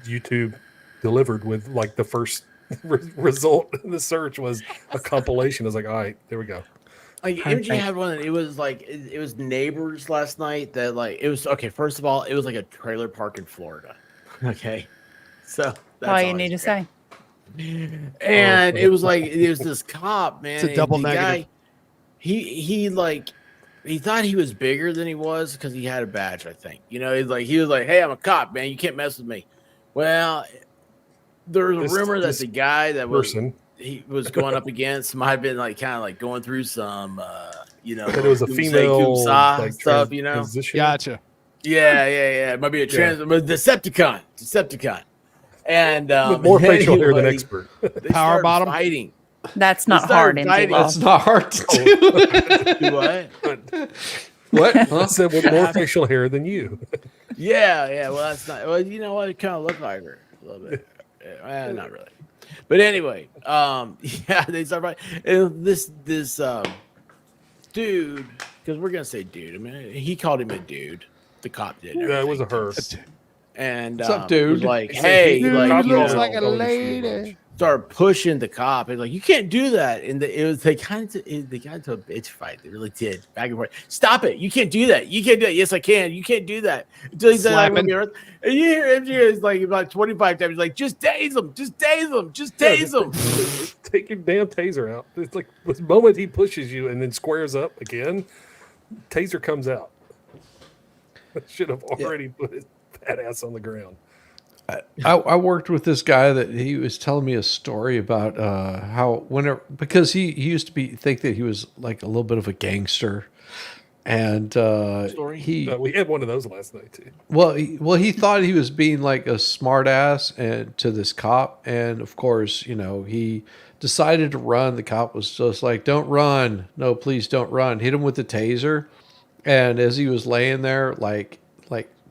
YouTube delivered with, like, the first result in the search was a compilation. I was like, all right, there we go. Like MG had one. It was like it was neighbors last night. That like it was okay. First of all, it was like a trailer park in Florida. Okay, so that's all you need to say. And it was like it was this cop, man. It's a double and the negative. guy, he thought he was bigger than he was because he had a badge. I think he was like, hey, I'm a cop, man. You can't mess with me. Well, there's a rumor that the guy that he was going up against might have been like kind of like going through some but it was a female like, stuff, Gotcha. Yeah. It might be a Decepticon. And with more facial hair than expert. Power bottom fighting. That's not hard. That's not hard to do. Do what? What? I said with more facial hair than you. Yeah. Well, that's not. Well, you know what? It kind of looked like her a little bit. Not really. But anyway, they start fighting. And this dude, because we're gonna say dude. I mean, he called him a dude. The cop did. Yeah, it was a her. And what's up, dude? Was like, hey, dude, like, looks like a lady. Start pushing the cop. And like, you can't do that. And they got into a bitch fight. They really did. Back and forth. Stop it! You can't do that. You can't do that. Yes, I can. You can't do that. Until he said, and you hear MJ is like about 25 times. He's like, just tase him. Just tase him. Just tase him. Take your damn taser out. It's like the moment he pushes you and then squares up again, taser comes out. Should have already put his fat ass on the ground. I worked with this guy that he was telling me a story about how because he used to think that he was like a little bit of a gangster, and we had one of those last night too. Well, he thought he was being like a smart ass and to this cop, and of course, he decided to run. The cop was just like, "Don't run! No, please don't run!" Hit him with the taser, and as he was laying there, like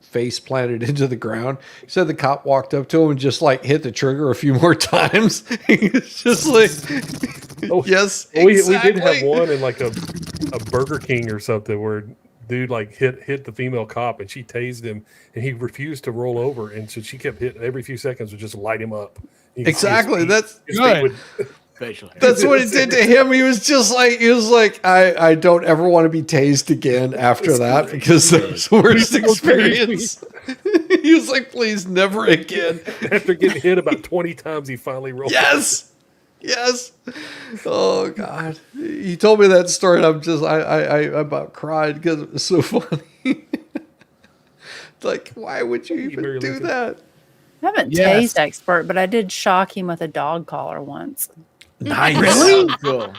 face planted into the ground, he said the cop walked up to him and just like hit the trigger a few more times. He's just like, yes, we exactly. did have one in like a Burger King or something where dude like hit the female cop and she tased him and he refused to roll over, and so she kept hitting every few seconds would just light him up. Exactly. That's good. That's what it did to him. He was like, I don't ever want to be tased again after that because that was the worst experience. He was like, please, never again. After getting hit about 20 times, he finally rolled. Yes. Oh God. He told me that story and I about cried because it was so funny. Like, why would you even do that? I haven't tased expert, but I did shock him with a dog collar once. Nice. Really? Cool.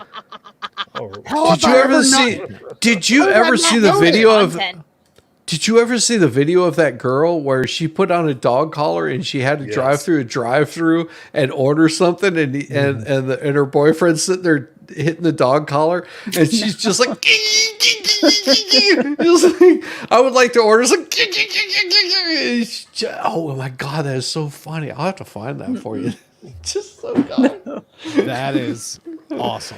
Did you ever see? Did you ever see the video of? Did you ever see the video of that girl where she put on a dog collar and she had to drive through a drive-through and order something, and her boyfriend's sitting there hitting the dog collar, and she's just like, I would like to order some. Oh my God, that is so funny. I'll have to find that for you. Just so good. That is awesome.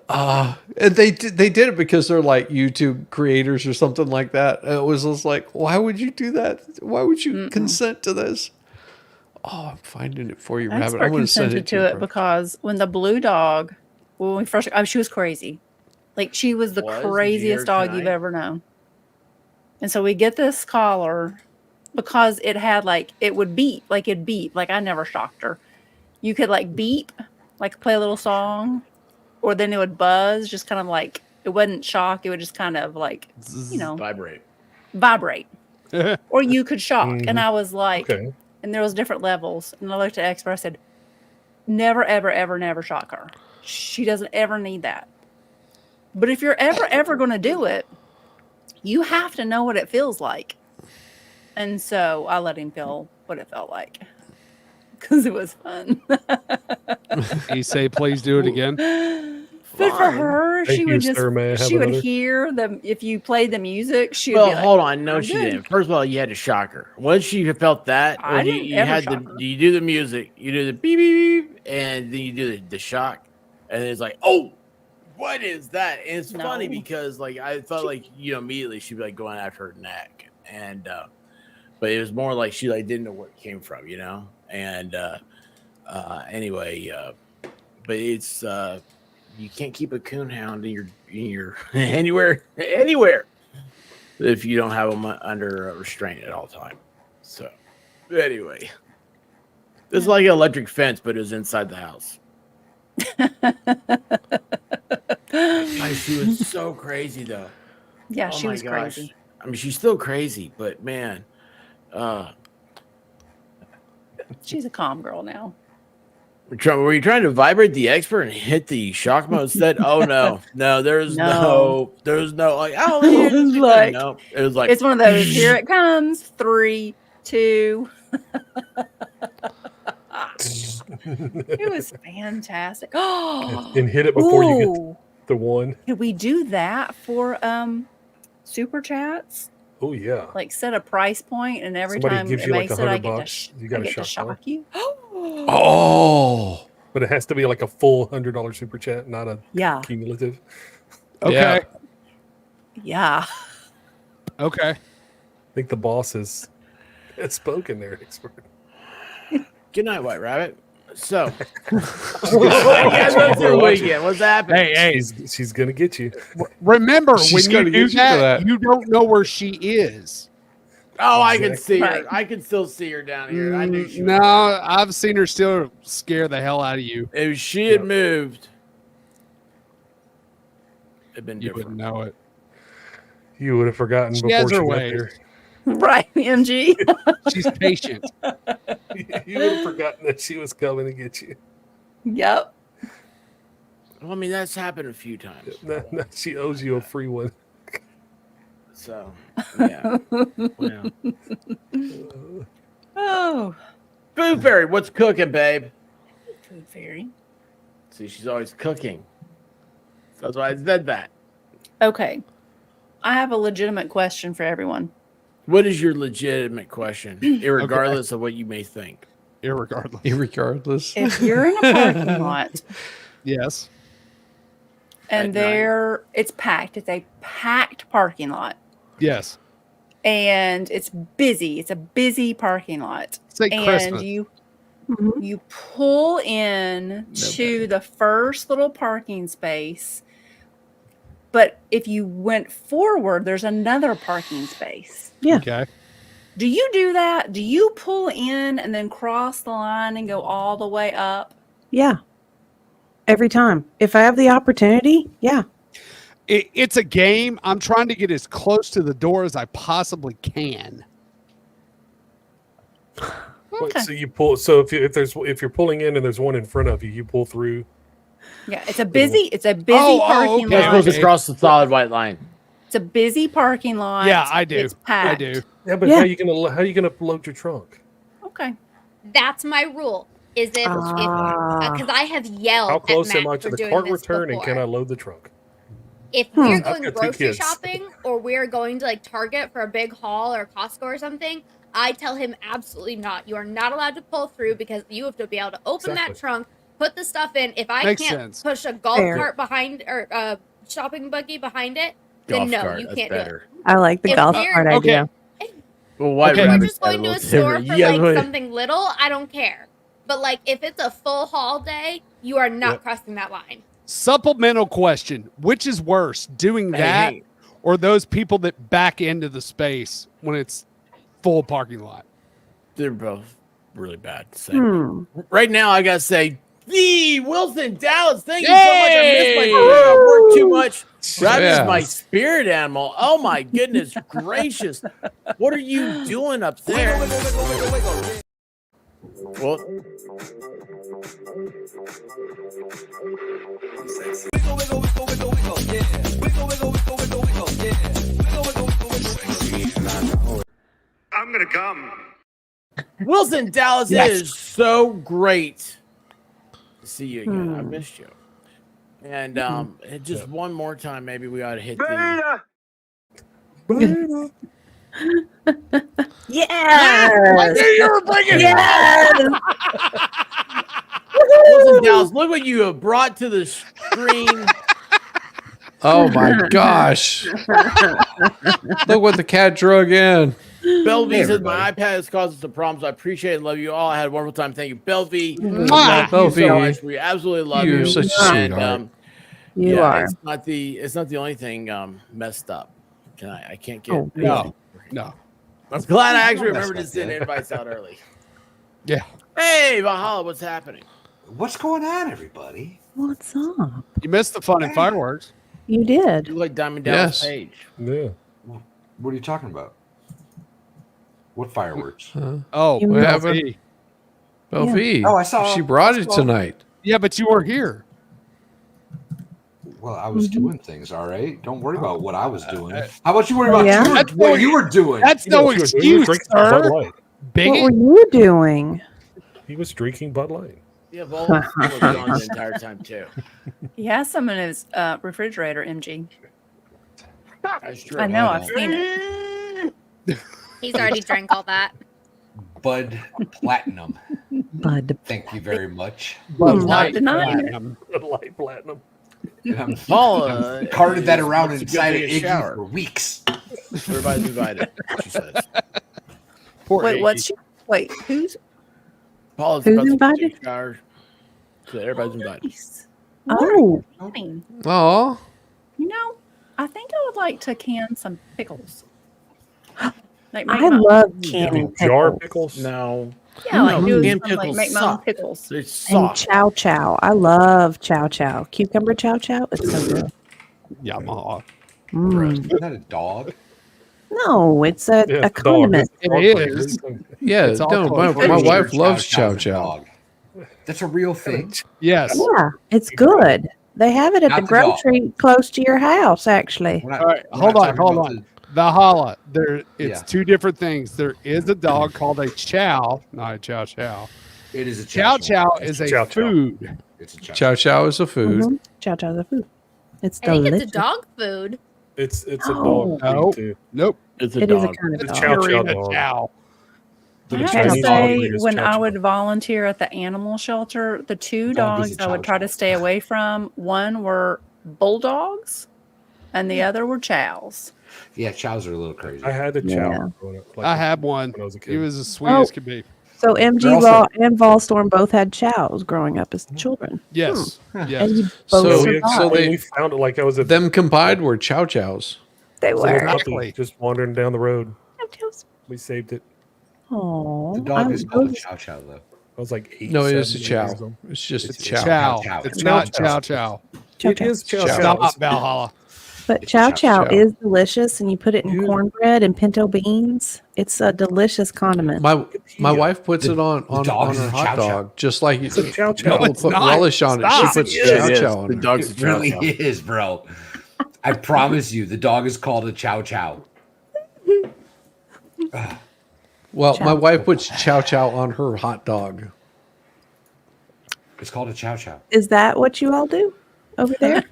And they did it because they're like YouTube creators or something like that. It was just like, why would you do that? Why would you consent to this? Oh, I'm finding it for you, Rabbit. I'm going to send it to it because when the blue dog, when we first, she was crazy. Like she was the craziest dog you've ever known. And so we get this collar because it had like, it would beep, like it'd beep. Like I never shocked her. You could like beep, like play a little song, or then it would buzz, just kind of like, it wouldn't shock. It would just kind of like, vibrate. Or you could shock. And I was like, and there was different levels. And I looked at Expert, I said, never, ever, ever, never shock her. She doesn't ever need that. But if you're ever going to do it, you have to know what it feels like. And so I let him feel what it felt like because it was fun. You say, please do it again. But for her, she would just, she would hear them. If you played the music, she would be like, hold on. No, she didn't. First of all, you had to shock her. Once she felt that, you do the music, you do the beep, beep, beep, and then you do the shock. And it's like, oh, what is that? And it's funny because like, I thought like, immediately she'd be like going after her neck. And, but it was more like she like didn't know where it came from, and anyway, but it's you can't keep a coon hound in your anywhere if you don't have them under restraint at all time. So anyway, it's like an electric fence, but it was inside the house. She was so crazy though. Yeah, Oh she my was gosh. crazy. I mean, she's still crazy, but man, She's a calm girl now. were you trying to vibrate the expert and hit the shock mode instead? Oh no, there's no like, oh, Like, no. It was like It's one of those. Here it comes. 3, 2. It was fantastic. Oh, and hit it before you get the one. Could we do that for super chats? Oh yeah. Like set a price point, and every Somebody time gives it you like makes it, I get $100. You got I a get to shock collar. shock you. Oh, But it has to be like a full $100 super chat, not a Yeah. cumulative. Okay. Yeah. Okay. I think the boss has spoken there, expert. good night, White Rabbit. So, what's your weekend? What's happening? Hey, She's gonna get you. remember She's when you gonna do get you for that, that. you don't know where she is. Oh, I can see her. Right. I can still see her down here. I knew she was No, there. I've seen her still scare the hell out of you. If she had moved, it'd been You different. wouldn't know it. You would have forgotten She before has she her got ways. there. Right, MG. She's patient. You would have forgotten that she was coming to get you. Yep. Well, I mean, that's happened a few times. No, she owes you a free one. So, yeah. Well. Oh, Food Fairy, what's cooking, babe? food fairy. See, she's always cooking. That's why I said that. Okay. I have a legitimate question for everyone. What is your legitimate question, irregardless of what you may think? Irregardless. irregardless. If you're in a parking lot Yes. and it's packed, it's a packed parking lot, Yes. and it's busy. It's a busy parking lot. It's like And Christmas. you pull in to the first little parking space, but if you went forward, there's another parking space. Yeah. Okay. Do you do that? Do you pull in and then cross the line and go all the way up? Yeah. Every time. If I have the opportunity, yeah. It's a game. I'm trying to get as close to the door as I possibly can. Okay. So you pull. So if you're pulling in and there's one in front of you, you pull through. Yeah, it's a busy parking okay. You're supposed lot. to cross the solid white line. It's a busy parking lot. Yeah, I do. It's packed. I do. Yeah, but Yeah. how you gonna load your trunk? Okay. That's my rule. Is if because I have yelled How close at am Matt I to for the doing cart this return, and can before. I load the trunk? If we're I've going got two grocery kids. shopping or we're going to like Target for a big haul or Costco or something, I tell him absolutely not. You are not allowed to pull through because you have to be able to open that Exactly. trunk, put the stuff in. If I Makes can't sense. push a golf Fair. cart behind or a shopping buggy behind it, then Golf no, cart, you that's can't do it. better. I like the If golf we're- cart Okay. idea. Well, White Okay. We're Rabbit's just going to a little store different. for You guys like would- something little, I don't care. But like if it's a full haul day, you are not Yep. crossing that line. Supplemental question. Which is worse, doing that Hey, or those people that back into the space when it's full parking lot? they're both really bad to say. Hmm. Right now, I gotta say, Wilson Dallas, thank you so much. I missed my career. I worked too much. That is Yeah. my spirit animal. Oh my goodness gracious. What are you doing up there? Well, I'm gonna come. Wilson Dallas, Yes. it is so great to see you again. I missed you. And just one more time, maybe we ought to hit the. Yes. I knew you were bringing Yes. Wilson Dallas, look what you have brought to the screen. Oh my gosh! Look what the cat drug in. Belle V Hey, says my everybody. iPad has caused us some problems. I appreciate it and love you all. I had a wonderful time. Thank you, Belle V. Mwah. Thank you so Belle V. much. We absolutely love You're you. such a And, sweetheart. You are. It's not the only thing messed up. I can't get. Oh, No. I'm glad I actually remembered to send invites out early. Yeah. Hey, Valhalla, what's happening? What's going on, everybody? What's up? You missed the fun and fireworks. You did. You like Diamond Dallas Yes. Page. Yeah. What are you talking about? What fireworks? Oh, You What Belle happened? V. Belle V. Oh, I saw- She brought I it saw- tonight. Yeah, but you weren't here. Well, I was Mm-hmm. doing things, all right? Don't worry about what I was doing. How about you worry about Yeah? what you were doing? That's no He was excuse, drinking Bud sir. Light. What Bigot. were you doing? He was drinking Bud Light. Yeah, Vol was gone the entire time too. He has some in his refrigerator, MG. That's true. I know, I've seen it. He's already drank all that. Bud Platinum. Bud. Thank you very much. Bud Not Light denying it. Platinum. Bud Light Platinum. And I'm Paula carted that around wants to go inside take of a Iggy shower. for weeks. Everybody's invited. She says. Poor Wait, Iggy. what's she? Wait, who's? Paula's Who's about to invited? take a shower. So everybody's invited. Nice. Oh, Morning. Oh, You know, I think I would like to can some pickles. Like I my- love I canning mean, jar pickles. pickles. No. Yeah, like No, do canned some, like pickles make my own suck. pickles. They're And soft. chow chow. I love chow chow. Cucumber chow chow. It's so good. Yamaha. Mm. Isn't that a dog? No, it's a, Yeah, a it's a dog. condiment. It is. yeah. It's all No, my called wife Chow loves Chow chow is a chow. dog. That's a real thing. Yes. Yeah, it's good. They have it at Not the the dog. grocery close to your house, actually. We're not- All right, we're hold not on, talking hold about on. Valhalla. It's Yeah. two different things. There is a dog called a chow, not a chow chow. It is a Chow chow is a Chow chow. food. It's a chow. Chow chow is a food. Mhm. Chow chow is a food. It's I think delicious. it's a dog food. It's a No. dog No. thing too. Nope. It's a It is a dog. kind of It's dog. chow chow Purina dog. chow. The I have to Chinese say, dog is when chow I chow. would volunteer at the animal shelter, the two Dog is dogs a I would chow try to chow. stay away from, one were bulldogs, and the other were chows. Yeah, chows are a little crazy. I had a Yeah. chow growing up. Like, I had one. when I was a He kid. was as sweet Oh. as could be. So MG They're also- Law and Volstorm both had chows growing up as children. Yes. And Yes. you So- both Yeah, survived. so they- we found it like I was a Them combined were chow chows. They little were. Exactly. puppy just wandering down the road. We saved it. Oh, The dog is called a chow chow, though. I was like 8. No, it is a 7 chow. years old. It's just It's chow. Chow. Chow. It's Chow not chow. chow chow. It is chow chow. Stop, Valhalla. But It's chow chow chow chow. is delicious, and you put it in Yeah. cornbread and pinto beans. It's a delicious condiment. My wife puts it on dog her is a hot chow chow. dog, just like It's a chow chow. people it's put not. relish on it. Stop. She puts Yes, it chow is. chow on The it. dog's a It chow really chow. is, bro. I promise you, the dog is called a chow chow. Well, Chow. my wife puts chow chow on her hot dog. It's called a chow chow. Is that what you all do over there?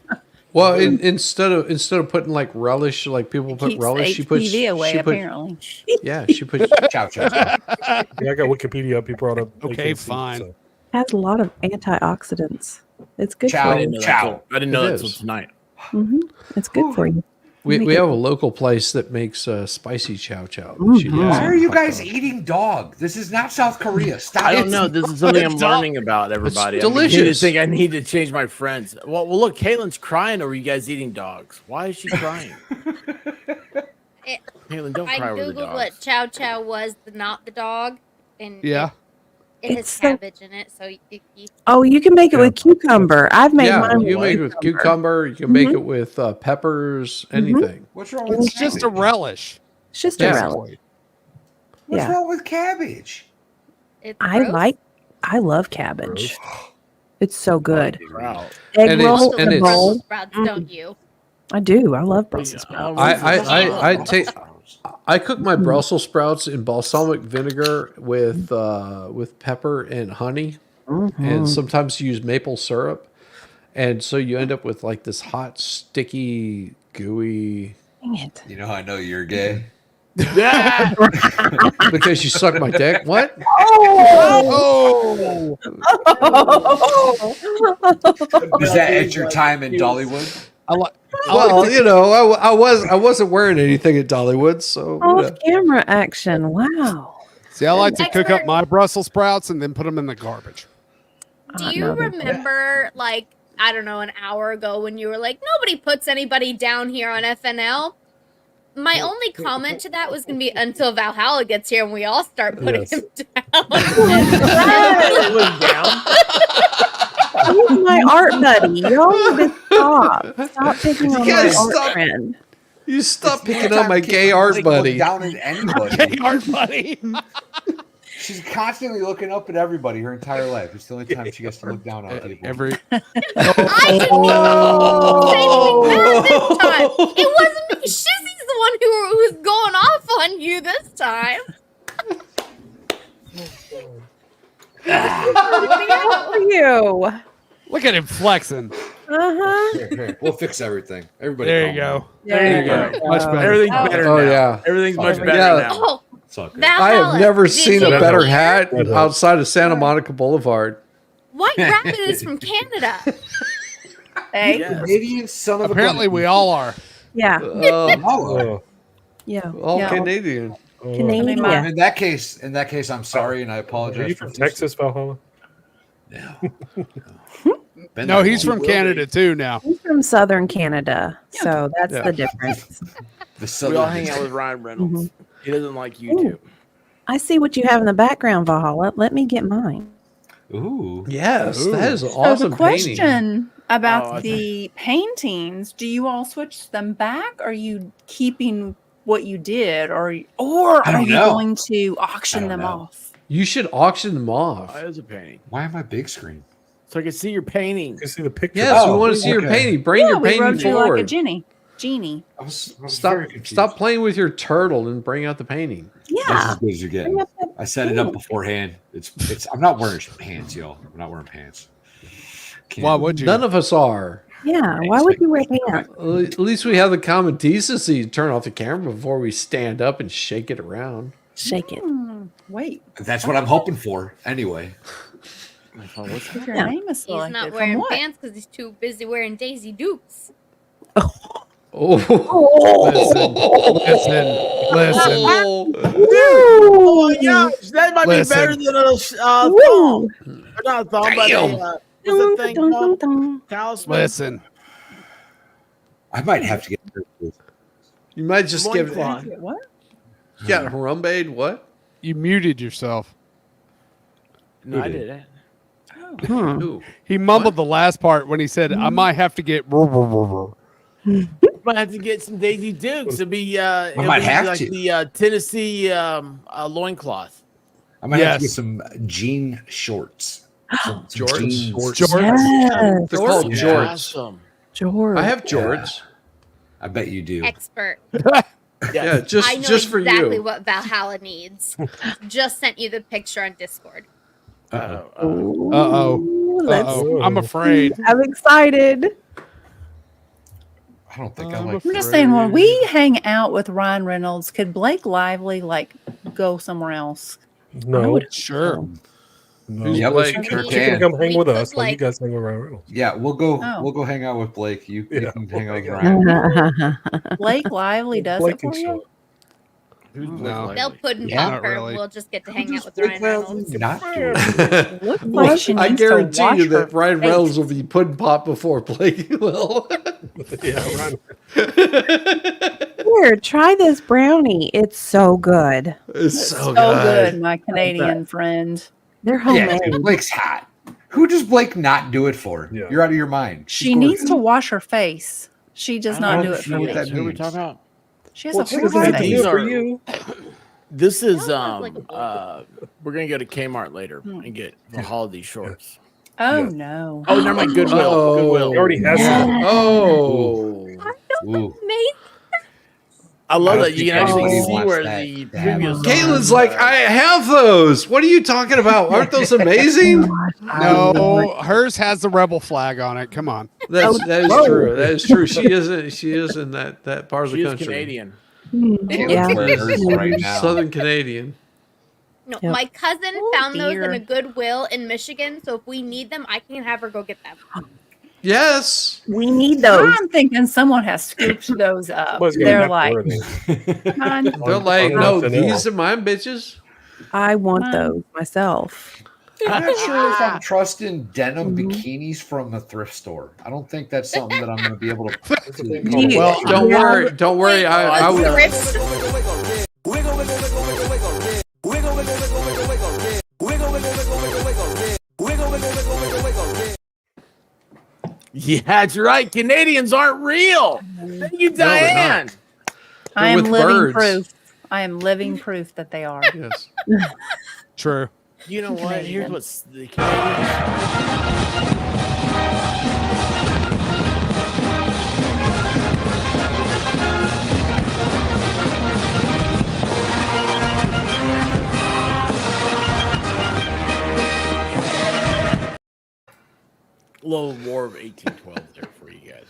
Well, instead of putting like relish, like people put Keeps relish, she puts HPV away, she puts apparently. yeah, she puts Chow chow. Yeah, I got Wikipedia up. You brought up. Okay, AKC, fine. so. Has a lot of antioxidants. It's good Chow. for I you. didn't know that Chow. till- I didn't know It that is. until tonight. It's good for you. we have a local place that makes spicy chow chow. that she does Why on are you hot guys dog. eating dog? This is not South Korea. Stop. I don't know. This is something I'm It's learning about, everybody. It's I'm beginning to delicious. think I need to change my friends. Well, look, Caitlin's crying over you guys eating dogs. Why is she crying? It- Caitlin, don't I cry over the googled dogs. what chow chow was, not the dog, and Yeah. it has It's so- cabbage in it. So you Oh, you can make it with cucumber. I've made Yeah, mine you with make it with cucumber. You can make it with peppers, anything. What's wrong with It's just a cabbage? relish. It's just Yeah. a relish. What's Yeah. wrong with cabbage? it's I gross. love cabbage. It's so good. Wow. Egg And roll it's- in and a it's- bowl. Brussels sprouts, don't you? I do. I love Brussels sprouts. I cook my Brussels sprouts in balsamic vinegar with pepper and honey, and sometimes use maple syrup, and so you end up with like this hot, sticky, gooey. Dang it. You know how I know you're gay? Yeah. Because you suck my dick. What? Oh, Was that at your time in Dollywood? I like. Well, you know, I wasn't wearing anything at Dollywood, so Off camera action. Wow. See, I like to cook up Expert. my Brussels sprouts and then put them in the garbage. Do you remember, like, I don't know, an hour ago when you were like, nobody puts anybody down here on FNL. My only comment to that was going to be until Valhalla gets here and we all start putting him down. He's my art buddy. Y'all need to stop. Stop picking on my art friend. You stop picking on my gay art buddy. Down at anybody. Gay art buddy. She's constantly looking up at everybody her entire life. It's the only time she gets to look down on people. I didn't even say anything bad this time. It wasn't me. Shizzy's the one who was going off on you this time. For you. Look at him flexing. Here. We'll fix everything. Everybody. There you go. There you go. Much better. Everything's better now. Yeah. Everything's much better Yeah. now. Oh, It's all good. I have never seen a you better hear? hat outside of Santa Monica Boulevard. White Rabbit is from Canada. Hey, Canadian son of Apparently, we all are. Yeah. Oh. Yeah. All Yeah. Canadian. Canadian. In that case, I'm sorry, and I apologize. Are you from Texas, Valhalla? No. No, he's from Canada too now. He's from Southern Canada, so that's the difference. We all hang out with Ryan Reynolds. He doesn't like YouTube. I see what you have in the background, Valhalla. Let me get mine. Ooh. Yes, that is an so awesome the painting. question about Oh, I the paintings: do you all switch them back? Are you keeping what you did, or I are don't you know. going to I auction don't them know. off? You should auction them off. That is a painting. Why am I big screen? So I can see your painting. You can see the picture. Yes, we Oh, want to see your okay. painting. Bring your we painting wrote you forward. like a genie. I was Stop! very confused. Stop playing with your turtle and bring out the painting. That's Yeah. as good as you're getting. Bring up that I set it up beforehand. It's. I'm not wearing pants, y'all. I'm not wearing pants. Can't- Why would you? None of us are. Yeah. Why would you wear pants? At least we have the common decency to turn off the camera before we stand up and shake it around. Shake it. Wait, That's what I'm hoping for. Anyway. if your Yeah. name is He's selected, not from wearing what? pants because he's too busy wearing Daisy Dukes. Oh, Listen. Oh my gosh, that might Listen. be better than a thong. Woo. Or not a thong, but a, what's the thing Dun, dun, called? dun. Talisman. Listen. I might have to get. you might just give it. Loincloth. What? You got Harambe? What? You muted yourself. No, I didn't. Ooh. He mumbled the last part when he said, "I might have to get." Might have to get some Daisy Dukes. It'll be it'll might be have like to. the Tennessee loincloth. I might have to get Yes. some jean shorts. Some Jorts? jean Jorts. Yes. They're called Yeah. jorts. Awesome. George. I have jorts. I bet you do. Expert. Yeah, just I know just exactly for you. what Valhalla needs. Just sent you the picture on Discord. Uh-oh. Let's. I'm afraid. I'm excited. I don't think I like. I'm just saying, when we hang out with Ryan Reynolds, could Blake Lively like go somewhere else? No. Sure. Who's Yeah, Blake? let's You Kirk can Dan. come hang We with could, us. Like you like- guys hang with Ryan Reynolds. Yeah, we'll go. Oh. We'll go hang out with Blake. You Yeah, can hang out with we'll Ryan. Blake Lively does Blake it can for show you. up. Who's No. Blake They'll Lively? put in Yeah, not Banter. really. We'll just get to hang out with Blake Ryan Lively Reynolds. not do it. Looks like she I needs to guarantee wash you her that Ryan face. Reynolds will be pudding pop before Blake will. Yeah, Ryan. Here, try this brownie. It's so good. It's so So good, my Canadian friend. They're Yeah, homemade. dude, Blake's hot. Who does Blake not do it for? Yeah. You're out of your mind. She needs to wash her face. She does not do it for know what me. that Who are we means. talking about? She has Well, a she doesn't horrible have to These do face. it for are- you. This is Sounds like a boy. we're gonna go to Kmart later and get the holiday shorts. Oh Yeah. no. Oh, never mind. Goodwill. Oh. Goodwill. He already has some. Oh. Ooh. I love I that you can don't think actually anybody see wants where that the to happen. previous. Caitlin's like, I have those. What are you talking about? Aren't those amazing? No, hers has the rebel flag on it. Come on. That is true. That is true. She is in that part of the She is country. Canadian. Yeah. Wearing hers right now. Southern Canadian. No, Yep. my cousin found those in dear. a Goodwill in Michigan. So if we need them, I can have her go get them. Yes. We need those. I'm thinking someone has scooped those up. Somebody's gonna They're have to like, wear these. "Come on." They're like, on no, SNL. these are mine, bitches. I want Mine. those myself. I'm not sure if I'm trusting denim bikinis from a thrift store. I don't think that's something that I'm going to be able to. Well, don't worry. I would. Yeah, that's right. Canadians aren't real. Thank you, Diane. I am with living birds. proof. I am living proof that they are. Yes. True. You know what? Here's Canadian. what's the Canadians. Little War of 1812 there for you guys.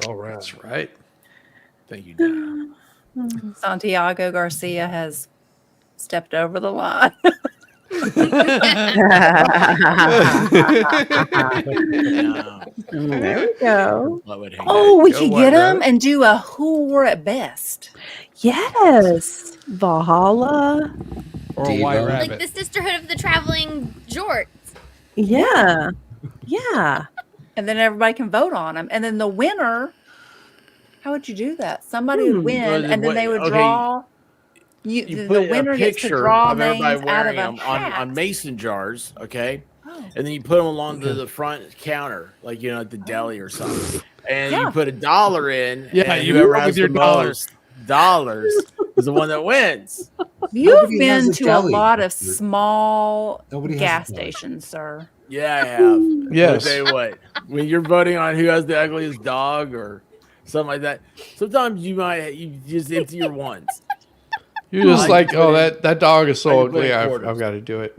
All right. That's right. Thank you, Diane. Santiago Garcia has stepped over the line. There we go. Oh, we Go could White get him Rabbit. and do a who were at best. Yes. Valhalla. Or a white Devo. rabbit. Like the Sisterhood of the Traveling Jorts. Yeah. Yeah. And then everybody can vote on him. And then the winner, how would you do that? Somebody would win, Well, and then they would okay, draw. You The put winner a gets to picture draw of everybody names out of wearing a them hat. on mason jars, okay? Oh. And then you put them along the front counter, like at the deli or something. And Yeah. you put $1 in, Yeah, and you whoever roll has with your the most dollars is the one that wins. You've Nobody has been a to a deli. lot of small Nobody has gas a deli. stations, sir. Yeah, I have. Yes. I'll tell you what, when you're voting on who has the ugliest dog or something like that, sometimes you just empty your ones. You're just I like, put oh, in- that dog is I so put in ugly. I've quarters. got to do it.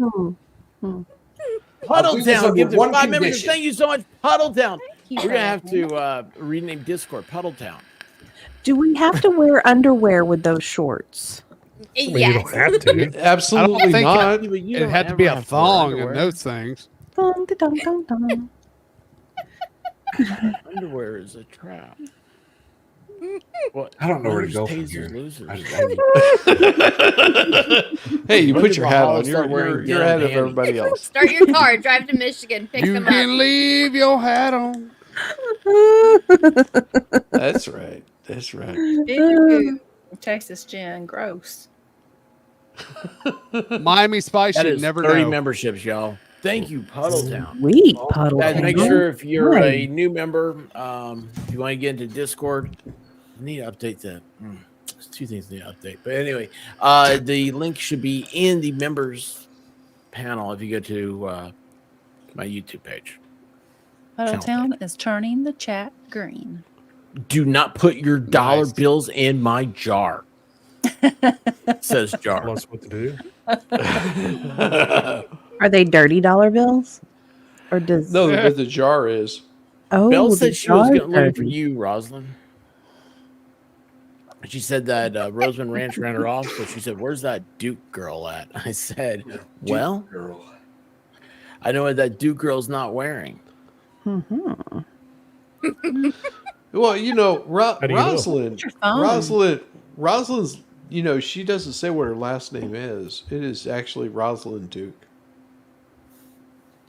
Puddle do this Town, under give them one 5 members. condition. Thank you so much, Puddle Town. you, We're gonna have Brandon. to rename Discord Puddle Town. Do we have to wear underwear with those shorts? I mean, you Yes. don't have to. Absolutely think not. It had to be a thong and those things. Dun, dun, dun, dun. Underwear is a trap. What? I don't know where to Losers go from pays here. losers. Hey, you When put did your hat Valhalla on. start wearing You're denim ahead of panties? everybody else. Start your car, drive to Michigan, pick You them can up. leave your hat on. That's right. That's right. Ew. Texas gin, gross. Miami Spice, That you is never 30 know. memberships, y'all. Thank you, Puddle Town. Sweet puddle. Guys, make Town. sure if you're a Nice. new member, if you want to get into Discord, I need to update that. There's 2 things I need to update. But anyway, the link should be in the members panel if you go to my YouTube page. Huddletown is turning the chat green. Do not put your dollar Nice. bills in my jar. Says jar. Tell us what to do. Are they dirty dollar bills? Or does No, but the jar is. oh Belle the said she was jar's looking for dirty. you, Rosalind. She said that Roseman Ranch ran her off, so she said, "Where's that Duke girl at?" I said, "Well, Girl. I know what that Duke girl's not wearing." Mhm. Well, you know, do you know? Rosalind. your phone? Rosalind's. You know, she doesn't say what her last name is. It is actually Rosalind Duke.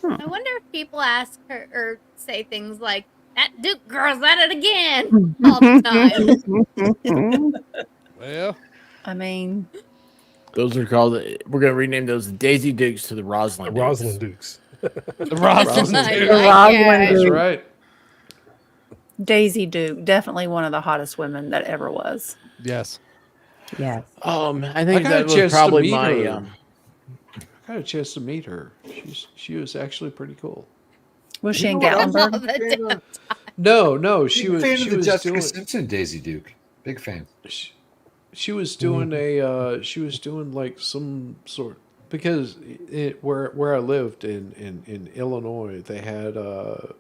I wonder if people ask her or say things like, "That Duke girl's at it again," all the time. Well, I mean, Those are called. We're gonna rename those Daisy Dukes to the Rosalind. The Dukes. Rosalind Dukes. the Rosalind. I The like Rosalind it. That's Duke. right. Daisy Duke, definitely one of the hottest women that ever was. Yes. Yes. I think got a that was chance to probably meet my. her. I got a chance to meet her. She was actually pretty cool. Was she in know what else? Gatlinburg? All the time. No, she Big was. fan She of the was Jessica doing. Simpson Daisy Duke. Big fan. She was doing a. She was doing like some sort because where I lived in Illinois, they had the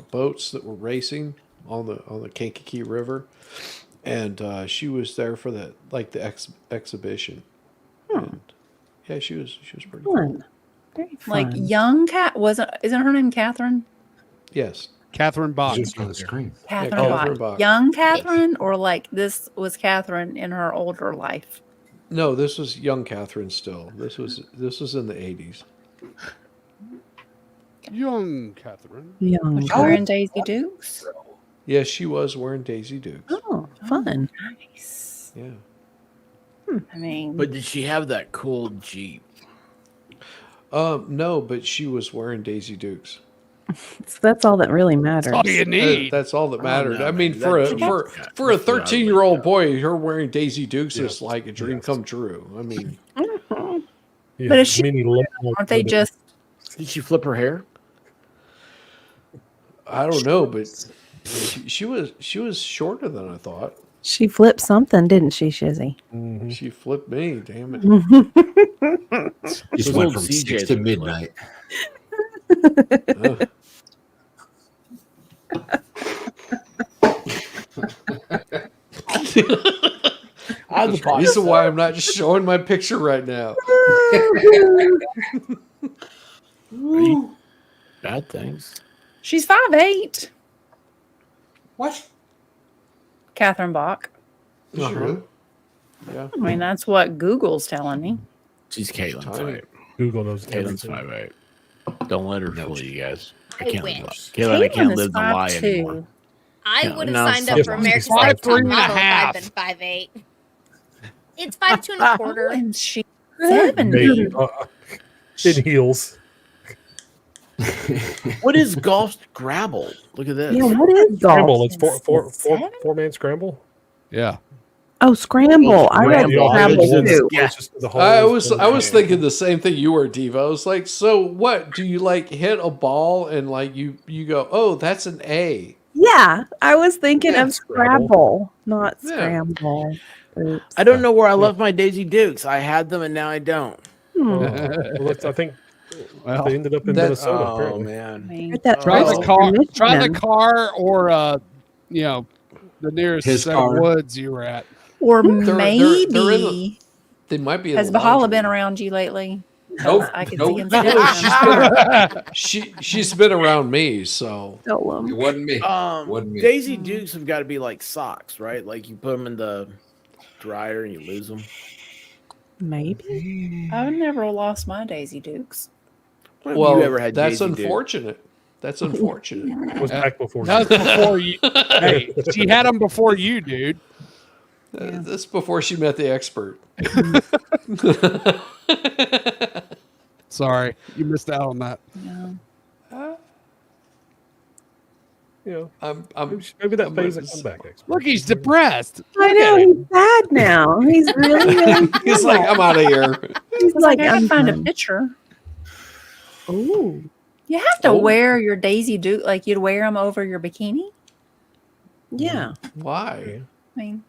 boats that were racing on the Kankakee River, and she was there for the exhibition. And, yeah, she was pretty cool. Fun. Very fun. Like young cat isn't her name Catherine? Yes. Catherine Bach. Just on the screen. Catherine Catherine Bach. Bach. Young Catherine, or like this was Catherine in her older life? No, this was young Catherine still. This was in the 80s. Young Catherine. Young. Was she wearing Daisy Dukes? Yeah, she was wearing Daisy Dukes. Oh, fun. Nice. Yeah. I mean, But did she have that cool Jeep? No, but she was wearing Daisy Dukes. So that's all that really matters. That's all you need. That's all that I don't mattered. know, I mean, man. for a That for Jeep- for a that's what I would 13-year-old like. boy, her wearing Daisy Dukes Yes. is like a dream come true. I mean, Yeah, But is she- mini limp- Aren't they just? Did she flip her hair? I don't know, but she was shorter than I thought. She flipped something, didn't she, Shizzy? Mhm. She flipped me. Damn it. Just Those went old from CJs 6 to are midnight. Ugh. This is why I'm not showing my picture right now. Bad things. She's 5'8". What? Catherine Bach. Uh-huh. Yeah. I mean, that's what Google's telling me. She's Caitlin. Tiny. Google knows Caitlin's everything. 5'8". Don't let her fool you guys. I I can't wish. live. Caitlin, I can't Caitlin is live the lie 5'2". anymore. I Yeah, would have no, signed up it's for fine. America's It's Next Top 5'3" and a Model if I'd half. been 5'8". It's 5'2" and a quarter. And she's 70. Maybe, in heels. What is golf grabble? Look at this. Yeah, what is Scramble. golf? It's four-man scramble. Yeah. Oh, scramble. I read Scramble. scramble too. Yeah. It's just the I holes was and- thinking the same thing you were, Diva. I was like, so what? Do you like hit a ball and like you go, oh, that's an A. Yeah, I was thinking Yeah, of Scrabble. Scrabble, not Yeah. scramble. Oops. I don't know where I left my Daisy Dukes. I had them and now I don't. Well, I think Well, they ended up in that- Minnesota. Oh apparently. man. I mean, Get that try place the in car. Try the Michigan. car, or the nearest His set car. of woods you were at. or they're in maybe the- They might be. In has the Bahala laundry. been around you lately? Nope. I can Nope. see him. No, sitting she's been around me, so Tell 'em. It wasn't me. Wasn't me. Daisy Dukes have got to be like socks, right? Like you put them in the dryer and you lose them. Maybe. I've never lost my Daisy Dukes. When have well, you ever had that's Daisy Dukes? unfortunate. That's unfortunate. It was back before. That was before you. Hey, she had them before you, dude. That's before she met the expert. Sorry, you missed out on that. Yeah. Yeah, I'm maybe that phase will come back next. Look, he's depressed. I know he's sad now. He's really, really He's like, I'm out of here. He's Like, I I'm gotta find a done. picture. Ooh. You have to Oh. wear your Daisy Duke, like you'd wear them over your bikini. Yeah. Why? I mean,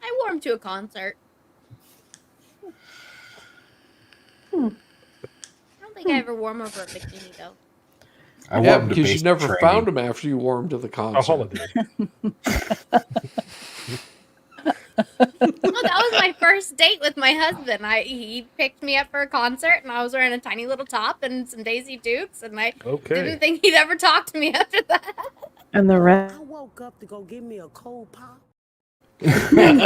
I wore him to a concert. I don't think I ever wore him over a bikini though. I Yeah, wore 'em to because you basic never training. found him after you wore him to the A concert. holiday. Well, that was my first date with my husband. He picked me up for a concert, and I was wearing a tiny little top and some Daisy Dukes, and I Okay. didn't think he'd ever talk to me after that. And the rest. I woke up to go give me a cold pop. and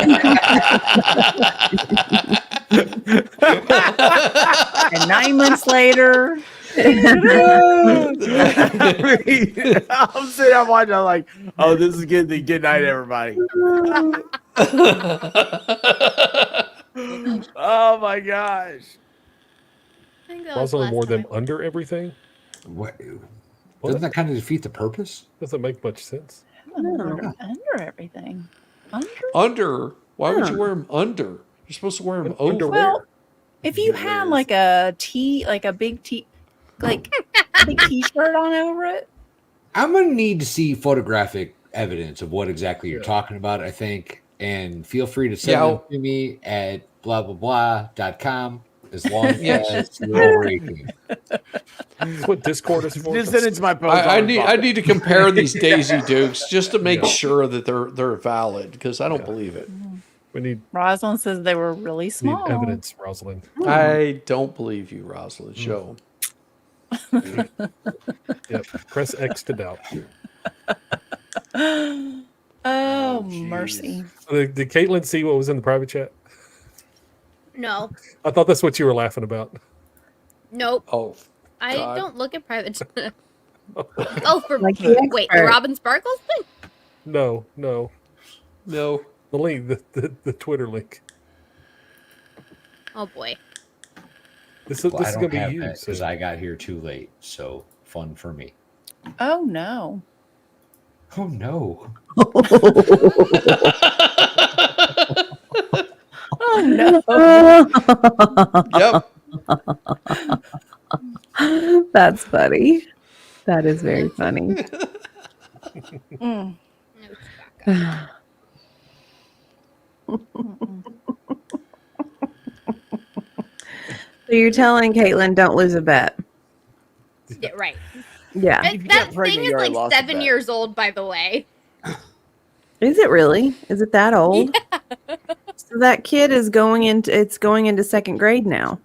9 months later, I'm sitting there watching. I'm like, oh, this is good. Good night, everybody. Oh my gosh. I think that was Rosalind last wore them time. under everything. What? Doesn't that kind of defeat the purpose? Doesn't make much sense. under everything. Under? Why would you wear him under? You're supposed to wear him over. Underwear. Well, if you had like a big t-shirt on over it, I'm gonna need to see photographic evidence of what exactly you're talking about, I think. And feel free to send them to me at blah blah blah.com as long as you're over 18. That's what Discord is for. Just send it to my post. I need to compare these Daisy Dukes just to make sure that they're valid because I don't believe it. We need Rosalind says they were really small. evidence, Rosalind. I don't believe you, Rosalind. Show 'em. Yep. Press X to doubt. Oh, mercy. So did Caitlin see what was in the private chat? No, I thought that's what you were laughing about. nope. Oh, I God. don't look at private. Oh, for Like the wait, the expert. Robin Sparkles thing? No. No. The link, the Twitter link. Oh boy. This Well, I is don't gonna be have you. that because I got here too late. So fun for me. Oh no. Oh no. Oh no. Yep. That's funny. That is very funny. Mm. So you're telling Caitlin, don't lose a bet. Yeah, right. Yeah. That, If you that get pregnant, thing you is already like lost a 7 bet. years old, by the way. Is it really? Is it that old? So that kid is going into second grade now.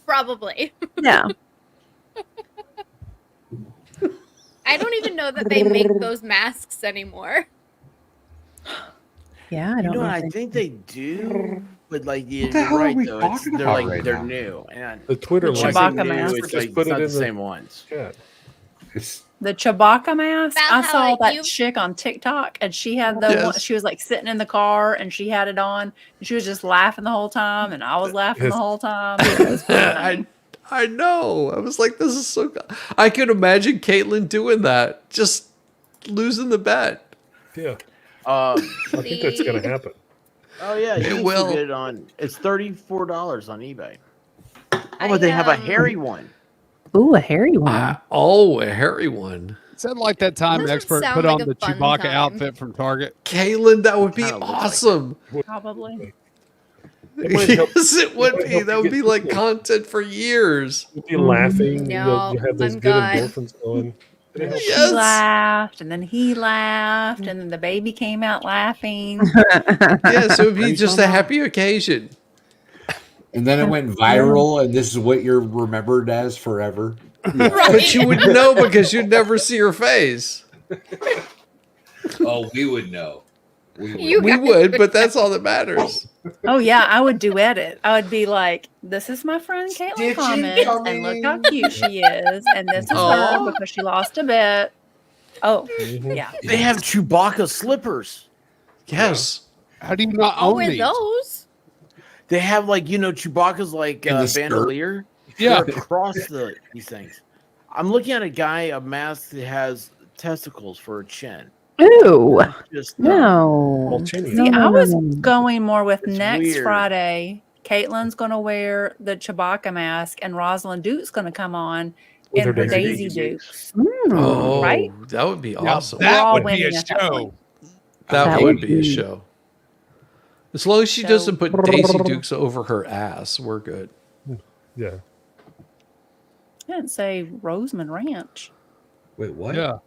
Probably. Yeah. I don't even know that they make those masks anymore. Yeah, I You don't know know. what? I if think they do, but like the you're hell are right we though. talking They're about like right they're now? new, and The Twitter The link. Chewbacca new, mask. it's Just like put it's it not in the the same ones. chat. It's The Chewbacca mask. About I how, saw like, that you- chick on TikTok, and she had the Yes. one. She was like sitting in the car, and she had it on, and she was just laughing the whole time, and I was laughing the whole time. It was funny. I know. I was like, this is so good. I could imagine Caitlin doing that. Just losing the bet. Yeah, I think that's gonna happen. Oh yeah, you It can will. still get it on. It's $34 on eBay. Oh, but they have a hairy one. Ooh, a hairy one. A hairy one. Is that like that time Doesn't expert sound put like on a the fun Chewbacca time. outfit from Target? Caitlin, that would be Kinda looks like awesome. Probably. It might help- Yes, it would might be. help That you would get be like people- content for years. You'll be laughing. No, you'll have those I'm good good. endorphins going. It'll help. She Yes. laughed, and then he laughed, and then the baby came out laughing. Yeah, so it would Are be you just talking a about- happy occasion. and then it went viral, and this is what you're remembered as forever. But you would know because you'd never see her face. Oh, we would know. We would. You We guys would, but that's all that matters. Oh yeah, I would duet it. I would be like, "This is my friend Caitlin Stitching Comments, and look how cute she is, and this is Aw. her because she lost a bet." Oh, Mhm. yeah. They have Chewbacca slippers. Yes. How do you not I'll own wear these? those. They have like Chewbacca's like In the skirt. bandolier. Yeah. They're across these things. I'm looking at a mask that has testicles for a chin. Ooh. Just No. Multinia. See, I was no. going more with It's next weird. Friday. Caitlin's going to wear the Chewbacca mask, and Rosalind Duke's going to come on With in her her Daisy Daisy Dukes. Oh, Right? that would be Now, awesome. We're all that would be winning a at that show. point. That would be a be- show. As long as she So- doesn't put Daisy Dukes over her ass, we're good. Yeah. I didn't say Roseman Ranch. Wait, what? Yeah.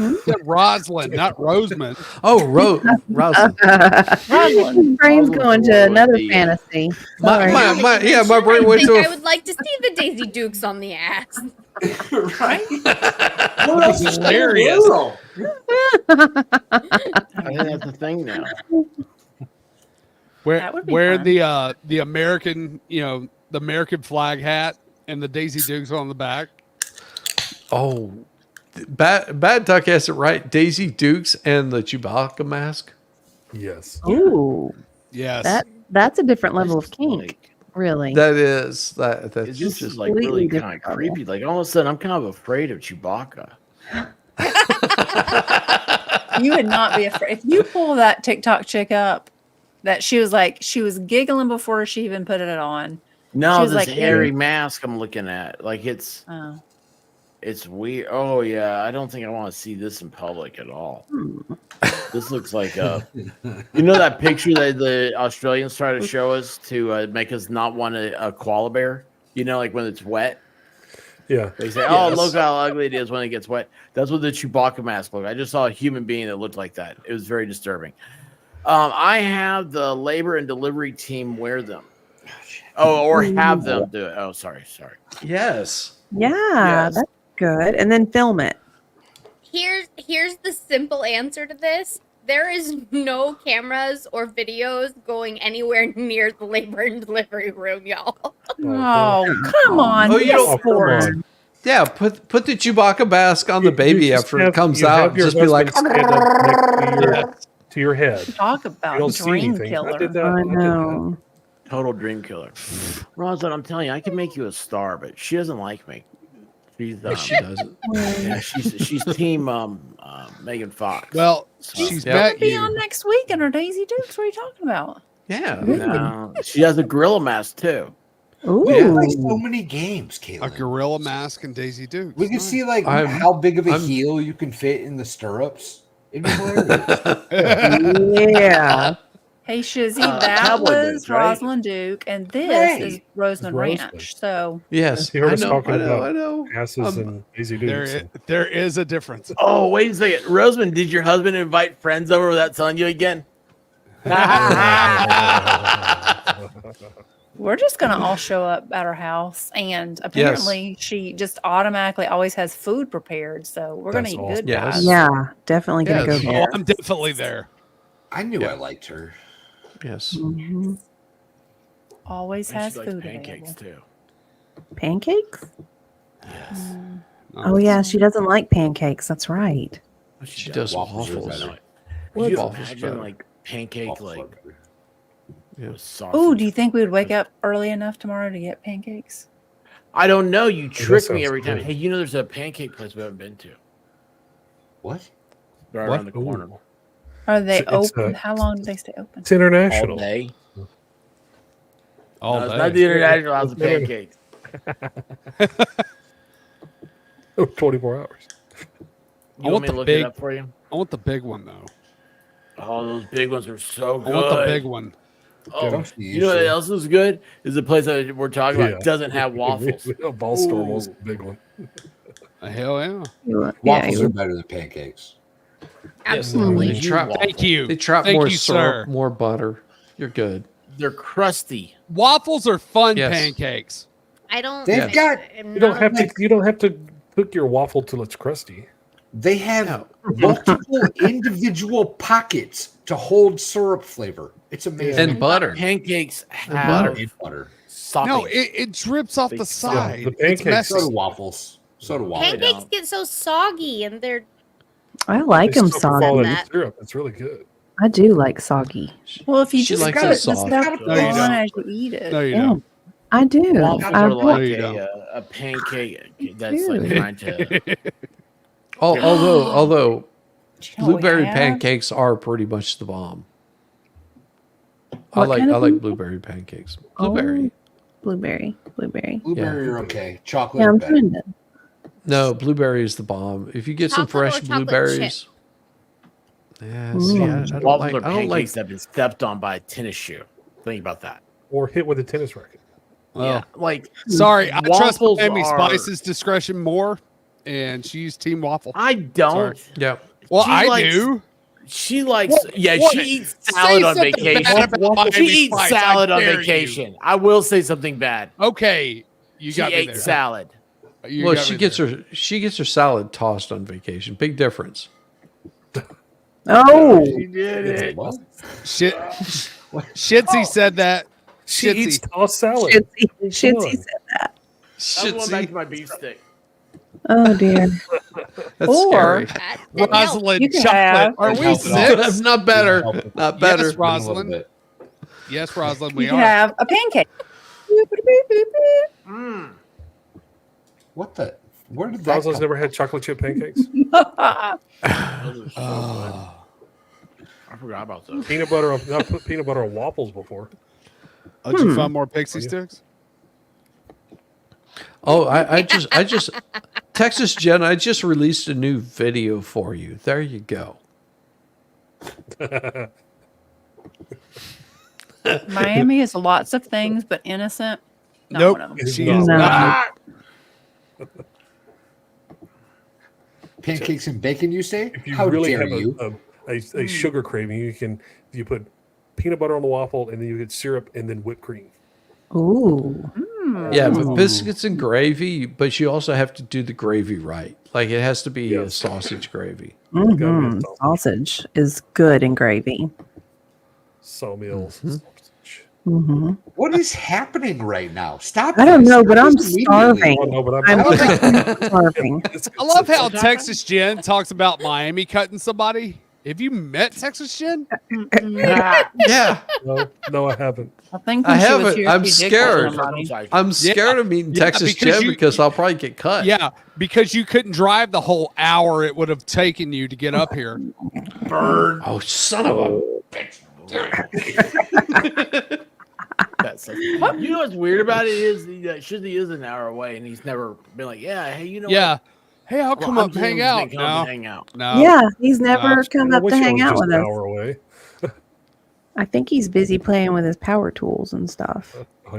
Yeah, Rosalind, not Roseman. Oh, Rousing. Rosalind. Brain's going to another the- fantasy. My Sorry. my brain I went think to I a would like to see the Daisy Dukes on the ass. Right? This is hilarious. I think that's the thing now. That would be Wear fun. the American, the American flag hat and the Daisy Dukes on the back. Oh, Bad Duck has it right. Daisy Dukes and the Chewbacca mask. Yes. Ooh. Yes. That's a different level of It's kink. like- Really. That's It's just just like really completely kind of different level. creepy. Like all of a sudden, I'm kind of afraid of Chewbacca. You would not be afraid. If you pull that TikTok chick up, that she was giggling before she even put it on. No, She was this like, hairy mask I'm looking at, like it's Oh. weird. Oh yeah, I don't think I want to see this in public at all. This looks like that picture that the Australians try to show us to make us not want a koala bear. Like when it's wet. Yeah. They say, "Oh, Yes. look how ugly it is when it gets wet." That's what the Chewbacca mask looked. I just saw a human being that looked like that. It was very disturbing. I have the labor and delivery team wear them. Oh, or have them do it. Oh, sorry. yes. Yeah, Yes. that's good. And then film it. Here's the simple answer to this. There is no cameras or videos going anywhere near the labor and delivery room, y'all. Oh, come on. Oh, you yes, don't- sport. come on. Yeah, put the Chewbacca mask on the baby after it comes you out. have your Just be like, husband stand up next to your head. Talk You about don't see dream anything. killer. I did that. I did that. know. Total dream killer. Rosalind, I'm telling you, I can make you a star, but she doesn't like me. She's she doesn't. Yeah, she's team Megan Fox. Well, So- she's Gonna met be you. on next week in her Daisy Dukes. What are you talking about? Yeah. No, she has a gorilla mask too. Ooh. We play so many games, A Caitlin. gorilla mask and Daisy Dukes. We can see like I'm- how big of a I'm- heel you can fit in the stirrups. It'd be hilarious. Yeah. Hey, Shizzy, that Cowboy was boots, right? Rosalind Duke, and this Right. is Roseman Roseman. Ranch. So Yes, You heard I us know, talking I know, about I know. asses and Daisy Dukes. There is a difference. Oh, wait a second, Roseman, did your husband invite friends over without telling you again? we're just gonna all show up at her house, and apparently she just automatically always has food prepared. So we're That's gonna eat awesome. good. Yes. vibes. Yeah. Definitely gonna Yes. go Oh, there. I'm definitely there. I knew Yeah. I liked her. Yes. Mhm. Always And has she likes food pancakes available. too. Pancakes? Yes. Oh yeah, she doesn't like pancakes. That's right. She does Waffles are waffles. better. Could you Waffles imagine better. like pancake Waffles are like better. Yeah. with sausage? Oh, do you think we would wake up early enough tomorrow to get pancakes? I don't know. You trick me sounds every time. good. Hey, you know there's a pancake place we haven't been to. What? Right What? around the corner. Are they It's, open? How long do they stay open? It's international. All day. All No, it's day. not the international house of It's not- pancakes. 24 hours. You want me to look it up for you? I want the big one though. Oh, those big ones are so good. I want the big one. Oh, Don't you know what else is good? Is the place that we're talking about Yeah. doesn't have waffles. A ball store Ooh. was the big one. Hell yeah. Waffles are better than pancakes. Absolutely. They trap, Thank you. they trap Thank more you, syrup, sir. more butter. You're good. They're crusty. Waffles are fun Yes. pancakes. I don't. They've I- got- I'm You don't not- have to. You don't have to cook your waffle till it's crusty. They have No. multiple individual pockets to hold syrup flavor. It's amazing. And butter. Pancakes butter. have And butter. sopping. No, it drips off the side. the It's pancakes- messy. So do waffles. So do waffles. Pancakes get so soggy, and they're I like They them still fall in soggy. that. syrup. It's really good. I do like soggy. Well, if you She just likes got it it just soft. stuff No, you on don't. as you eat it. No, you Yeah, don't. I do. Waffles I are put- like you don't. a pancake that's like Really? trying to. Although Do you know what we blueberry have? pancakes are pretty much the bomb. I What like kind of blueberry pancakes. Blueberry. blueberry. Blueberry are okay. Chocolate Yeah, are I'm better. trying to. No, blueberry is the bomb. If you get some Chocolate or fresh chocolate blueberries. Yeah, see, I don't Waffles like. are I don't like. pancakes that have been stepped on by a tennis shoe. Think about that. Or hit with a tennis racket. Yeah, like Sorry, I trust waffles Miami are- Spice's discretion more, and she's team waffle. I don't. Sorry. Yeah. Well, She I likes- do. She likes. Yeah, what? she eats Say salad on something vacation. bad about She Miami eats Spice, salad I on dare you. vacation. I will say something bad. Okay, you She got me ate there. salad. You Well, got she me gets there. her salad tossed on vacation. Big difference. Oh, She did it. What? Shit. Shitsy said that. She eats Shitsy. tossed salad. Shitsy said that. I'm going back Shitsy. to my beef stick. Oh dear. That's Or- scary. that helps. Rosalind You can chocolate. have- Are we Help it out. six? Not better. Not better. Yes, A little Rosalind. bit. Yes, Rosalind, You we can are. have a pancake. Mm. What the? Where did that Rosalind's come never had chocolate chip pancakes. Those are so good. I forgot about those. Peanut butter on. I've put peanut butter on waffles before. Oh, did you find more pixie sticks? Oh, I just Texas Jen, I just released a new video for you. There you go. Miami is lots of things, but innocent. Not Nope. one of them. It's She not. is No. not. Pancakes and bacon, you say? If you How really dare have you? a sugar craving, you put peanut butter on the waffle, and then you get syrup and then whipped cream. Ooh. Yeah, but biscuits and gravy, but you also have to do the gravy right. Like it has to be a Yes. sausage gravy. Gotta be a Mhm. Sausage is good in gravy. Sawmill Mm-hmm. sausage. Mm-hmm. What is happening right now? Stop. I don't this. know, but I'm This immediately. starving. No, but I'm starving. I love how Texas Jen talks about Miami cutting somebody. Have you met Texas Jen? Yeah. No, I haven't. I think I when she was haven't. here, I'm she did scared. cut somebody. I'm scared of meeting Texas because Jen because I'll probably get cut. Yeah, because you couldn't drive the whole hour it would have taken you to get up here. Bird. Oh, son of a bitch. That's so, you know what's weird about it is Shizzy is an hour away, and he's never been like, "Yeah, hey, you know, what? Hey, I'll come up, hang out. No, hang out." no. Yeah, he's never come I up wish to I hang was out just with an us. hour away. I think he's busy playing with his power tools and stuff.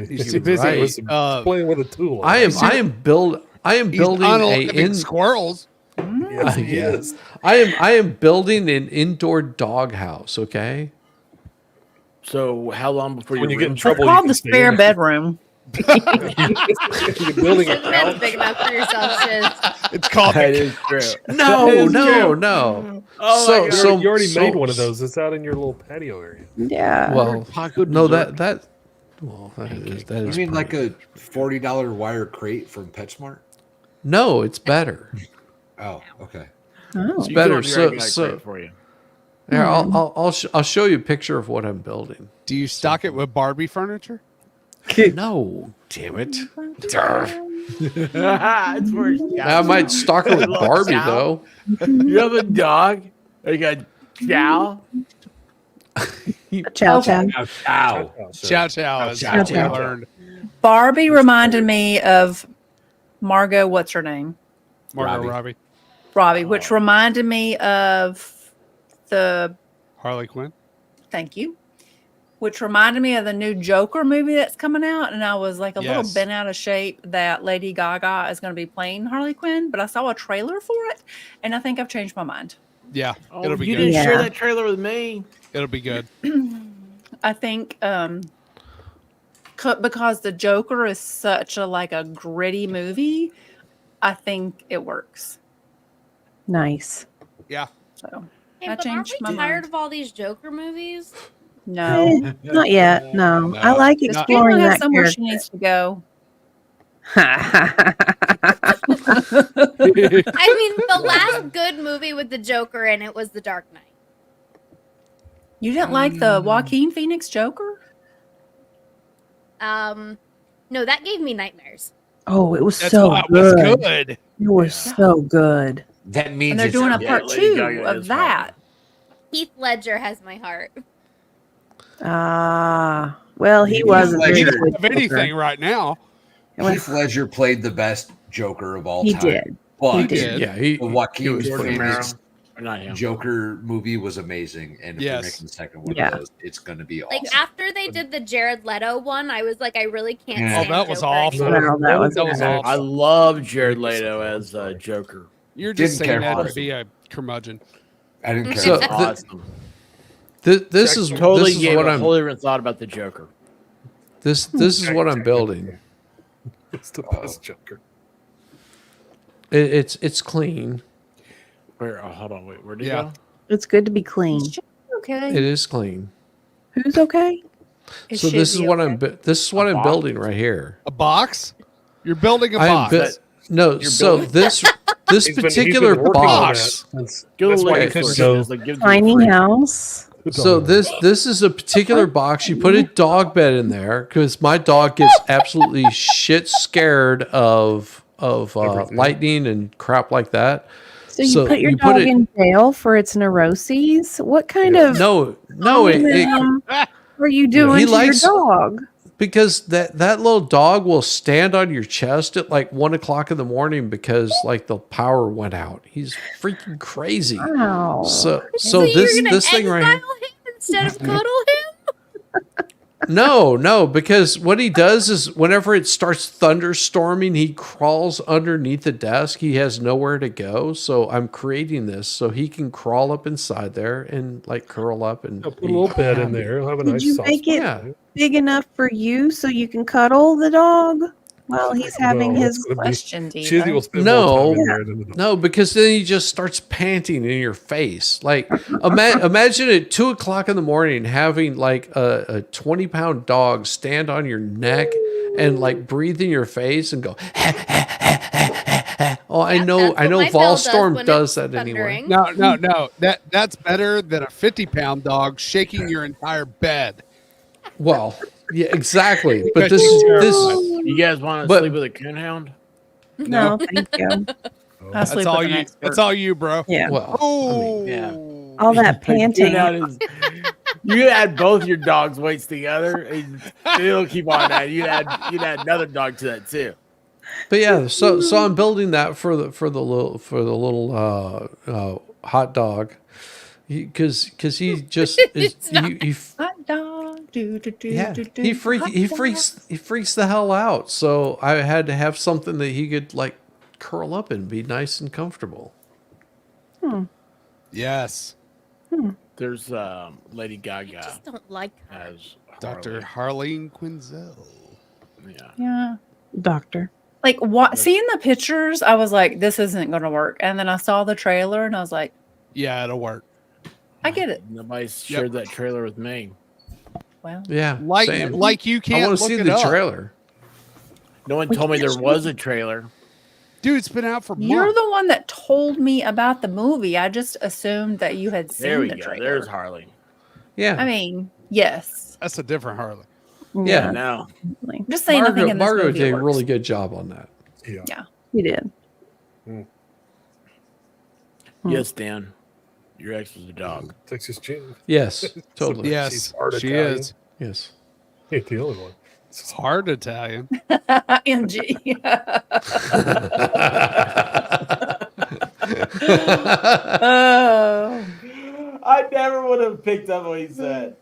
He's too busy. Playing with a tool. I am building unliving squirrels. Yes, he is. I am building an indoor doghouse. Okay. So how long before When you get in It's trouble, you called can the stay spare in. bedroom. You're building a Shouldn't have couch. big enough for yourself, Shiz. It's called that is true. No. Oh so my God. so You already so- made one of those. It's out in your little patio area. Yeah. Well, Taco no, dessert. that is. You mean like pretty- a $40 wire crate from PetSmart? No, it's better. Oh, okay. Oh. It's You better. can have your So egg for you. here, I'll show you a picture of what I'm building. Do you stock it with Barbie furniture? No, damn it. It's for I might stock it with Barbie though. You have a dog? Or you got chow? Chow chow. Ow. Chow chow. Is Chow what we chow. learned. Barbie reminded me of Margot. What's her name? Margot Robbie. Robbie, which reminded me of the. Harley Quinn. Thank you. Which reminded me of the new Joker movie that's coming out, and I was like a little Yes. bent out of shape that Lady Gaga is going to be playing Harley Quinn, but I saw a trailer for it, and I think I've changed my mind. Yeah, Oh, it'll be you good. didn't share Yeah. that trailer with me. It'll be good. I think because the Joker is such a gritty movie, I think it works. Nice. Yeah. So Hey, I but aren't changed we my tired mind. of all these Joker movies? No, Not yet. No. I like Because exploring Caitlin has that somewhere character. she needs to go. I mean, the last good movie with the Joker in it was The Dark Knight. You didn't like the Joaquin Phoenix Joker? No, that gave me nightmares. Oh, it was That's so why it good. was good. It was so good. That means And they're it's doing a Yeah, part Lady 2 Gaga of is that. Heath Ledger has my heart. Well, he was a Like, very He Joker. doesn't good have anything Joker. right now. Heath Ledger played the best Joker of all He time. did. But He did. Yeah, he the Joaquin was George Phoenix Or not him. Joker movie was amazing, and if Yes. they're making the second one Yeah. of those, it's going to be Like awesome. after they did the Jared Leto one, I was like, I really can't Yeah. stand Oh, that was Joker awful. anymore. No, that was That was bad. awful. I love Jared Leto as Joker. You're just Didn't saying care that for to be a curmudgeon. I didn't care. So It's for the- awesome. This is Totally this is gave what a I'm whole different thought about the Joker. this is what I'm building. It's the best Joker. It's clean. Where? Oh, hold on, wait. Where did he Yeah. go? It's good to be clean. Okay. It is clean. Who's okay? It So should this is be what okay. this is what A I'm box? building right here. A box? You're building a I am box. no. So building- this He's been particular working on box. that since- Go to That's the why you liquor couldn't store. go. Just, like, give it to Tiny free. house. So this is a particular box. You put a dog bed in there because my dog gets absolutely shit scared of lightning and crap like that. So you put your dog in jail for its neuroses? What kind of No. are you doing He to likes- your dog? Because that little dog will stand on your chest at like 1 o'clock in the morning because like the power went out. He's freaking crazy. Wow. So you're this gonna thing right here. exile him instead of cuddle him? No, because what he does is whenever it starts thunderstorming, he crawls underneath the desk. He has nowhere to go. So I'm creating this so he can crawl up inside there and like curl up and Put a little bed in there. He'll have a Did nice you soft make it spot. big enough for you so you can cuddle the dog? Well, he's having Well, his that's gonna be- Question, Shizzy Diva. will spend more time in No, there than the dog. no, because then he just starts panting in your face. Like, imagine at 2:00 in the morning having like a 20-pound dog stand on your neck and like breathe in your face and go. Oh, I know Volstorm does that anyway. No. That's better than a 50-pound dog shaking your entire bed. Well, yeah, exactly. But Because this, you're this, terrified. You guys want to But- sleep with a coonhound? No, thank you. I'll sleep with an expert. That's all you, bro. Yeah. well, Oh, Yeah. All that Like, panting. you add both your dogs' weights together, it'll keep on that. You'd add another dog to that too. but yeah. So I'm building that for the little hot dog, because he just is he Hot dog. yeah he freaks the hell out. So I had to have something that he could like curl up and be nice and comfortable. yes. There's Lady I Gaga just don't like her. as Dr. Harley. Harleen Quinzel. Yeah. Yeah. Doctor. Like seeing the pictures, I was like, this isn't going to work. And then I saw the trailer and I was like, Yeah, it'll work. I get it. Nobody's shared that trailer with me. Well, Yeah, same. Like you can't I want to look see it the up. trailer. No one told me there was a trailer. Dude, it's been out for months. you're the one that told me about the movie. I just assumed that you had There seen we the go. trailer. There's Harley. Yeah, I mean, yes. That's a different Harley. yeah. Now, I'm just saying, I think in this Margot movie did it a works. really good job on that. Yeah. He did. yes, Dan, your ex was a dog. Texas Jim. Yes, totally. Yes, She's hard she Italian. is. Yes. Ain't the only one. It's hard Italian. MG. Oh. I never would have picked up what he said.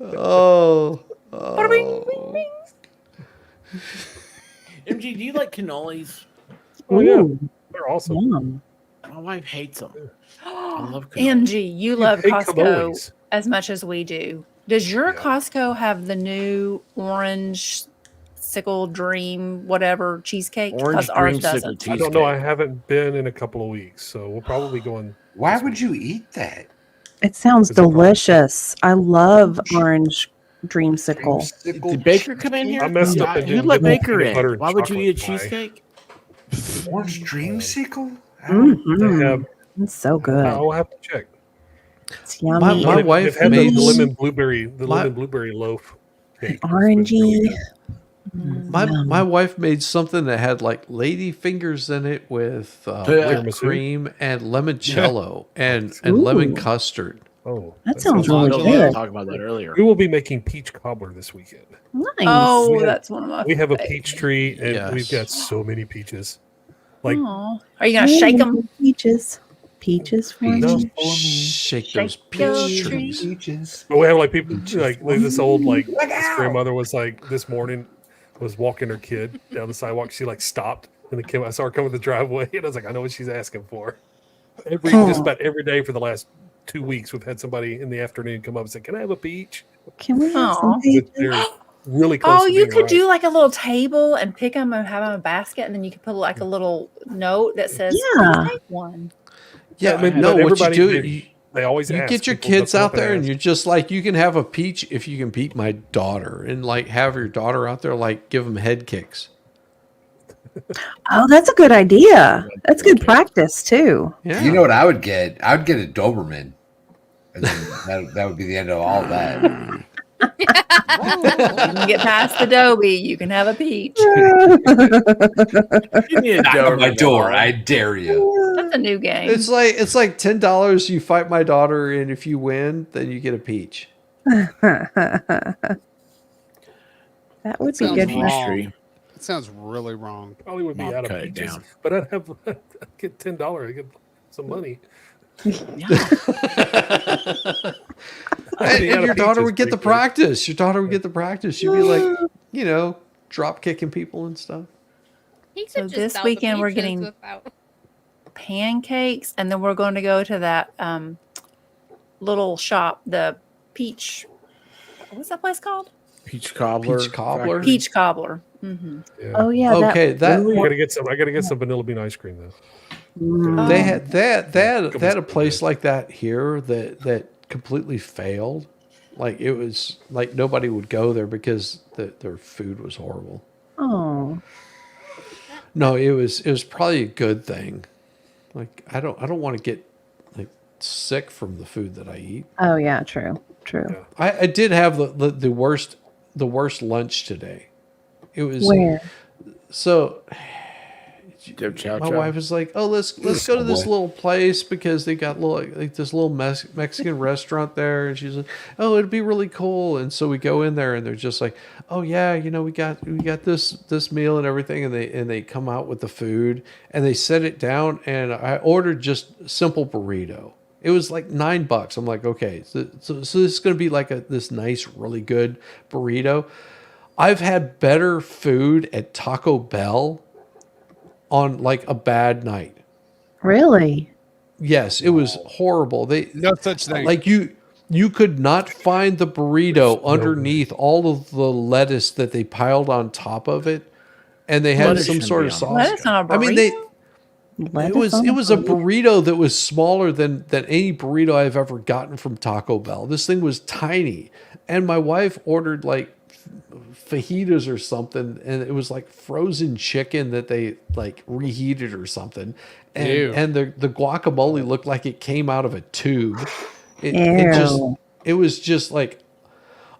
Oh. MG, do you like cannolis? Oh yeah, Ooh, they're awesome. yum. My wife hates them. I love cannolis. MG, you love hate Costco cannolis. as much as we do. Does your Costco have the new orange sickle dream whatever cheesecake? Orange Because ours dreamsicle doesn't. cheesecake. I don't know. I haven't been in a couple of weeks, so we'll probably go on. Why would you eat that? It sounds Is it called- delicious. I love orange dreamsicle. Did Baker come in here? I messed up and You didn't let get the Baker peanut butter in. and Why would you eat a chocolate pie. cheesecake? Orange dreamsicle? They have. It's so good. I'll have to check. It's yummy. My They've wife had made the s- lemon blueberry, my- lemon blueberry loaf. Cake. Orangey. My wife made something that had like lady fingers in it with whipped Tiramisu? cream and limoncello and lemon Ooh. custard. Oh, That sounds I really was good. talking about that earlier. We will be making peach cobbler this weekend. Nice. Oh, that's one of my We have a favorites. peach tree, and Yes. we've got so many peaches. Like, Aw. Are you going to shake them? Peaches. Peaches for No. me. Shake those Shake those peach trees. trees. Peaches. but we have like people like this old like Look this out! grandmother was like this morning was walking her kid down the sidewalk. She like stopped and then came. I saw her come in the driveway, and I was like, I know what she's asking for. Just about every day for the last 2 weeks, we've had somebody in the afternoon come up and say, "Can I have a peach?" Can we have Aw. some peaches? They're really close. Oh, to you being could right. do like a little table and pick them and have them in a basket, and then you could put like a little note that says, Yeah. "Please take one." Yeah, I mean, no, but what you everybody do, did- they always you ask. get your People don't kids come out up and there and ask. you're just like, you can have a peach if you can beat my daughter, and like have your daughter out there, like give them head kicks. Oh, that's a good idea. That's good practice too. Yeah. You know what I would get? I would get a Doberman. And then that would be the end of all that. You can get past the Dobie, you can have a peach. Give me a Knock on my Doberman, door. Laura. I dare you. That's a new game. It's like $10. You fight my daughter, and if you win, then you get a peach. That would be Sounds good. Peach wrong. tree. That sounds really wrong. Probably would be I'll out of cut it peaches, down. but I'd get $10. I'd get some money. And out of your daughter peaches would get the pretty quick. practice. Your daughter would get the practice. She'd be like, drop kicking people and stuff. He So could just this sell the weekend we're peaches getting- without- Pancakes, and then we're going to go to that little shop, the Peach. What's that place called? Peach cobbler. Peach cobbler? Peach Cobbler. Mm-hmm. Yeah. Oh yeah. Okay, that I gotta get some. I gotta get some vanilla bean ice cream though. they had a place like that here that completely failed. Like it was like nobody would go there because their food was horrible. Oh. No, it was probably a good thing. Like I don't want to get like sick from the food that I eat. Oh yeah. True. True. Yeah. I did have the worst lunch today. It was Where? so. Chow My chow. wife was like, "Oh, let's go to this little place because they got this little Mexican restaurant there." And she's like, "Oh, it'd be really cool." And so we go in there, and they're just like, "Oh yeah, we got this meal and everything." And they come out with the food, and they set it down, and I ordered just simple burrito. It was like $9. I'm like, okay, so this is gonna be like this nice, really good burrito. I've had better food at Taco Bell on like a bad night. Really? Yes, it was horrible. No such thing. Like you could not find the burrito underneath all of the lettuce that they piled on top of it, and they had Lettuce some shouldn't sort be of on sauce. Lettuce on a I mean, burrito? it was a burrito that was smaller than any burrito I've ever gotten from Taco Bell. This thing was tiny, and my wife ordered like fajitas or something, and it was like frozen chicken that they like reheated or something, and the guacamole looked like it came out of a tube. It was just like,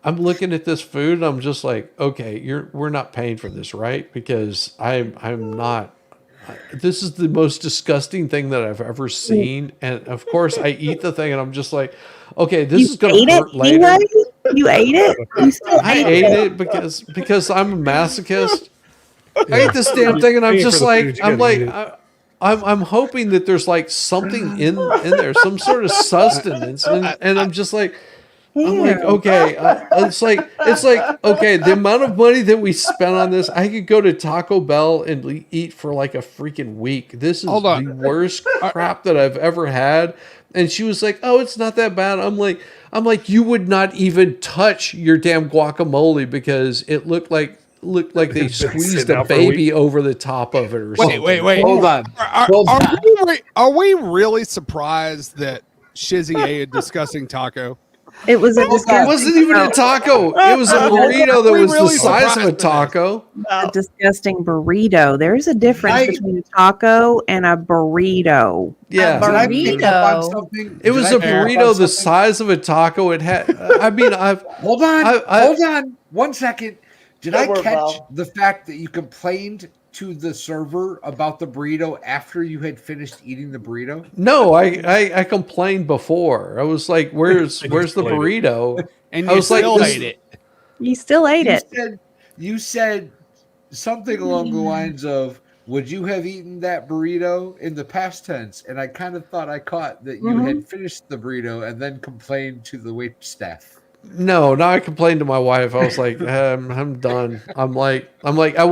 I'm looking at this food and I'm just like, okay, we're not paying for this, right? Because I'm not. This is the most disgusting thing that I've ever seen, and of course I eat the thing and I'm just like, okay, this is going to hurt later. Anyway? You ate it? You still I ate it because I'm a masochist. I ate this damn thing and I'm just like, I'm hoping that there's like something in there, some sort of sustenance, and I'm just like, I'm like, okay, it's like, okay, the amount of money that we spent on this, I could go to Taco Bell and eat for like a freaking week. This is the worst crap that I've ever had. And she was like, oh, it's not that bad. I'm like, you would not even touch your damn guacamole because it looked like they squeezed a baby over the top of it or something. Wait. Hold on. Are we really surprised that Shizzy ate a disgusting taco? It was It wasn't even a taco. It was a burrito that was the size of a taco. A disgusting burrito. There's a difference between a taco and a burrito. Yeah. It was a burrito the size of a taco. It had, I mean, hold on 1 second. Did I catch the fact that you complained to the server about the burrito after you had finished eating the burrito? No, I complained before. I was like, where's the burrito? And I was still ate it. You still ate it. You said something along the lines of, would you have eaten that burrito in the past tense? And I kind of thought I caught that you had finished the burrito and then complained to the wait staff. No, I complained to my wife. I was like, I'm done. I'm like, you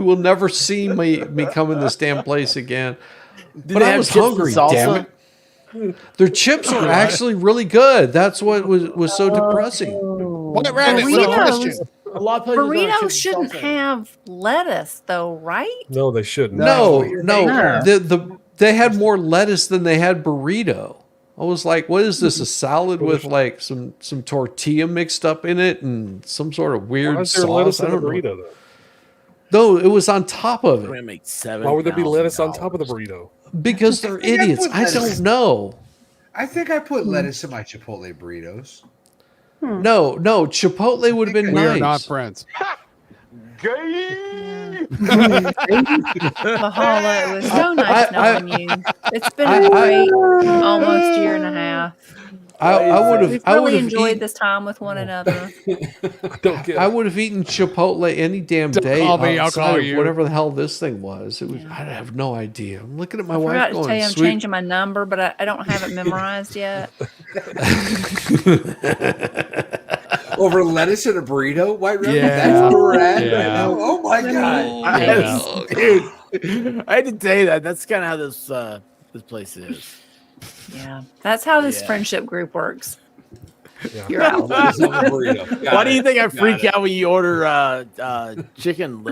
will never see me come in this damn place again. But I was hungry, damn it. Their chips are actually really good. That's what was so depressing. Burritos shouldn't have lettuce, though, right? No, they shouldn't. No. They had more lettuce than they had burrito. I was like, what is this? A salad with like some tortilla mixed up in it and some sort of weird sauce? I don't know. Burrito, though it was on top of it. Why would there be lettuce on top of the burrito? Because they're idiots. I don't know. I think I put lettuce in my Chipotle burritos. No, Chipotle would have been nice. We are not friends. Mahalo, it was so nice knowing you. It's been a great almost year and a half. We've really enjoyed this time with one another. I would have eaten Chipotle any damn day. I'll call you. Whatever the hell this thing was. It was. I have no idea. I'm looking at my I wife forgot to going, tell you I'm "Sweet." changing my number, but I don't have it memorized yet. Over lettuce and a burrito? White Rabbit? Yeah. That's where we're at right Yeah. now? Oh my God. Dude, I had to tell you that. That's kind of how this place is. Yeah, that's how this friendship group works. Yeah. You're out. Why do you think I freak out when you order chicken,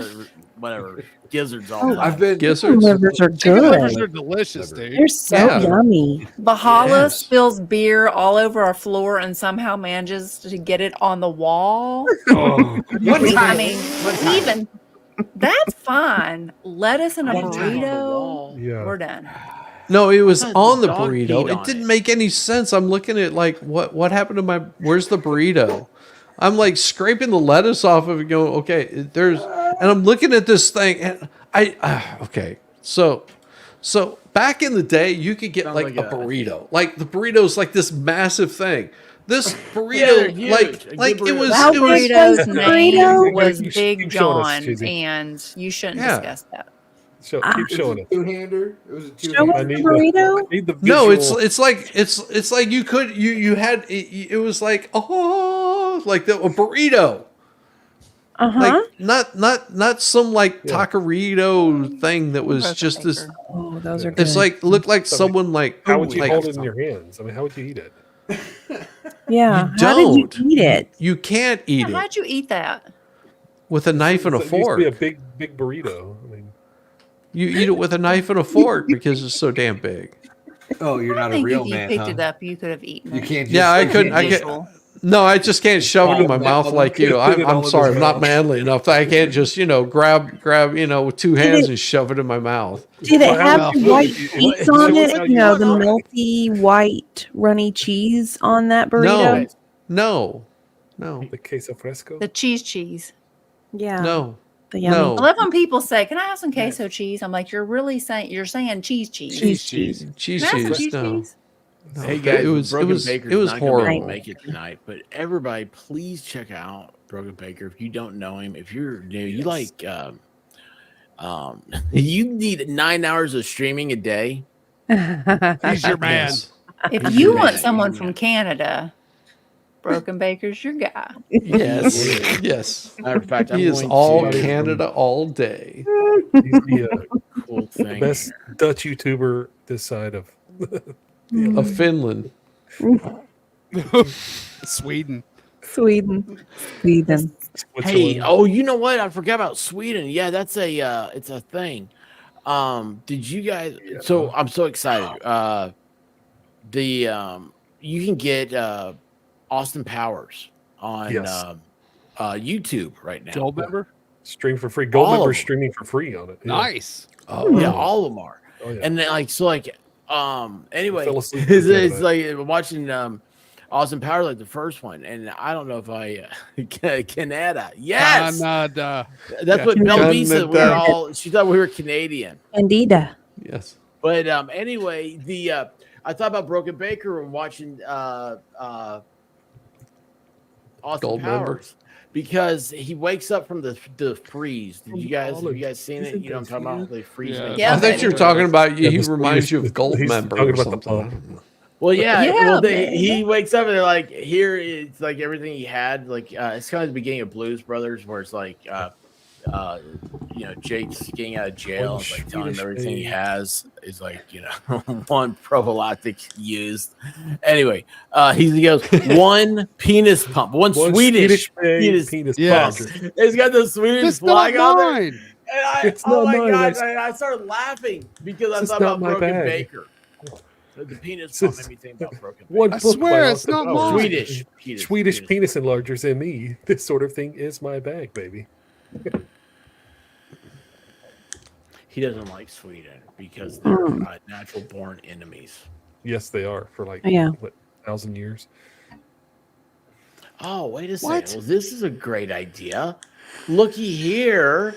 whatever, gizzards all the time? I've been Gizzards. Livers are Chicken livers good. are delicious, dude. They're so Yeah. yummy. Bahala Yes. spills beer all over our floor and somehow manages to get it on the wall. Oh, I mean, even that's fine. Lettuce in a One time on the burrito. wall. yeah. We're done. No, it was Because on the dog burrito. peed It on didn't it. make any sense. I'm looking at like what happened to my where's the burrito? I'm like scraping the lettuce off of it going, okay, there's and I'm looking at this thing and okay. So back in the day you could get Sounds like like a a- burrito. Like the burrito's like this massive thing. This they're burrito, huge. A like good it was burrito. That it was burrito's name burrito? was You Big keep showing us, John, Susie. and you shouldn't Yeah. discuss that. Keep showing it. two-hander. It was a Show two-hander. us I the need burrito. I need the no, visual. it's like you could you had it was like like a burrito. Uh huh. Like not some like taquerito thing that was just this. Oh, those are good. It's like looked like someone like How would you like, hold it in your hands? I mean, how would you eat it? yeah. you How did don't. you eat it? You can't eat it How'd you eat that? with a knife and a It used to fork. be a big burrito. I mean, You eat it with a knife and a fork because it's so damn big. Oh, you're I not a think real if you man, picked huh? it up, you could have eaten You it. can't. Just Yeah, I couldn't. I get. Visual. No, I just can't shove it in my mouth like you. Put it all I'm in sorry, his I'm not mouth. manly enough. I can't just grab with two hands and shove it in my mouth. Did it Well, have how- the well, white if- cheese if- on show us how it? you You know, the want it. melty white runny cheese on that burrito? No, the queso fresco. The cheese. Yeah. no, The yummy. I no. love when people say, "Can I have some queso cheese?" I'm like, "You're saying cheese." Cheese. Can I have some cheese No. cheese? No, Hey guys, it was Broken Baker's it was not gonna be able to horrible. make it tonight, but everybody, please check out Broken Baker. If you don't know him, if you like, you need 9 hours of streaming a day. He's your man. Yes. If you want someone from Canada, Broken Baker's your guy. Yes. Yes. Matter of fact, I'm He is going all to- Canada all day. He's the Cool thing. best Dutch YouTuber this side of. Of Finland. Sweden. Sweden. Hey, Switzerland. oh, you know what? I forgot about Sweden. Yeah, that's it's a thing. Did you guys? So I'm so excited. You can get Austin Powers on Yes. YouTube right now. Gold member. Stream for free. Gold All of members them. streaming for free on it. Yeah. Nice. Oh, Yeah, all of them are. Oh, yeah. And then anyway, Fell asleep it's, looking at like watching Austin Powers, like the first one, and I don't know if I Canada. Yes, Canada. that's what Belle V said. We were all. She thought we were Canadian. Candida. Yes. But anyway, I thought about Broken Baker and watching Austin Gold member. Powers because he wakes up from the freeze. Did you guys have you guys seen it? You know what I'm talking about? They freeze. Yeah. him. Yeah. I thought you were talking about Yeah, he the reminds Swedish- you of Gold he's member talking or about the something. Well, yeah. Yeah, well, man. he wakes up and they're like, here it's like everything he had. Like it's kind of the beginning of Blues Brothers, where it's like, Jake's getting out of jail, and, like telling him everything he has is like, one prophylactic used. Anyway, he goes one penis pump, one Swedish penis Yes. pump. It's got the Swedish It's flag not on there. mine. And It's oh not my mine, god, that's- I started laughing because I It's thought not about my Broken bag. Baker. The penis pump made me think about Broken Baker. One I book swear by it's Austin not Powers. mine. Swedish penis enlargers in me. This sort of thing is my bag, baby. He doesn't like Sweden because they're natural born enemies. Yes, they are for like Yeah. 1,000 years. Oh, wait a What? second. Well, this is a great idea. Looky here.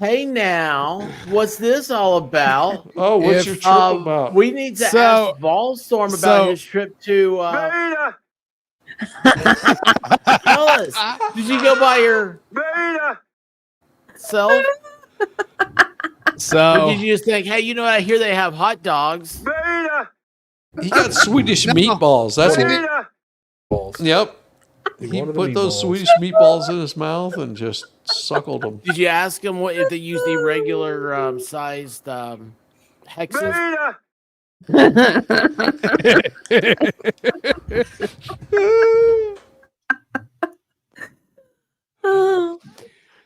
Hey now, what's this all about? Oh, what's If, your trip about? We need to So- ask Volstorm about so- his trip to tell us. Did you go by your self? Or So did you just think, hey, you know, I hear they have hot dogs? He got Swedish meatballs. That's Balls. Yep. He He wanted the put those meatballs. Swedish meatballs in his mouth and just suckled them. Did you ask them what if they use the regular sized hexes? Did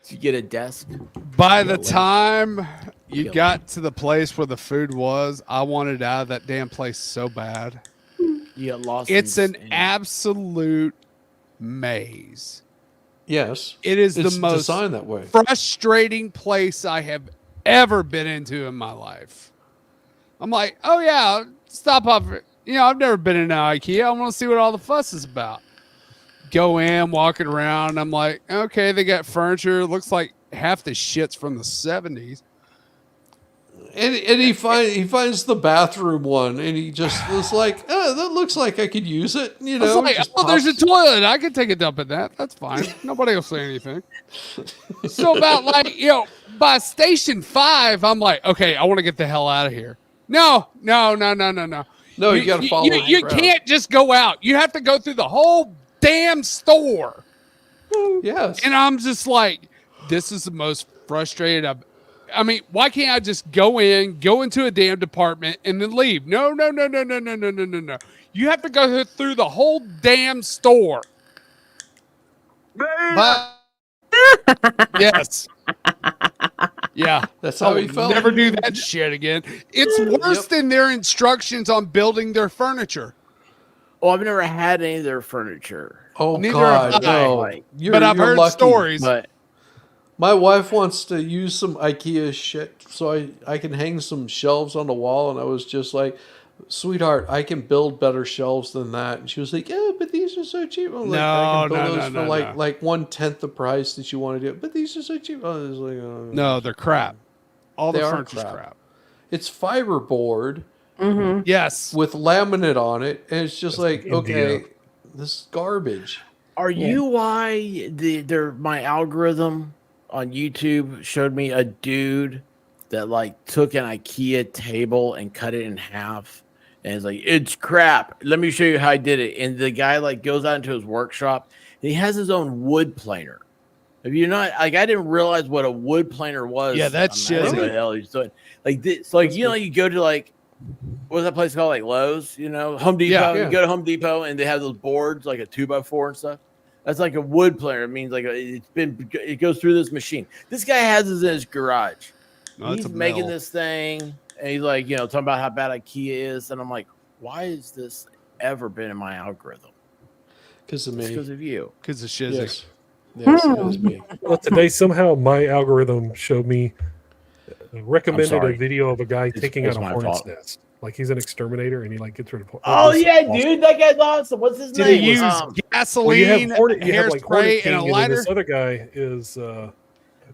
you get a desk? By the time you got to the place where the food was, I wanted out of that damn place so bad. You got lost. It's an absolute maze. Yes. It is It's the most designed that way. frustrating place I have ever been into in my life. I'm like, oh yeah, stop off. I've never been in an IKEA. I want to see what all the fuss is about. Go in, walking around. I'm like, okay, they got furniture. Looks like half the shit's from the 70s. And he finds the bathroom one, and he just was like, oh, that looks like I could use it. I was like, just oh, there's a pops- toilet. I can take a dump in that. That's fine. Nobody will say anything. So about by station 5, I'm like, okay, I want to get the hell out of here. No. No, you got to follow. You can't just go out. You have to go through the whole damn store. Yes. And I'm just like, this is the most frustrated I mean, why can't I just go into a damn department and then leave? No. You have to go through the whole damn store. But yes. Yeah. That's how I he would felt. never do that shit again. It's worse than their instructions on building their furniture. Oh, I've never had any of their furniture. Oh, Neither God, have I. no. But I've heard lucky. stories. But my wife wants to use some IKEA shit so I can hang some shelves on the wall. And I was just like, sweetheart, I can build better shelves than that. And she was like, yeah, but these are so cheap. I'm like, I can build those for like 1/10 the price that you want to do. But these are so cheap. I was like, oh, no, they're crap. All the They are furniture's crap. It's fiberboard. Mm-hmm. Yes. With laminate on it. And it's just like, India. okay, this is garbage. are you why my algorithm on YouTube showed me a dude that like took an IKEA table and cut it in half, and it's like, it's crap. Let me show you how I did it. And the guy like goes out into his workshop and he has his own wood planer. If you're not like, I didn't realize what a wood planer was. Yeah, that's shit. What the hell he's doing? Like this, like you go to like what's that place called? Like Lowe's, Home Depot. Yeah. You go to Home Depot and they have those boards like a 2x4 and stuff. That's like a wood planer. It means like it goes through this machine. This guy has this in his garage. No, He's making this thing, and he's like, talking about how bad IKEA is, and I'm like, why has this ever been in my algorithm? Because of me. Because of you. Because of Shizik. Yes, it was me. Well, today somehow my algorithm showed me recommended a video of a guy taking out a hornet's nest. Like he's an exterminator and he like gets rid of. Oh yeah, dude, that guy's awesome. What's his Did name? he use gasoline, hairspray, and a lighter? This other guy is.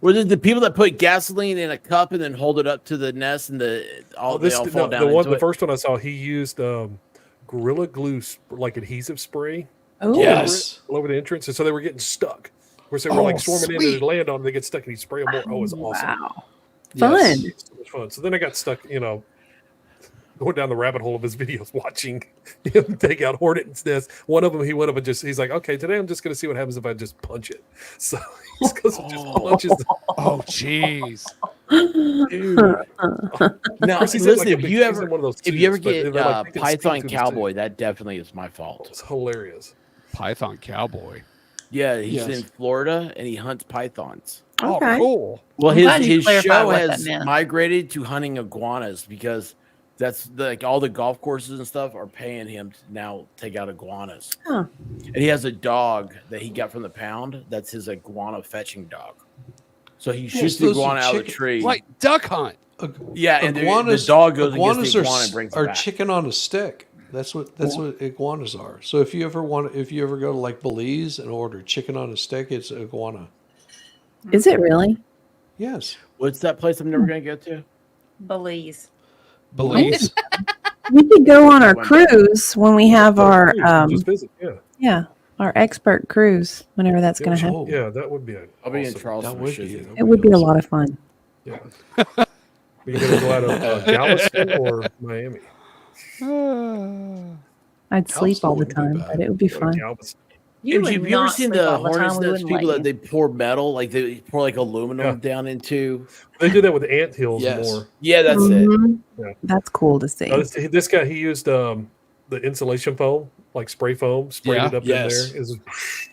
Was it the people that put gasoline in a cup and then hold it up to the nest and they all fall down? The first one I saw, he used Gorilla Glue like adhesive spray. Oh yes, all over the entrance, and so they were getting stuck. Of course, they were like swarming in and they'd land on, and they get stuck, and he'd spray them more. Oh, it was awesome! Wow, fun. Yes. So much fun. So then I got stuck, going down the rabbit hole of his videos, watching him take out hornet's nest. One of them, he went up and he's like, okay, today I'm just going to see what happens if I just punch it. So he goes and just punches. Oh, jeez. Dude. Now, listen, if you ever get Python Cowboy, that definitely is my fault. It's hilarious. Python Cowboy. Yeah, he's in Florida and he hunts pythons. Okay. Oh, cool. Well, his show what has that meant. migrated to hunting iguanas because that's like all the golf courses and stuff are paying him to now take out iguanas. Huh. And he has a dog that he got from the pound. That's his iguana fetching dog. So he shoots the iguana out of the tree. Like duck hunt. Yeah, and the dog goes and gets the iguana and brings it are back. chicken on a stick. That's what iguanas are. So if you ever go to like Belize and order chicken on a stick, it's iguana. Is it really? Yes. What's that place I'm never going to go to? Belize. Belize. We could go on our cruise when we have our Just visit, our expert cruise whenever that's going to happen. Yeah, that would be. I'll be in Charleston. It would be a lot of fun. Yeah. Are you going to go out of Galveston or Miami? I'd sleep all the time, but it would be fun. Galveston. You Have would you ever not seen sleep the all the hornet's time. We nest wouldn't let people you. that they pour metal, like they pour like aluminum down into? They do that with anthills more. Yeah, that's it. Yeah. That's cool to see. This guy, he used the insulation foam, like spray foam, sprayed Yeah. it up Yes. in there. It was,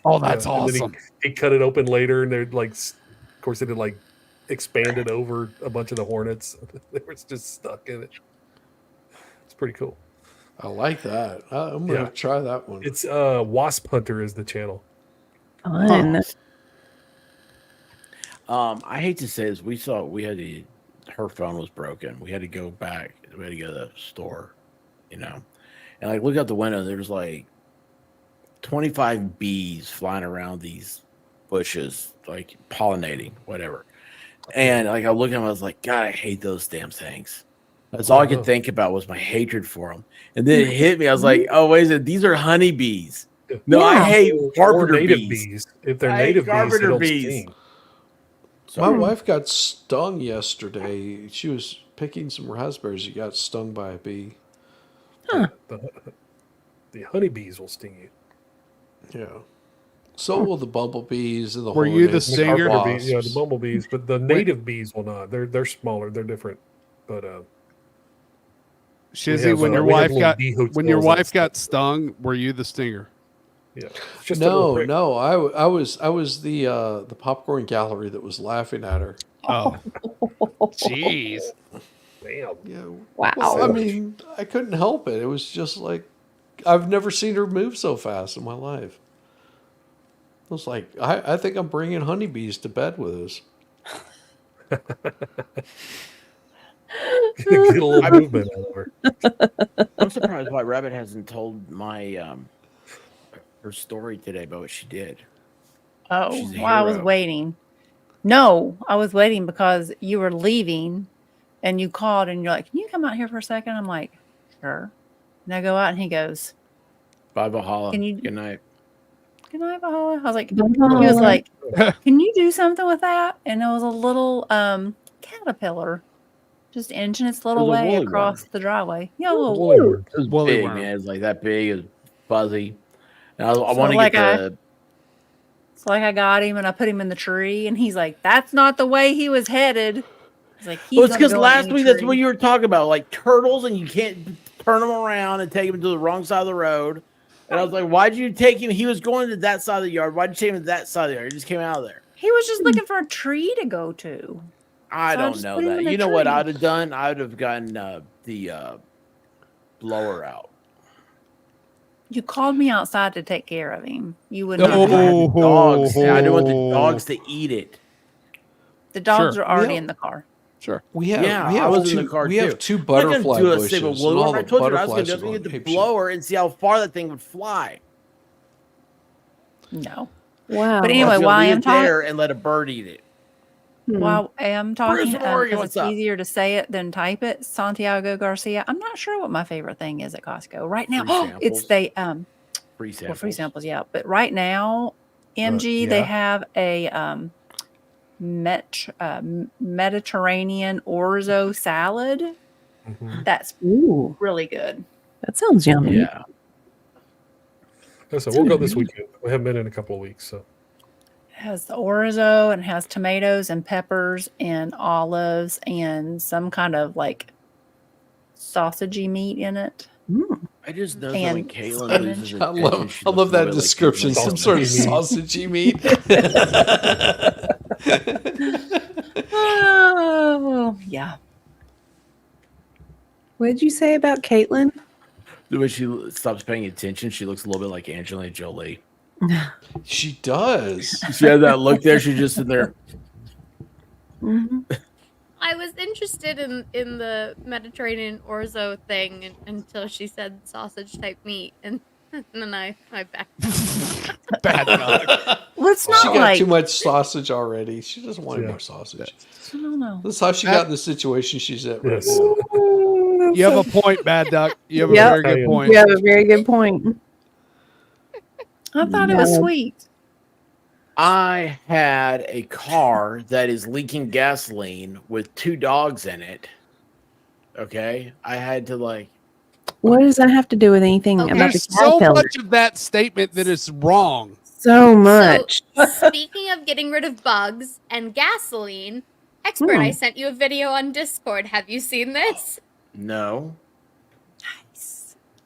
Oh, that's and then awesome. he cut it open later, and they're like, of course, it had like expanded over a bunch of the hornets. They were just stuck in it. It's pretty cool. I like that. I'm gonna try that one. It's Wasp Hunter is the channel. Fun. I hate to say this, her phone was broken. We had to go back. We had to go to the store, and like look out the window. There's like 25 bees flying around these bushes, like pollinating, whatever. And like I looked at them, I was like, God, I hate those damn things. That's all I could think about was my hatred for them. And then it hit me. I was like, oh, wait a minute, these are honeybees. No, I hate carpenter native bees. If they're native bees, they carpenter don't bees. sting. My wife got stung yesterday. She was picking some raspberries. She got stung by a bee. The honeybees will sting you. Yeah. So will the bumblebees and the Were you the hornets and stinger? wasps. Yeah, the bumblebees, but the native bees will not. They're smaller. They're different. But Shizzy, when your wife got stung, were you the stinger? Yeah. No. I was the popcorn gallery that was laughing at her. Oh, jeez. Damn. Yeah. Wow. Well, I mean, I couldn't help it. It was just like I've never seen her move so fast in my life. I was like, I think I'm bringing honeybees to bed with us. Get a little movement out of her. I'm surprised why Rabbit hasn't told my her story today about what she did. Oh, She's a well, I was hero. waiting. No, I was waiting because you were leaving and you called and you're like, can you come out here for a second? I'm like, sure. And I go out and he goes, Bye, Valhalla. Can you- Good night. good night, Valhalla. I was like, he was like, can you do something with that? And it was a little caterpillar just inching its little It was a way woolly across the driveway. Yeah, a little Woolly worm. It was Woolly big, worm. man. It's like that big. It was fuzzy. And I So want to like get the. It's like I got him and I put him in the tree and he's like, that's not the way he was headed. He's like, he's Well, it's gonna because go in last any week that's tree. what you were talking about, like turtles, and you can't turn them around and take them to the wrong side of the road. And I was like, why'd you take him? He was going to that side of the yard. Why'd you take him to that side of the yard? He just came out of there. He was just looking for a tree to go to. I So don't just know put him that. in a You know what tree. I'd have done? I would have gotten the blower out. You called me outside to take care of him. You would not. I had the dogs. Oh. I didn't want the dogs to eat it. The dogs Sure. are already Yeah. in the car. Sure. We have Yeah, we I have was two in the car we too. have two I'm not gonna butterfly do a bushes. single and blower. all I the told you I was butterflies going are to get going the apeshit. blower and see how far that thing would fly. No. Wow. But anyway, Leave while I it am talking, there and let a bird eat it. while I am talking, Bruce Morgan, because what's it's up? easier to say it than type it. Santiago Garcia. I'm not sure what my favorite thing is at Costco right now. Free It's samples. they Free samples. free samples, yeah. But right now, MG they yeah. have a Mediterranean orzo salad. Mhm. That's Ooh, really good. that sounds yummy. Yeah. So we'll go this weekend. We haven't been in a couple of weeks, so It has the orzo and has tomatoes and peppers and olives and some kind of like sausagey meat in it. I just know that when And Caitlin spinach. loses I attention, she love looks that a little bit description. like Some sort of sausagey meat. Oh, yeah. What did you say about Caitlin? When she stops paying attention, she looks a little bit like Angelina Jolie. She does. She had that look there. She's just in there. I was interested in the Mediterranean orzo thing until she said sausage type meat, and then I backed. Bad dog. Well, it's She not got like too much sausage already. She doesn't want any Yeah. more sausage. I don't know. That's how she got in the situation she's at right Yes. now. You have a point, Bad Duck. You have a Yep. very good Italian. point. You have a very good point. I thought it was No. sweet. I had a car that is leaking gasoline with 2 dogs in it. Okay. I had to What does that have to do with anything about the There's so caterpillar? much of that statement that is wrong. So much. So, speaking of getting rid of bugs and gasoline, expert, I sent you a video on Discord. Have you seen this? No.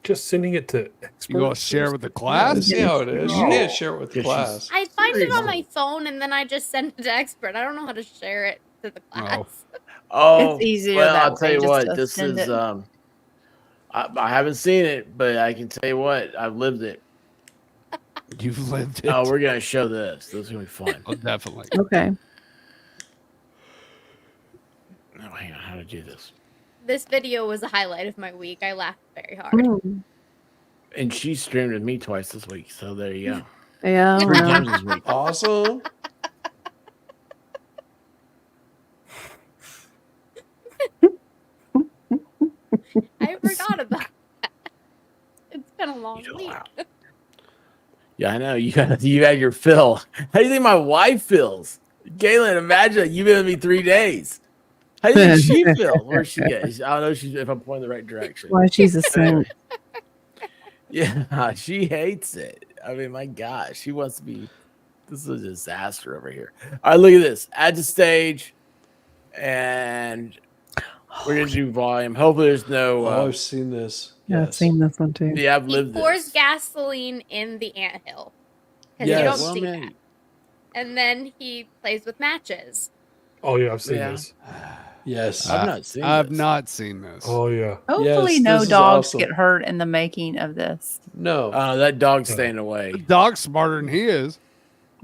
Just sending it to experts. You want to share with the class? See how it is. You can't share it with the class. I find it on my phone and then I just send it to expert. I don't know how to share it to the class. Oh, It's easier well, that I'll tell way, you just what. to This send is it. I haven't seen it, but I can tell you what. I've lived it. You've lived it. Oh, we're gonna show this. This is gonna be fun. Oh, definitely. Okay. Oh, hang on. How to do this? This video was a highlight of my week. I laughed very hard. And she streamed with me twice this week, so there you go. Yeah. 3 times this week. Awesome. I forgot about that. It's been a long week. Yeah, I know. You had your fill. How do you think my wife feels? Galen, imagine you've been with me 3 days. How do you think she feel? Where's she at? I don't know if I'm pointing the right direction. Why she's a saint. Yeah, she hates it. I mean, my gosh, she wants to be. This is a disaster over here. All right, look at this. Add to stage, and we're gonna do volume. Hopefully, there's no. I've seen this. Yeah, I've seen this one too. Yeah, I've He lived pours this. gasoline in the anthill. Because Yes. you don't Well, see man. that. And then he plays with matches. Oh yeah, I've seen Yeah. this. Yes. I've not seen. I've this. not seen this. Oh yeah. Hopefully, Yes, no this is dogs awesome. get hurt in the making of this. No. That dog's staying away. The dog's smarter than he is.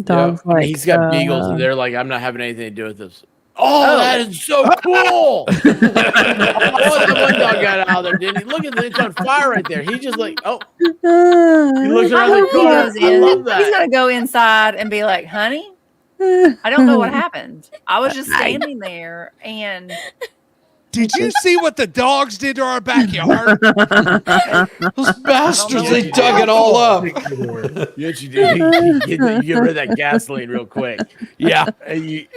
Dogs I mean, like he's got beagles, and they're like, "I'm not having anything to do with this." Oh. That is so cool! That one dog got out there, didn't he? Look at it; it's on fire right there. He just like, oh, he looks I around the hope he corner. goes I in. love He's that. gonna go inside and be like, "Honey, I don't know what happened. I was just standing there, and Did you see what the dogs did to our backyard? Those bastards, they dug it all up. Yes, you do. You get rid of that gasoline real quick. Yeah. And you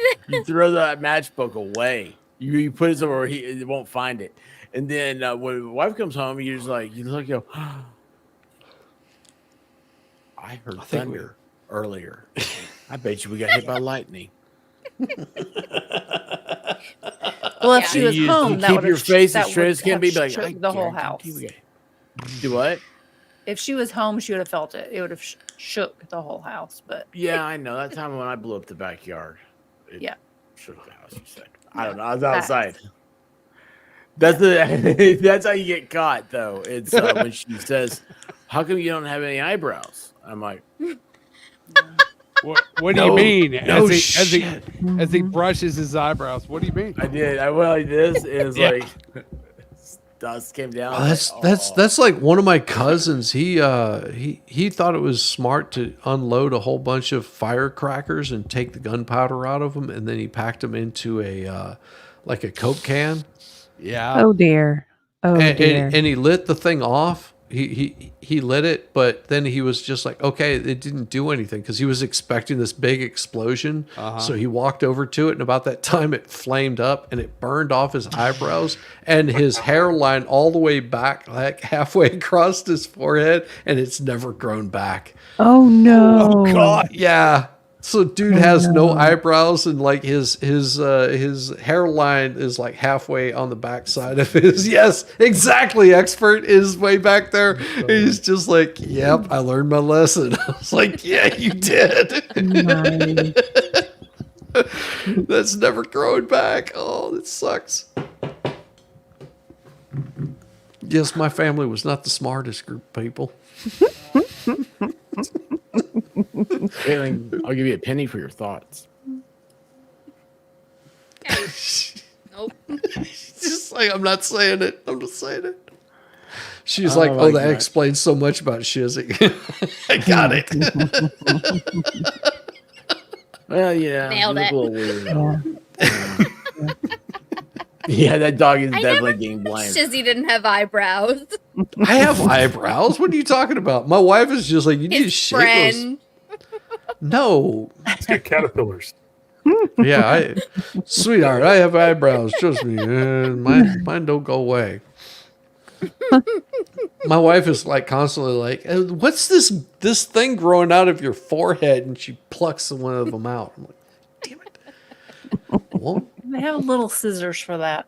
throw that matchbook away. You put it somewhere where he won't find it. And then when the wife comes home, you're just like, you look, you go, I heard thunder earlier. I bet you we got hit by lightning. well, if she was You home, that keep would your face as that straight would as can have be. Like, shook I the whole guarantee house. we got- Do what? If she was home, she would have felt it. It would have shook the whole house. But Yeah, I know. That time when I blew up the backyard. It Yeah. shook the house, you said. I don't know. I was outside. That's the that's how you get caught, though. It's when she says, "How come you don't have any eyebrows?" I'm like, What do you No, mean? no As he brushes his eyebrows. What do you mean? I did. I well, this is Yeah. like dust came down. Oh, that's like one of my cousins. He thought it was smart to unload a whole bunch of firecrackers and take the gunpowder out of them, and then he packed them into a like a Coke can. Yeah. Oh dear. Oh dear. And he lit the thing off. He lit it, but then he was just like, okay, it didn't do anything because he was expecting this big explosion. So he walked over to it, and about that time it flamed up and it burned off his eyebrows and his hairline all the way back, like halfway across his forehead, and it's never grown back. Oh no. Oh God. Yeah. So dude has no eyebrows, and like his hairline is like halfway on the back side of his. Yes, exactly. Expert is way back there. He's just like, yep, I learned my lesson. I was like, yeah, you did. Nice. That's never growing back. Oh, that sucks. Yes, my family was not the smartest group of people. Caitlin, I'll give you a penny for your thoughts. Nope. Just like, I'm not saying it. I'm just saying it. She's Oh like, my oh, that God. explains so much about shizzing. I got it. Well, yeah. Nailed he's it. a little weird. Yeah, that dog is I definitely never getting blamed. Shizzy didn't have eyebrows. I have eyebrows. What are you talking about? My wife is just like, you need to His shave friend. those. No. Let's get caterpillars. Yeah, sweetheart, I have eyebrows. Trust me. Mine don't go away. My wife is like constantly like, "What's this thing growing out of your forehead?" And she plucks one of them out. I'm like, "Damn it!" Well, They have little scissors for that.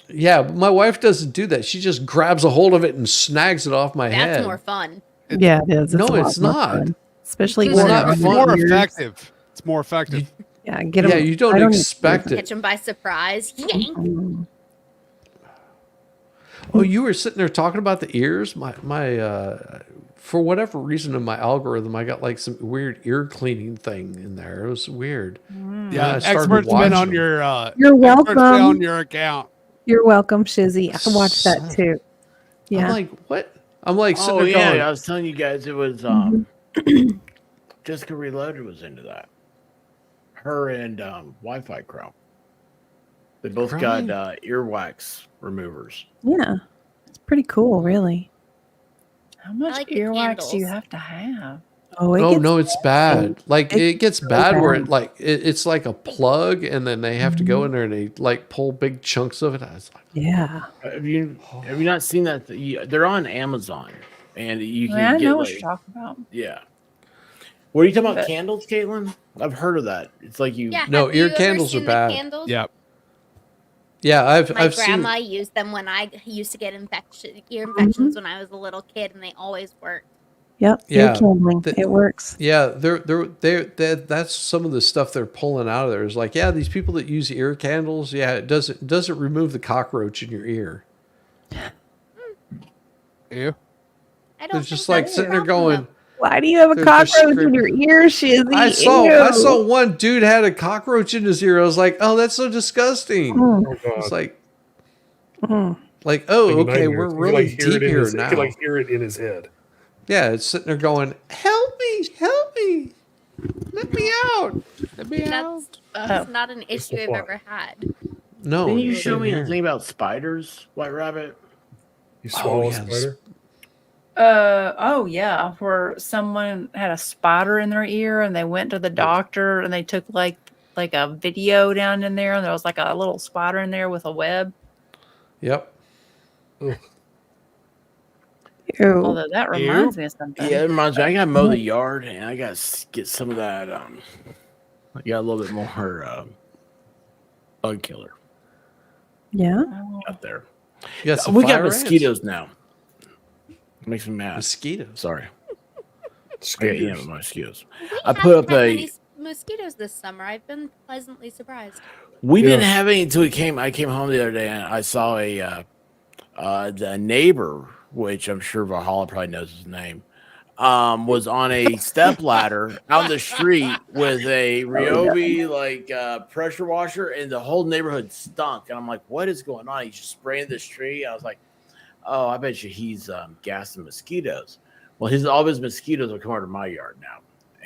yeah, but my wife doesn't do that. She just grabs a hold of it and snags it off my head. That's more fun. Yeah, it is. No, a lot it's more not. fun. Especially It's when not they're fun. More under ears. effective. It's more effective. Yeah, get 'em- Yeah, you don't I expect it. Catch them by surprise. Yank. Oh, you were sitting there talking about the ears. My for whatever reason in my algorithm, I got like some weird ear cleaning thing in there. It was weird. Yeah, I started experts been watching on them. your. You're experts been welcome. on your account. You're welcome, Shizzy. I watched that too. Yeah. I'm like, what? I'm like sitting Oh there yeah, going, I was telling you guys it was Jessica Reloaded was into that. Her and Wi-Fi Crow. They both got earwax removers. Yeah. It's pretty cool, really. How much like the earwax do you candles. have to have? Oh, it oh gets no, it's bad. Like it gets really bad where bad. it like it's like a plug, and then they have to go in there and they like pull big chunks of it. I was like, Yeah. Have you not seen that? They're on Amazon, and you can I get know what like you're talking about. yeah. What are you talking about? But- Candles, Caitlin? I've heard of that. It's like you. Yeah, No, have you ear ever candles are seen the bad. candles? Yep. yeah, My I've seen. grandma used them when I used to get ear infections when I was a little kid, and they always worked. Yep. Yeah, Ear candling. the- It works. Yeah, they're that's some of the stuff they're pulling out of there. Is like, yeah, these people that use ear candles, yeah, it doesn't remove the cockroach in your ear. Ew. I don't. It's just think like that's sitting there a problem, going. Why do you have a They're cockroach in descriptive. your ear, Shizzy? I Ew. saw one dude had a cockroach in his ear. I was like, oh, that's so disgusting. Mm, Oh god. It's like, mm. oh, Like okay, nightmares. we're You can, really hear it deep in here his- now. You can like hear it in his head. Yeah, it's sitting there going, help me, let me out, let me out. That's not an issue I've fly. ever had. No, Didn't you it's show in me the here. thing about spiders, White Rabbit? You swallow a yeah, the spider. Oh yeah, where someone had a spider in their ear and they went to the doctor and they took like a video down in there and there was like a little spider in there with a web. Yep. Ew. Although that reminds me of something. Yeah, it reminds me. I gotta mow the yard, and I gotta get some of that. I got a little bit more bug killer Yeah. up there. You got some We got fire ants. mosquitoes now. Makes me mad. Mosquitoes. Sorry. I got mosquitoes. We I put up haven't had a. many mosquitoes this summer. I've been pleasantly surprised. We Yeah. didn't have any until I came home the other day and I saw the neighbor, which I'm sure Valhalla probably knows his name, was on a step ladder out in the street with a Ryobi pressure washer, and the whole neighborhood stunk. And I'm like, what is going on? He's just spraying this tree. I was like, oh, I bet you he's gassing mosquitoes. Well, all of his mosquitoes are coming out of my yard now.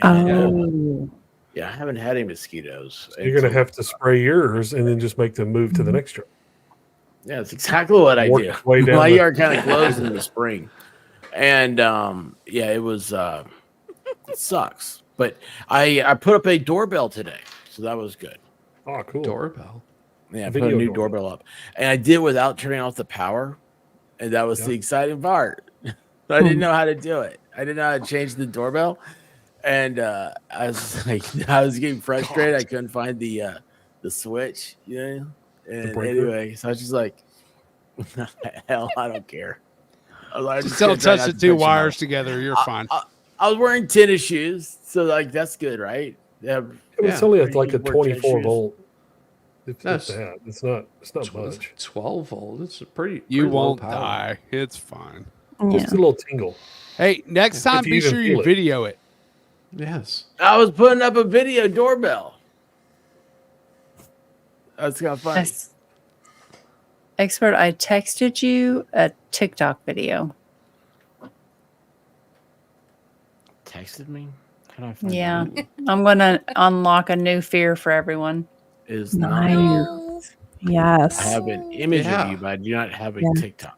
And, Oh. yeah, I haven't had any mosquitoes. You're gonna have to spray yours and then just make them move to the next truck. Yeah, it's exactly what I Work do. its way down My the- yard kind of glows in the spring, and yeah, it was it sucks. But I put up a doorbell today, so that was good. Oh, cool. Doorbell. Yeah, I put Video a new doorbell. doorbell up, and I did it without turning off the power, and that was the exciting part. I didn't know how to do it. I didn't know how to change the doorbell, and I was like, I was getting frustrated. I couldn't find the switch, you know. And breaker? anyway, so I was just like, hell, I don't care. I was like, I'm Just gonna don't try touch not the to two touch them wires all. together. You're fine. I was wearing tennis shoes, so like that's good, right? Yeah, It's only Or you like a can wear tennis 24 shoes. volt. It's That's- that. It's not much. 12 volt. It's a pretty. You pretty low won't power. die. It's fine. Yeah. Just a little tingle. Hey, next time you be even sure you feel it. video it. Yes. I was putting up a video doorbell. That's kind of funny. Yes. Expert, I texted you a TikTok video. Texted me. How do I find Yeah. that? I'm going to unlock a new fear for everyone. Is Nice. not. No. Yes. I have an image Yeah. of you, but I do not have a Yeah. TikTok.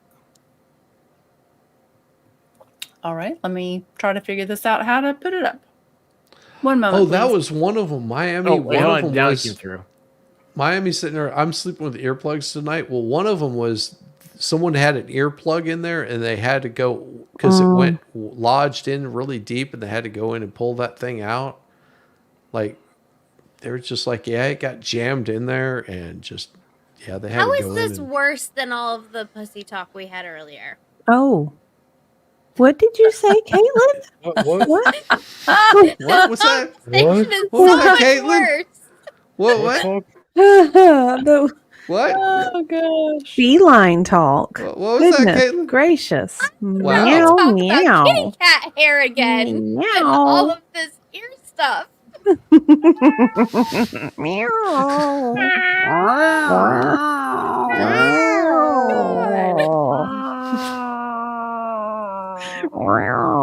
All right, let me try to figure this out how to put it up. One moment. Oh, that please. was one of them. Miami. Oh, one wait, of hold on. them Now it was came through. Miami sitting there. I'm sleeping with earplugs tonight. Well, one of them was someone had an earplug in there and they had to go because it went lodged in really deep and they had to go in and pull that thing out. Like they were just like, yeah, it got jammed in there and just they had How to is go this in. worse than all of the pussy talk we had earlier? Oh. What did you say, Caitlin? What? What was that? Conversation is What was so that, much Caitlin? worse. What? The What? Oh gosh. feline talk. What was that, Goodness Caitlin? gracious. Wow. Meow, Talk meow. about kitty cat hair again. And Meow. all of this ear stuff.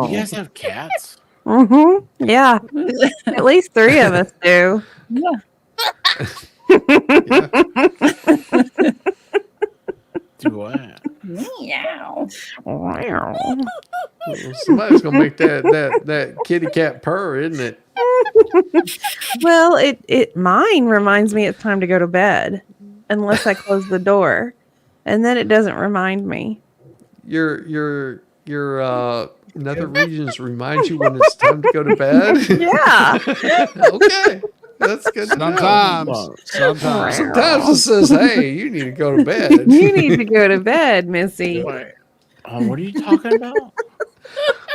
You guys have cats? Yeah. At least 3 of us do. Do what? Meow. Somebody's gonna make that kitty cat purr, isn't it? Well, it mine reminds me it's time to go to bed unless I close the door. And then it doesn't remind me. Your nether regions remind you when it's time to go to bed. Yeah. Okay. That's good. To know. Sometimes. Sometimes it says, "Hey, you need to go to bed." You need to go to bed, Missy. What are you talking about?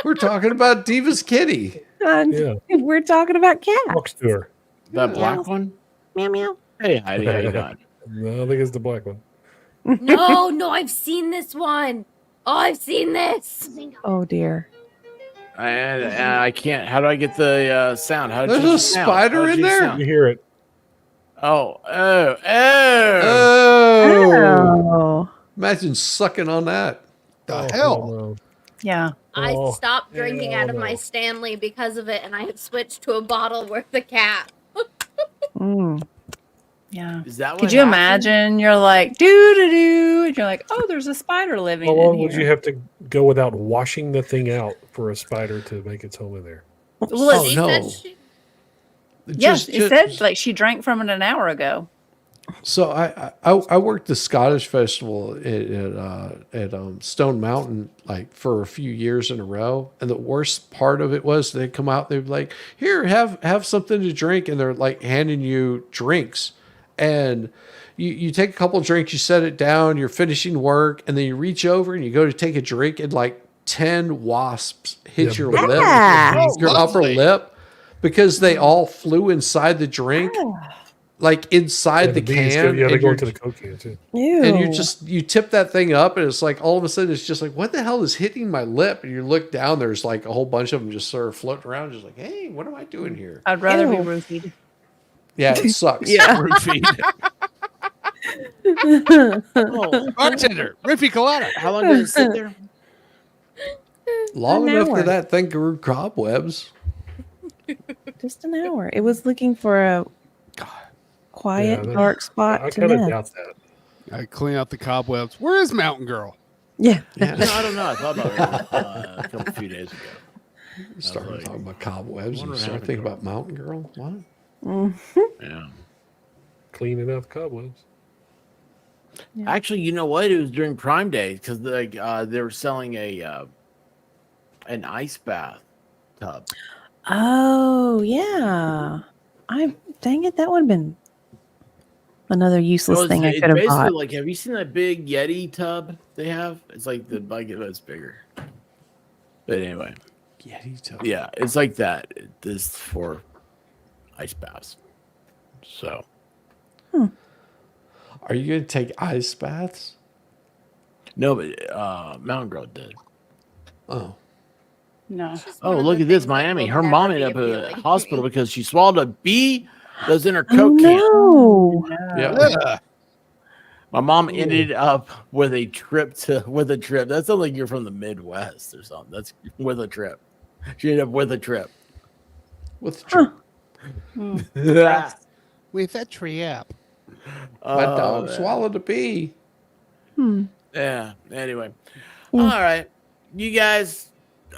We're talking about Diva's kitty. Yeah. We're talking about cats. Talks to her. That black one? Meow meow. Hey, Heidi, how you doing? No, I think it's the black one. No, I've seen this one. Oh, I've seen this. Oh dear. And I can't. How do I get the sound? How There's did you a sound? spider How'd in you there? sound? You hear it. Oh. Oh. Imagine sucking on that. The hell? No. Yeah. I Oh, stopped drinking hell out of my no. Stanley because of it, and I have switched to a bottle with the cap. Yeah. Is that what Could you happened? imagine? You're like, doo doo doo. And you're like, oh, there's a spider living How in long here. would you have to go without washing the thing out for a spider to make its home in there? Well, Oh it's- no. Yes, it said like she drank from it an hour ago. So I worked the Scottish festival at Stone Mountain like for a few years in a row, and the worst part of it was they'd come out, they'd be like, "Here, have something to drink," and they're like handing you drinks, and you take a couple of drinks, you set it down, you're finishing work, and then you reach over and you go to take a drink, and like 10 wasps hit your lip, your upper lip, because they all flew inside the drink. Like inside the bees can, They and go you're- into the Coke can too. and you tip that thing up, and it's like all of a sudden it's just like, what the hell is hitting my lip? And you look down, there's like a whole bunch of them just sort of floating around, just like, hey, what am I doing here? I'd rather be Ew. roofied. Yeah, it sucks. Yeah. Bartender, Riffy Colada. How long did it sit there? Long An enough hour. that that thing grew cobwebs. Just an hour. It was looking for a quiet, Yeah, dark spot I to kind of nest. doubt that. I clean out the cobwebs. Where is Mountain Girl? Yeah. Yeah. No, I don't know. I thought about it a few days ago. Started like, talking about cobwebs and wonder what started happened thinking to about Mountain Girl. What? Yeah. Cleaning out the cobwebs. Actually, you know what? It was during Prime Day because they were selling an ice bath tub. Oh yeah. Dang it, that would have been another useless thing I It's could have basically bought. like, have you seen that big Yeti tub they have? It's like it's bigger. But anyway, Yeti tub. yeah, it's like that. This is for ice baths. So Are you going to take ice baths? no, but Mountain Girl did. Oh. No. Oh, look at this, Miami. Her mom ended up at a hospital because she swallowed a bee that was in her Coke can. No. Yeah. My mom ended up with a trip. That sounds like you're from the Midwest or something. That's with a trip. She ended up with a trip. With the trip. With a trap. My dog man. swallowed a bee. Yeah. Anyway. All right. You guys,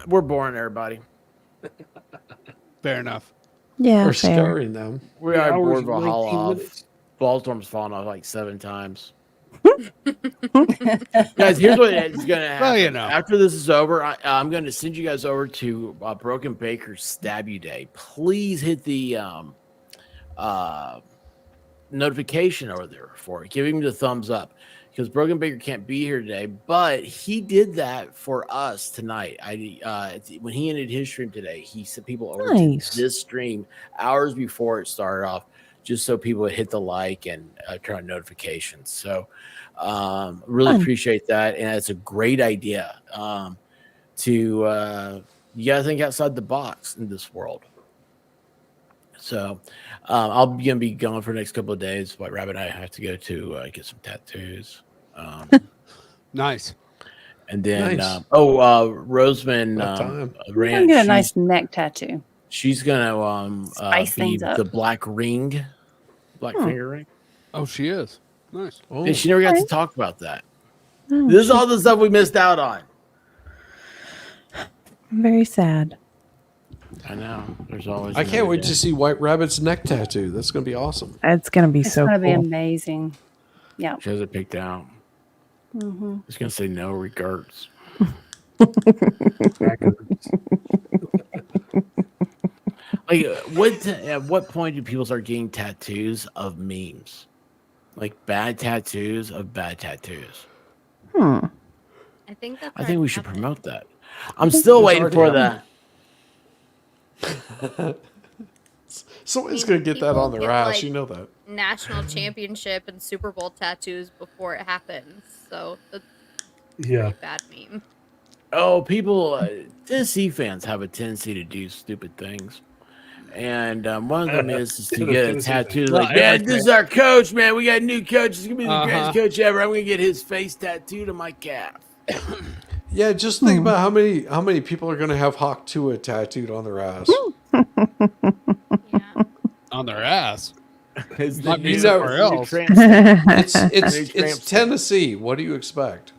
we're boring everybody. Fair enough. Yeah. Or fair. scaring them. We are Hours bored and Valhalla 19 off. minutes. Ballstorm's fallen off like 7 times. Guys, here's what is going to happen. Well, you know. After this is over, I'm going to send you guys over to Broken Baker's Stab You Day. Please hit the notification over there for it. Give him the thumbs up because Broken Baker can't be here today, but he did that for us tonight. When he ended his stream today, he sent people over to this stream hours before it started off, just so people would hit the like and turn on notifications. So really appreciate that. And it's a great idea to you got to think outside the box in this world. So I'll gonna be gone for the next couple of days. White Rabbit and I have to go to get some tattoos. Nice. And then Roseman I'm gonna get a nice neck tattoo. She's gonna Spice be things up. the black finger ring. Oh, she is. Nice. Oh. And she never got to talk about that. This is all the stuff we missed out on. I'm very sad. I know. There's always. I can't wait to see White Rabbit's neck tattoo. That's going to be awesome. It's going to be It's so gonna be cool. amazing. Yeah. She has it picked out. Mm-hmm. It's gonna say no regrets. Like, at what point do people start getting tattoos of memes? Like bad tattoos of bad tattoos. I think that's. I think we should promote that. I'm still waiting for that. Someone's going to get that on their People ass. get, You know that. National championship and Super Bowl tattoos before it happens. So that's a Yeah. bad meme. Oh, people, Tennessee fans have a tendency to do stupid things. And one of them is to get a tattoo. Like, man, this is our coach, man. We got a new coach. He's going to be the greatest coach ever. I'm going to get his face tattooed on my calf. Yeah, just think about how many people are going to have Hawk Tua tattooed on their ass. On their ass. It's Might be somewhere else. It's Tennessee. What do you expect?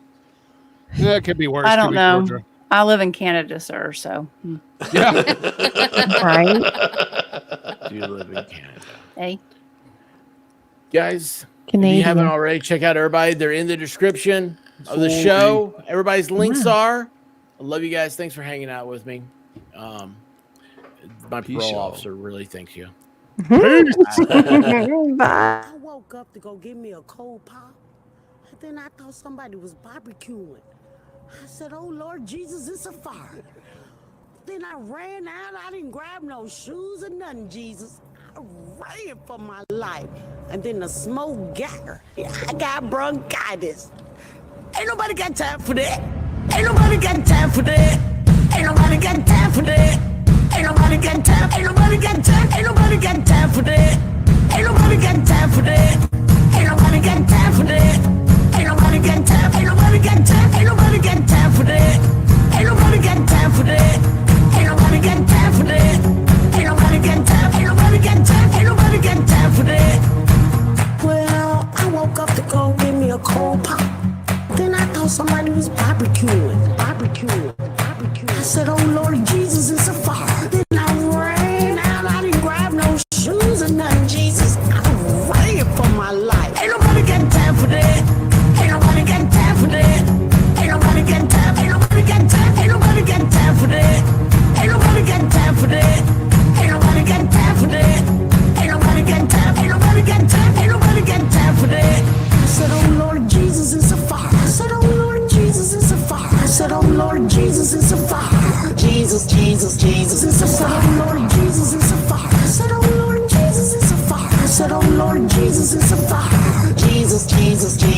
Yeah, it could be worse. I Could don't be know. Georgia. I live in Canada, sir. So Yeah. Right? Do you live in Canada? hey, Guys, if Canadian. you haven't already, check out everybody. They're in the description of the show. Everybody's links are. I love you guys. Thanks for hanging out with me. My Peace, parole y'all. officer really thanks you. Bye. I woke up to go get me a cold pop, and then I thought somebody was barbecuing. I said, "Oh Lord Jesus, it's a fire." Then I ran out. I didn't grab no shoes or nothing, Jesus. I ran for my life. And then the smoke got her. I got bronchitis. Ain't nobody got time for that. Ain't nobody got time for that. Ain't nobody got time for that. Ain't nobody got time. Ain't nobody got time. Ain't nobody got time for that. Ain't nobody got time for that. Ain't nobody got time for that. Ain't nobody got time. Ain't nobody got time. Ain't nobody got time for that. Ain't nobody got time for that. Ain't nobody got time for that. Ain't nobody got time. Ain't nobody got time. Ain't nobody got time for that. Well, I woke up to go get me a cold pop. Then I thought somebody was barbecuing. I said, "Oh Lord Jesus, it's a fire." Then I ran out. I didn't grab no shoes or nothing, Jesus. I ran for my life. Ain't nobody got time for that. Ain't nobody got time for that. Ain't nobody got time. Ain't nobody got time. Ain't nobody got time for that. Ain't nobody got time for that. Ain't nobody got time for that. Ain't nobody got time. Ain't nobody got time. Ain't nobody got time for that. I said, "Oh Lord Jesus, it's a fire." I said, "Oh Lord Jesus, it's a fire." I said, "Oh Lord Jesus, it's a fire." Jesus, Jesus, Jesus, it's a fire. Oh Lord Jesus, it's a fire. I said, "Oh Lord Jesus, it's a fire." I said, "Oh Lord Jesus, it's a fire." Jesus, Jesus, Jesus.